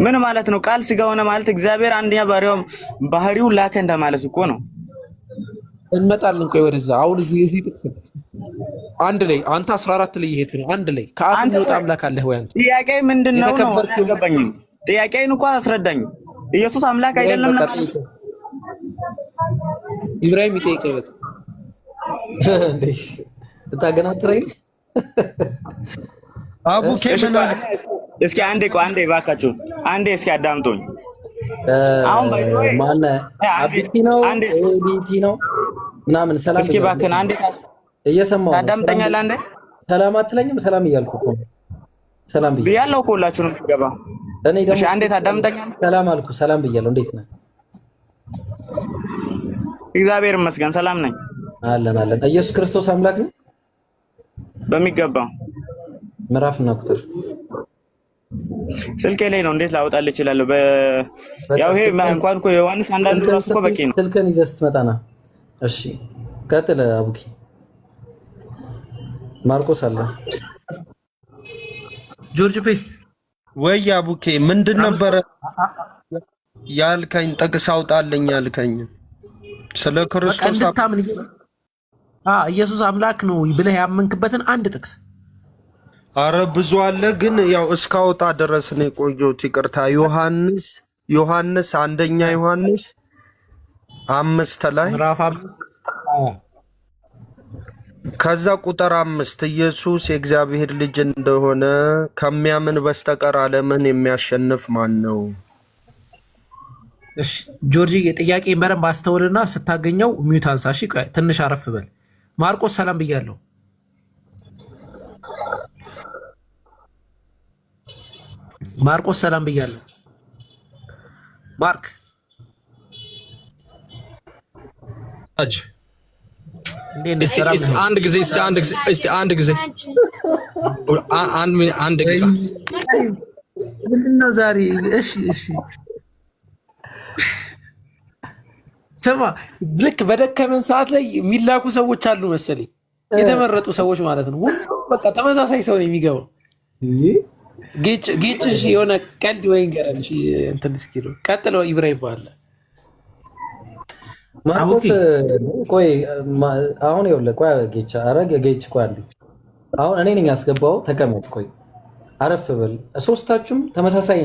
ምን ማለት ነው? ቃል ስጋ ሆነ ማለት እግዚአብሔር አንደኛ ባህሪው ላከ እንደማለት እኮ ነው። እንመጣለን። ቆይ ወደዛ። አሁን እዚህ ጥቅስ አንድ ላይ አንተ 14 ላይ ይሄድ ነው። አንድ ላይ ከአፍ የሚወጣ አምላክ አለ ወይ? አንተ ጥያቄ ምንድነው ነው? አልገባኝም። ጥያቄን እንኳን አስረዳኝ። ኢየሱስ አምላክ አይደለም ነው? ኢብራሂም ይጠይቀው እንዴ ተታገናትረኝ አቡ ከመና እስኪ አንዴ እባካችሁ አንዴ እስኪ አዳምጡኝ። አሁን ማን አቢቲ ነው ኤቢቲ ነው ምናምን ሰላም እስኪ እባክህን አንዴ እየሰማሁ ታዳምጠኛለህ? አንዴ ሰላም አትለኝም? ሰላም እያልኩ እኮ ሰላም ብያለሁ እኮ ሁላችሁንም ሲገባ። እኔ ደግሞ አንዴ ታዳምጠኛለህ? ሰላም አልኩ፣ ሰላም ብያለሁ። እንዴት ነህ? እግዚአብሔር ይመስገን ሰላም ነኝ። አለን። ኢየሱስ ክርስቶስ አምላክ ነው በሚገባ። ምዕራፍና ቁጥር ስልኬ ላይ ነው። እንዴት ላወጣልህ እችላለሁ? ያው ይሄ እንኳን እኮ ዮሐንስ አንዳንድ ራሱ እኮ በቂ ነው። ስልክህን ይዘህ ስትመጣና እሺ፣ ቀጥል አቡኪ። ማርቆስ አለ ጆርጅ ፔስት ወይ አቡኬ ምንድን ነበረ ያልከኝ? ጥቅስ አውጣልኝ ያልከኝ ስለ ክርስቶስ እንድታምን ኢየሱስ አምላክ ነው ብለህ ያመንክበትን አንድ ጥቅስ። አረ ብዙ አለ፣ ግን ያው እስካወጣ ድረስ ነው የቆየሁት። ይቅርታ። ዮሐንስ አንደኛ ዮሐንስ 5 ላይ ምዕራፍ 5 ከዛ ቁጥር 5 ኢየሱስ የእግዚአብሔር ልጅ እንደሆነ ከሚያምን በስተቀር ዓለምን የሚያሸንፍ ማን ነው? እሺ ጆርጂ ጥያቄ በደንብ አስተውልና ስታገኘው ሚዩት አንሳ። እሺ ትንሽ አረፍ በል። ማርቆስ ሰላም ብያለሁ። ማርቆስ ሰላም ብያለሁ። ማርክ አንድ ጊዜ ምንድን ነው ዛሬ? እሺ ስማ፣ ልክ በደከመን ሰዓት ላይ የሚላኩ ሰዎች አሉ መሰለኝ፣ የተመረጡ ሰዎች ማለት ነው። በቃ ተመሳሳይ ሰው ነው የሚገባው። ጌጭ የሆነ ቀልድ ወይ ገረን እንትን እስኪሉ ቀጥለው ኢብራሂም ባለ ማርቆስ ቆይ አሁን ይኸውልህ፣ ቆይ ጌች አረግ ጌች ቆይ አንዴ፣ አሁን እኔ ነኝ ያስገባው። ተቀመጥ፣ ቆይ አረፍ በል። ሶስታችሁም ተመሳሳይ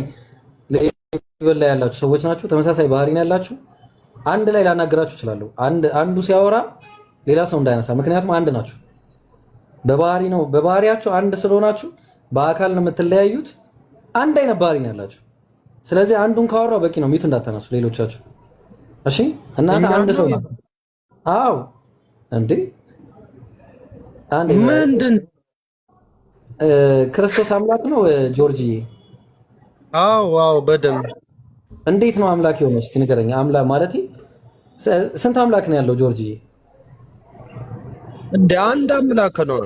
ሌቭል ላይ ያላችሁ ሰዎች ናችሁ። ተመሳሳይ ባህሪ ነው ያላችሁ። አንድ ላይ ላናገራችሁ እችላለሁ። አንዱ ሲያወራ ሌላ ሰው እንዳይነሳ፣ ምክንያቱም አንድ ናችሁ። በባህሪ ነው በባህሪያችሁ አንድ ስለሆናችሁ በአካል ነው የምትለያዩት። አንድ አይነት ባህሪ ነው ያላችሁ። ስለዚህ አንዱን ካወራው በቂ ነው። ሚዩት እንዳታነሱ ሌሎቻችሁ። እሺ እናንተ አንድ ሰው ነው። አዎ እንዴ አንዴ ምንድን ክርስቶስ አምላክ ነው ጆርጂ? አዎ በደንብ እንዴት ነው አምላክ የሆነው? እስቲ ንገረኝ። አምላክ ማለት ስንት አምላክ ነው ያለው ጆርጂ? እንደ አንድ አምላክ ነው።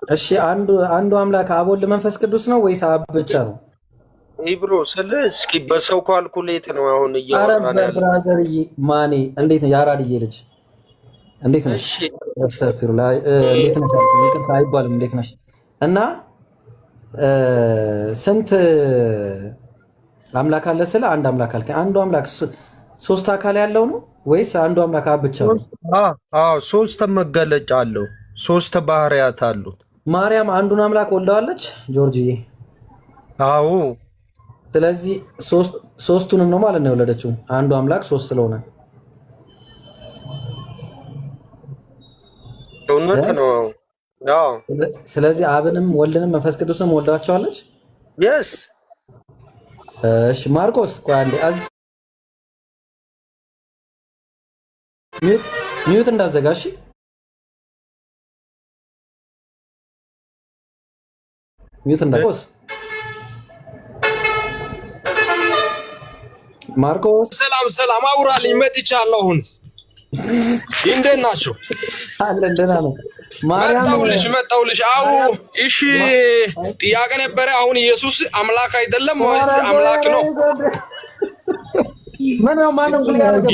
እሺ አንዱ አምላክ አብ ወልድ መንፈስ ቅዱስ ነው ወይስ አብ ብቻ ነው? ኢብሮ ስለ እስኪ በሰው ካልኩሌት ነው አሁን እያወራን ያለው። ብራዘርዬ ማኔ እንዴት ነው ያራድዬ ልጅ እንዴት ነሽ? አስተፍሩላ እንዴት ነሽ? ይቅርታ አይባልም። እንዴት ነሽ? እና ስንት አምላክ አለ ስለ አንድ አምላክ አልከኝ። አንዱ አምላክ ሶስት አካል ያለው ነው ወይስ አንዱ አምላክ አብ ብቻ ነው? ሶስት መገለጫ አለው። ሶስት ባህሪያት አሉት። ማርያም አንዱን አምላክ ወልደዋለች ጆርጂዬ? አዎ። ስለዚህ ሶስቱንም ነው ማለት ነው የወለደችው። አንዱ አምላክ ሶስት ስለሆነ እውነት ነው። አዎ። ስለዚህ አብንም ወልድንም መንፈስ ቅዱስንም ወልዳቸዋለች። yes። እሺ ማርቆስ ቆይ አንዴ ሚዩት እንዳዘጋሽ ሚዩት እንዳቆስ ማርቆስ ሰላም አውራልኝ መጥቻለሁ። አሁን እንዴት ናችሁ? አለን ደህና ነው። ማርያም መጣሁልሽ። አዎ እሺ፣ ጥያቄ ነበረ። አሁን ኢየሱስ አምላክ አይደለም ወይስ አምላክ ነው?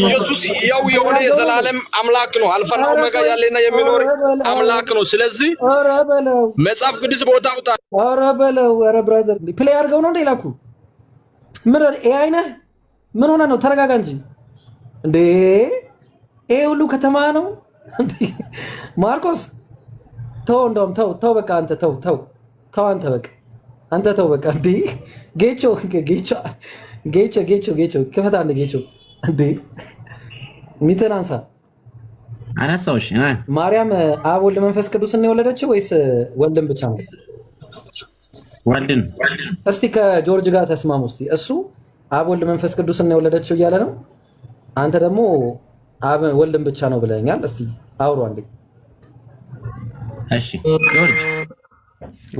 ኢየሱስ ያው የሆነ የዘላለም አምላክ ነው። አልፋና ኦሜጋ ያለና የሚኖር አምላክ ነው። ስለዚህ መጽሐፍ ቅዱስ ቦታ አውጣ። ኧረ በለው። ኧረ ብራዘር ፕሌይ አድርገው ነው እንደ ላኩ። ምን ኤአይ ነህ? ምን ሆነ ነው? ተረጋጋ እንጂ እንዴ! ይሄ ሁሉ ከተማ ነው እንዴ? ማርቆስ ተው፣ እንደውም ተው፣ በቃ አንተ ተው፣ አንተ በቃ አንተ ተው፣ በቃ እንዴ! ጌቾ ክፈት፣ አንድ ጌቾ እንዴ! ሚትን አንሳ። አነሳውሽ። ማርያም አብ ወልድ መንፈስ ቅዱስን ነው የወለደችው ወይስ ወልድን ብቻ ነው? ወልድን። እስቲ ከጆርጅ ጋር ተስማሙ። እስቲ እሱ አብ ወልድ መንፈስ ቅዱስን ነው የወለደችው እያለ ነው። አንተ ደግሞ አብ ወልድን ብቻ ነው ብለኛል። እስቲ አውሩ አንዴ። እሺ ጆርጅ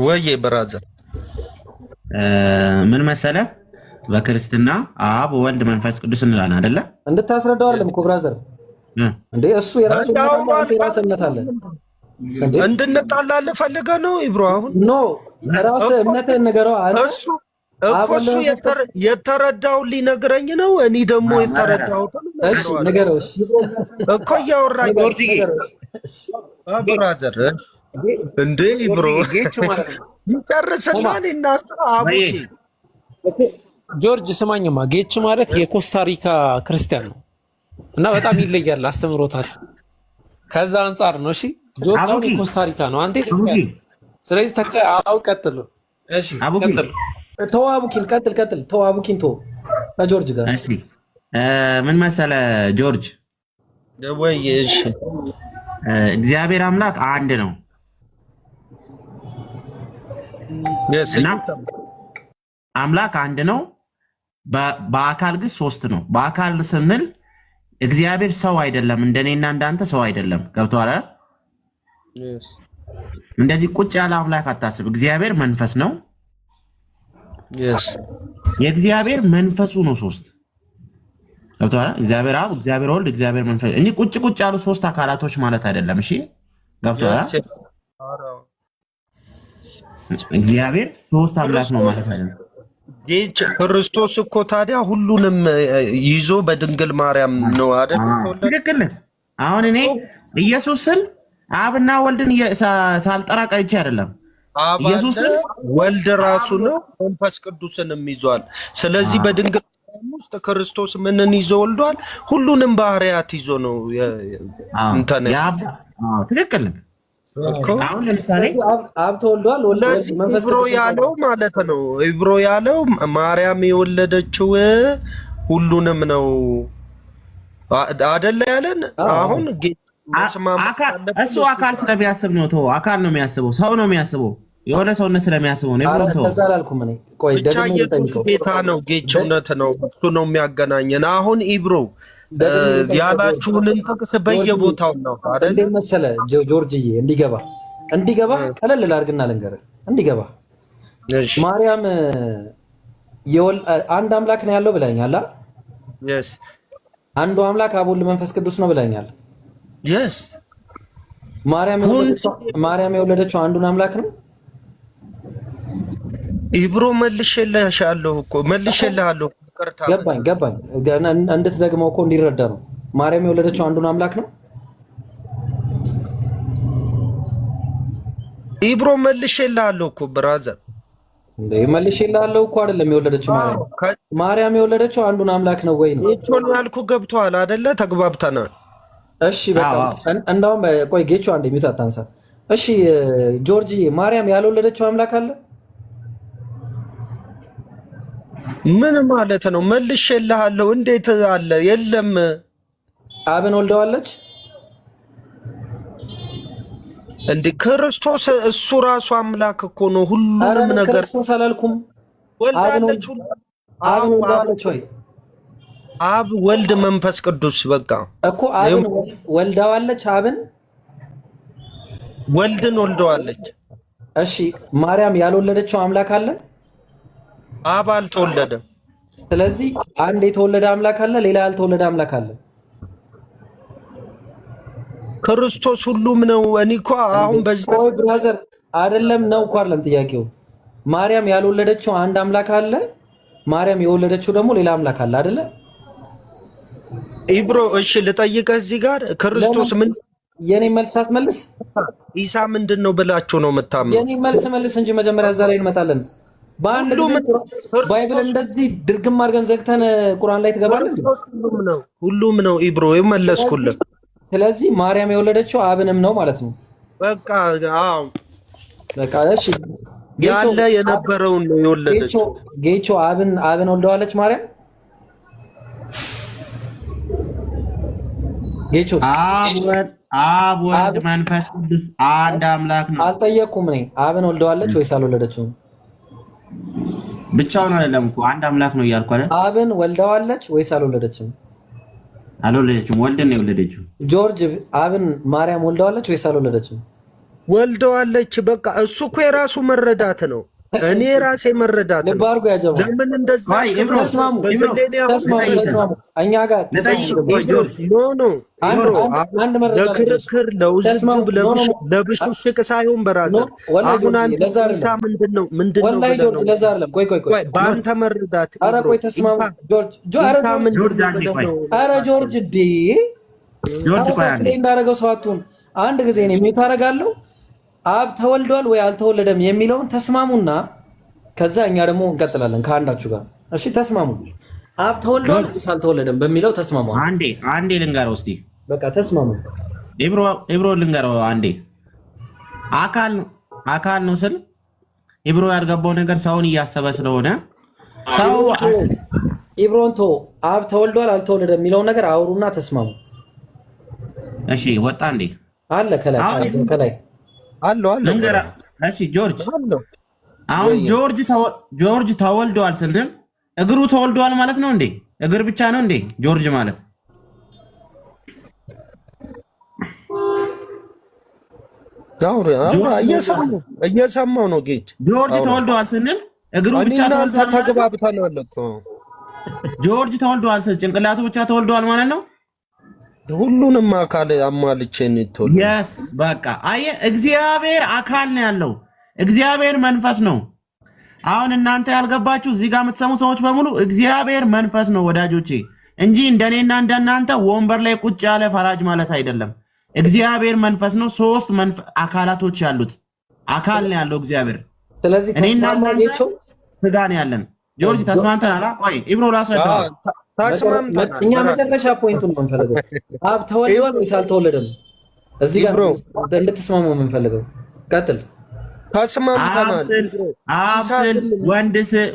ወይዬ ብራዘር ምን መሰለ፣ በክርስትና አብ ወልድ መንፈስ ቅዱስ እንላለን አይደለ? እንድታስረዳው አይደለም እኮ ብራዘር እንዴ። እሱ የራሱ እምነት አለ። እንድንጣላልህ ፈልገህ ነው ኢብሮ? አሁን ኖ ራስህ እምነትህን ንገረው። እሱ የተረዳው ሊነግረኝ ነው። እኔ ደግሞ የተረዳሁትን ንገረው እኮ እያወራኝ ብራዘር። እንዴ ኢብሮ ይጨርስና አቡኪ ጆርጅ ስማኝማ፣ ጌች ማለት የኮስታሪካ ክርስቲያን ነው እና በጣም ይለያል አስተምሮታል። ከዛ አንጻር ነው። እሺ ጆርጅ አሁን የኮስታሪካ ነው፣ አንተ ኢትዮጵያ። ስለዚህ ቀጥል። እሺ ቀጥል። ተው አቡኪን፣ ቀጥል። ተው አቡኪን፣ ተው ከጆርጅ ጋር። እሺ ምን መሰለ ጆርጅ፣ ወይ እሺ እግዚአብሔር አምላክ አንድ ነው እና አምላክ አንድ ነው። በአካል ግን ሶስት ነው። በአካል ስንል እግዚአብሔር ሰው አይደለም፣ እንደኔና እንዳንተ ሰው አይደለም። ገብቶሃል? እንደዚህ ቁጭ ያለ አምላክ አታስብ። እግዚአብሔር መንፈስ ነው። የእግዚአብሔር መንፈሱ ነው ሶስት። ገብቶሃል? እግዚአብሔር አብ፣ እግዚአብሔር ወልድ፣ እግዚአብሔር መንፈስ እንጂ ቁጭ ቁጭ ያሉ ሶስት አካላቶች ማለት አይደለም። እሺ ገብቶሃል? እግዚአብሔር ሶስት አምላክ ነው ማለት አይደለም። ክርስቶስ እኮ ታዲያ ሁሉንም ይዞ በድንግል ማርያም ነው አይደል? ትክክል። አሁን እኔ ኢየሱስን አብና ወልድን ሳልጠራ ቀርቼ አይደለም። ኢየሱስን ወልድ ራሱ ነው፣ መንፈስ ቅዱስንም ይዟል። ስለዚህ በድንግል ማርያም ውስጥ ክርስቶስ ምንን ይዞ ወልዷል? ሁሉንም ባህሪያት ይዞ ነው እንተነ ትክክል። አሁን ለምሳሌ አብ ተወልዷል፣ ኢብሮ ያለው ማለት ነው። ኢብሮ ያለው ማርያም የወለደችው ሁሉንም ነው አይደለ ያለን። አሁን እሱ አካል ስለሚያስብ ነው። ተው አካል ነው የሚያስበው፣ ሰው ነው የሚያስበው፣ የሆነ ሰውነት ስለሚያስበው ነው። ኢብሮ ተው ብቻ ጌታ ነው። ጌች እውነት ነው። እሱ ነው የሚያገናኘን። አሁን ኢብሮ ያላችሁን ጥቅስ በየቦታው ነው አይደል? እንዴ መሰለ ጆርጅዬ፣ እንዲገባ ቀለል ላድርግና ልንገርህ እንዲገባ። ማርያም አንድ አምላክ ነው ያለው ብለኛል። አንዱ አምላክ አብ ወልድ መንፈስ ቅዱስ ነው ብለኛል። ማርያም የወለደችው አንዱን አምላክ ነው። ኢብሮ መልሼልሃለሁ። ገባኝ እንድትደግመው እኮ እንዲረዳ ነው። ማርያም የወለደችው አንዱን አምላክ ነው። ኢብሮ መልሼልሃለሁ እኮ ብራዘር፣ እንዴ መልሼልሃለሁ እኮ አይደለም የወለደችው ማርያም የወለደችው አንዱን አምላክ ነው ወይ ነው ጌቾን ያልኩ። ገብቶሃል አይደለ? ተግባብተናል። እሺ በቃ እንደውም ቆይ ጌቾ አንዴ ሚውት አታንሳ። እሺ ጆርጂ፣ ማርያም ያልወለደችው አምላክ አለ? ምን ማለት ነው? መልሼልሃለሁ። እንዴት አለ? የለም። አብን ወልደዋለች እንዴ? ክርስቶስ እሱ ራሱ አምላክ እኮ ነው። ሁሉንም ነገር ክርስቶስ አላልኩም። ወልዳለች። አብን ወልደዋለች ወይ? አብ ወልድ መንፈስ ቅዱስ በቃ እኮ አብን ወልደዋለች። አብን ወልድን ወልደዋለች። እሺ ማርያም ያልወለደችው አምላክ አለ? አብ አልተወለደም። ስለዚህ አንድ የተወለደ አምላክ አለ፣ ሌላ ያልተወለደ አምላክ አለ። ክርስቶስ ሁሉም ነው። እኔ እኮ አሁን በዚህ ብራዘር አይደለም ነው እኮ አይደለም ጥያቄው። ማርያም ያልወለደችው አንድ አምላክ አለ፣ ማርያም የወለደችው ደግሞ ሌላ አምላክ አለ አይደለ? ኢብሮ እሺ ልጠይቅህ እዚህ ጋር ክርስቶስ ምን የኔ መልስ አትመልስ። ኢሳ ምንድን ነው ብላችሁ ነው የምታምነው? የኔ መልስ መልስ እንጂ መጀመሪያ እዛ ላይ እንመጣለን። በአንድ ባይብል እንደዚህ ድርግም አድርገን ዘግተን ቁርአን ላይ ትገባለህ። ሁሉም ነው ኢብሮ የመለስኩልህ። ስለዚህ ማርያም የወለደችው አብንም ነው ማለት ነው። በቃ አዎ በቃ እሺ፣ ያለ የነበረውን ነው የወለደችው። ጌቾ አብን ወልደዋለች ማርያም። ጌቾ አብ ወልድ መንፈስ ቅዱስ አንድ አምላክ ነው። አልጠየቅኩም እኔ አብን ወልደዋለች ወይስ አልወለደችውም? ብቻውን አይደለም እኮ አንድ አምላክ ነው እያልኩ አይደል? አብን ወልደዋለች ወይስ አልወለደችም? አልወለደችም። ወልድን ነው የወለደችው። ጆርጅ አብን ማርያም ወልደዋለች ወይስ አልወለደችም? ወልደዋለች። በቃ እሱ እኮ የራሱ መረዳት ነው። እኔ ራሴ መረዳት ነው። ልባርጎ ያጀባ ለምን እንደዛ ተስማሙ። እኛ ጋር ለክርክር ለውዝግብ ለብሽሽቅ ሳይሆን በራዘር አሁን አንተ ኢሳ ምንድነው ወላሂ ጆርጅ ለዛ አይደለም። ቆይ በአንተ መረዳት ኧረ ቆይ ተስማሙ። ኧረ ጆርጅ ዲ ጆርጅ ቆይ አንዴ እንዳደረገው ሰው አትሁን። አንድ ጊዜ ነው ሚውት አደርጋለሁ። አብ ተወልዷል ወይ አልተወለደም የሚለውን ተስማሙና ከዛ እኛ ደግሞ እንቀጥላለን ከአንዳችሁ ጋር። እሺ ተስማሙ። አብ ተወልዷል ወይስ አልተወለደም በሚለው ተስማሙ። አንዴ ልንገረው እስቲ። በቃ ተስማሙ። ኢብሮ ልንገረው አንዴ። አካል ነው ስል ኢብሮ ያልገባው ነገር ሰውን እያሰበ ስለሆነ ሰው ኢብሮንቶ አብ ተወልዷል አልተወለደም የሚለውን ነገር አውሩና ተስማሙ። እሺ ወጣ እንዴ? አለ ከላይ አለው እሺ ጆርጅ አሁን ጆርጅ ተወልዷል ስንል እግሩ ተወልዷል ማለት ነው እንዴ? እግር ብቻ ነው እንዴ ጆርጅ ማለት? እየሰማው ነው ጌች። ጆርጅ ተወልዷል ስንል እግሩ ብቻ ተወልዷል ተግባብተናል እኮ። ጆርጅ ተወልዷል ስንል ጭንቅላቱ ብቻ ተወልዷል ማለት ነው? ሁሉንም አካል አሟልቼ ነው የተወለደው። yes በቃ አየህ፣ እግዚአብሔር አካል ነው ያለው። እግዚአብሔር መንፈስ ነው። አሁን እናንተ ያልገባችሁ እዚህ ጋር የምትሰሙ ሰዎች በሙሉ እግዚአብሔር መንፈስ ነው ወዳጆቼ፣ እንጂ እንደኔና እንደናንተ ወንበር ላይ ቁጭ ያለ ፈራጅ ማለት አይደለም። እግዚአብሔር መንፈስ ነው። 3 አካላቶች ያሉት አካል ነው ያለው እግዚአብሔር። ስለዚህ ተስማማችሁ ስጋ ነው ያለን። ጆርጅ ተስማምተናል? ቆይ ኢብሮ ላስረዳ። እኛ መጨረሻ ፖይንቱን ነው የምንፈልገው። አብ ተወልዷል ወይስ አልተወለደም? እዚህ ጋር እንድትስማሙ ነው የምንፈልገው። ቀጥል። ተስማምተናል። አብ ስል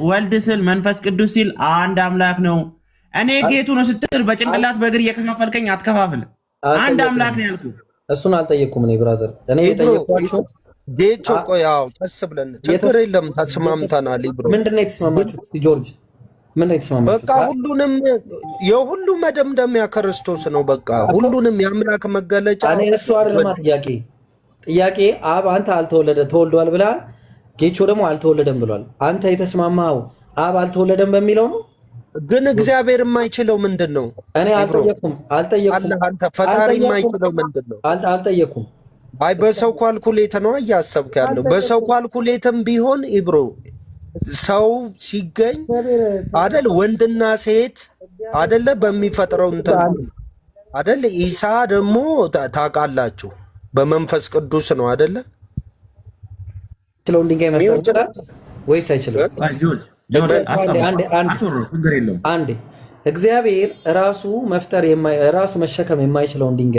ወልድ ስል መንፈስ ቅዱስ ሲል አንድ አምላክ ነው። እኔ ጌቱ ነው ስትል በጭንቅላት በእግር እየከፋፈልከኝ አትከፋፍል። አንድ አምላክ ነው ያልኩህ። እሱን አልጠየቅኩም እኔ ብራዘር። እኔ የጠየቅኳችሁ ጌቾ ቆይ፣ አዎ ቀስ ብለን ችግር የለም ተስማምተናል። ኢብሮ ምንድነው የተስማማችሁት? ጆርጅ ምንድነው የተስማማችሁት? በቃ ሁሉንም የሁሉ መደምደሚያ ክርስቶስ ነው። በቃ ሁሉንም የአምላክ መገለጫ። እኔ እሱ አይደለም ጥያቄ አብ አንተ ተወልዷል ብለሃል። ጌቾ ደግሞ አልተወለደም ብሏል። አንተ የተስማማው አብ አልተወለደም በሚለው ነው። ግን እግዚአብሔር የማይችለው ምንድን ነው? እኔ አልጠየኩም። አንተ ፈጣሪ የማይችለው ምንድን ነው? አልጠየኩም። አይ በሰው ኳልኩሌት ነው እያሰብክ ያለው። በሰው ኳልኩሌትም ቢሆን ኢብሮ ሰው ሲገኝ አደል ወንድና ሴት አደለ በሚፈጥረው እንትን አደለ። ኢሳ ደግሞ ታውቃላችሁ በመንፈስ ቅዱስ ነው አደለ? ስለውን ድንጋይ መፍጠር ይችላል ወይስ አይችልም? አንዴ እግዚአብሔር ራሱ መሸከም የማይችለውን ድንጋይ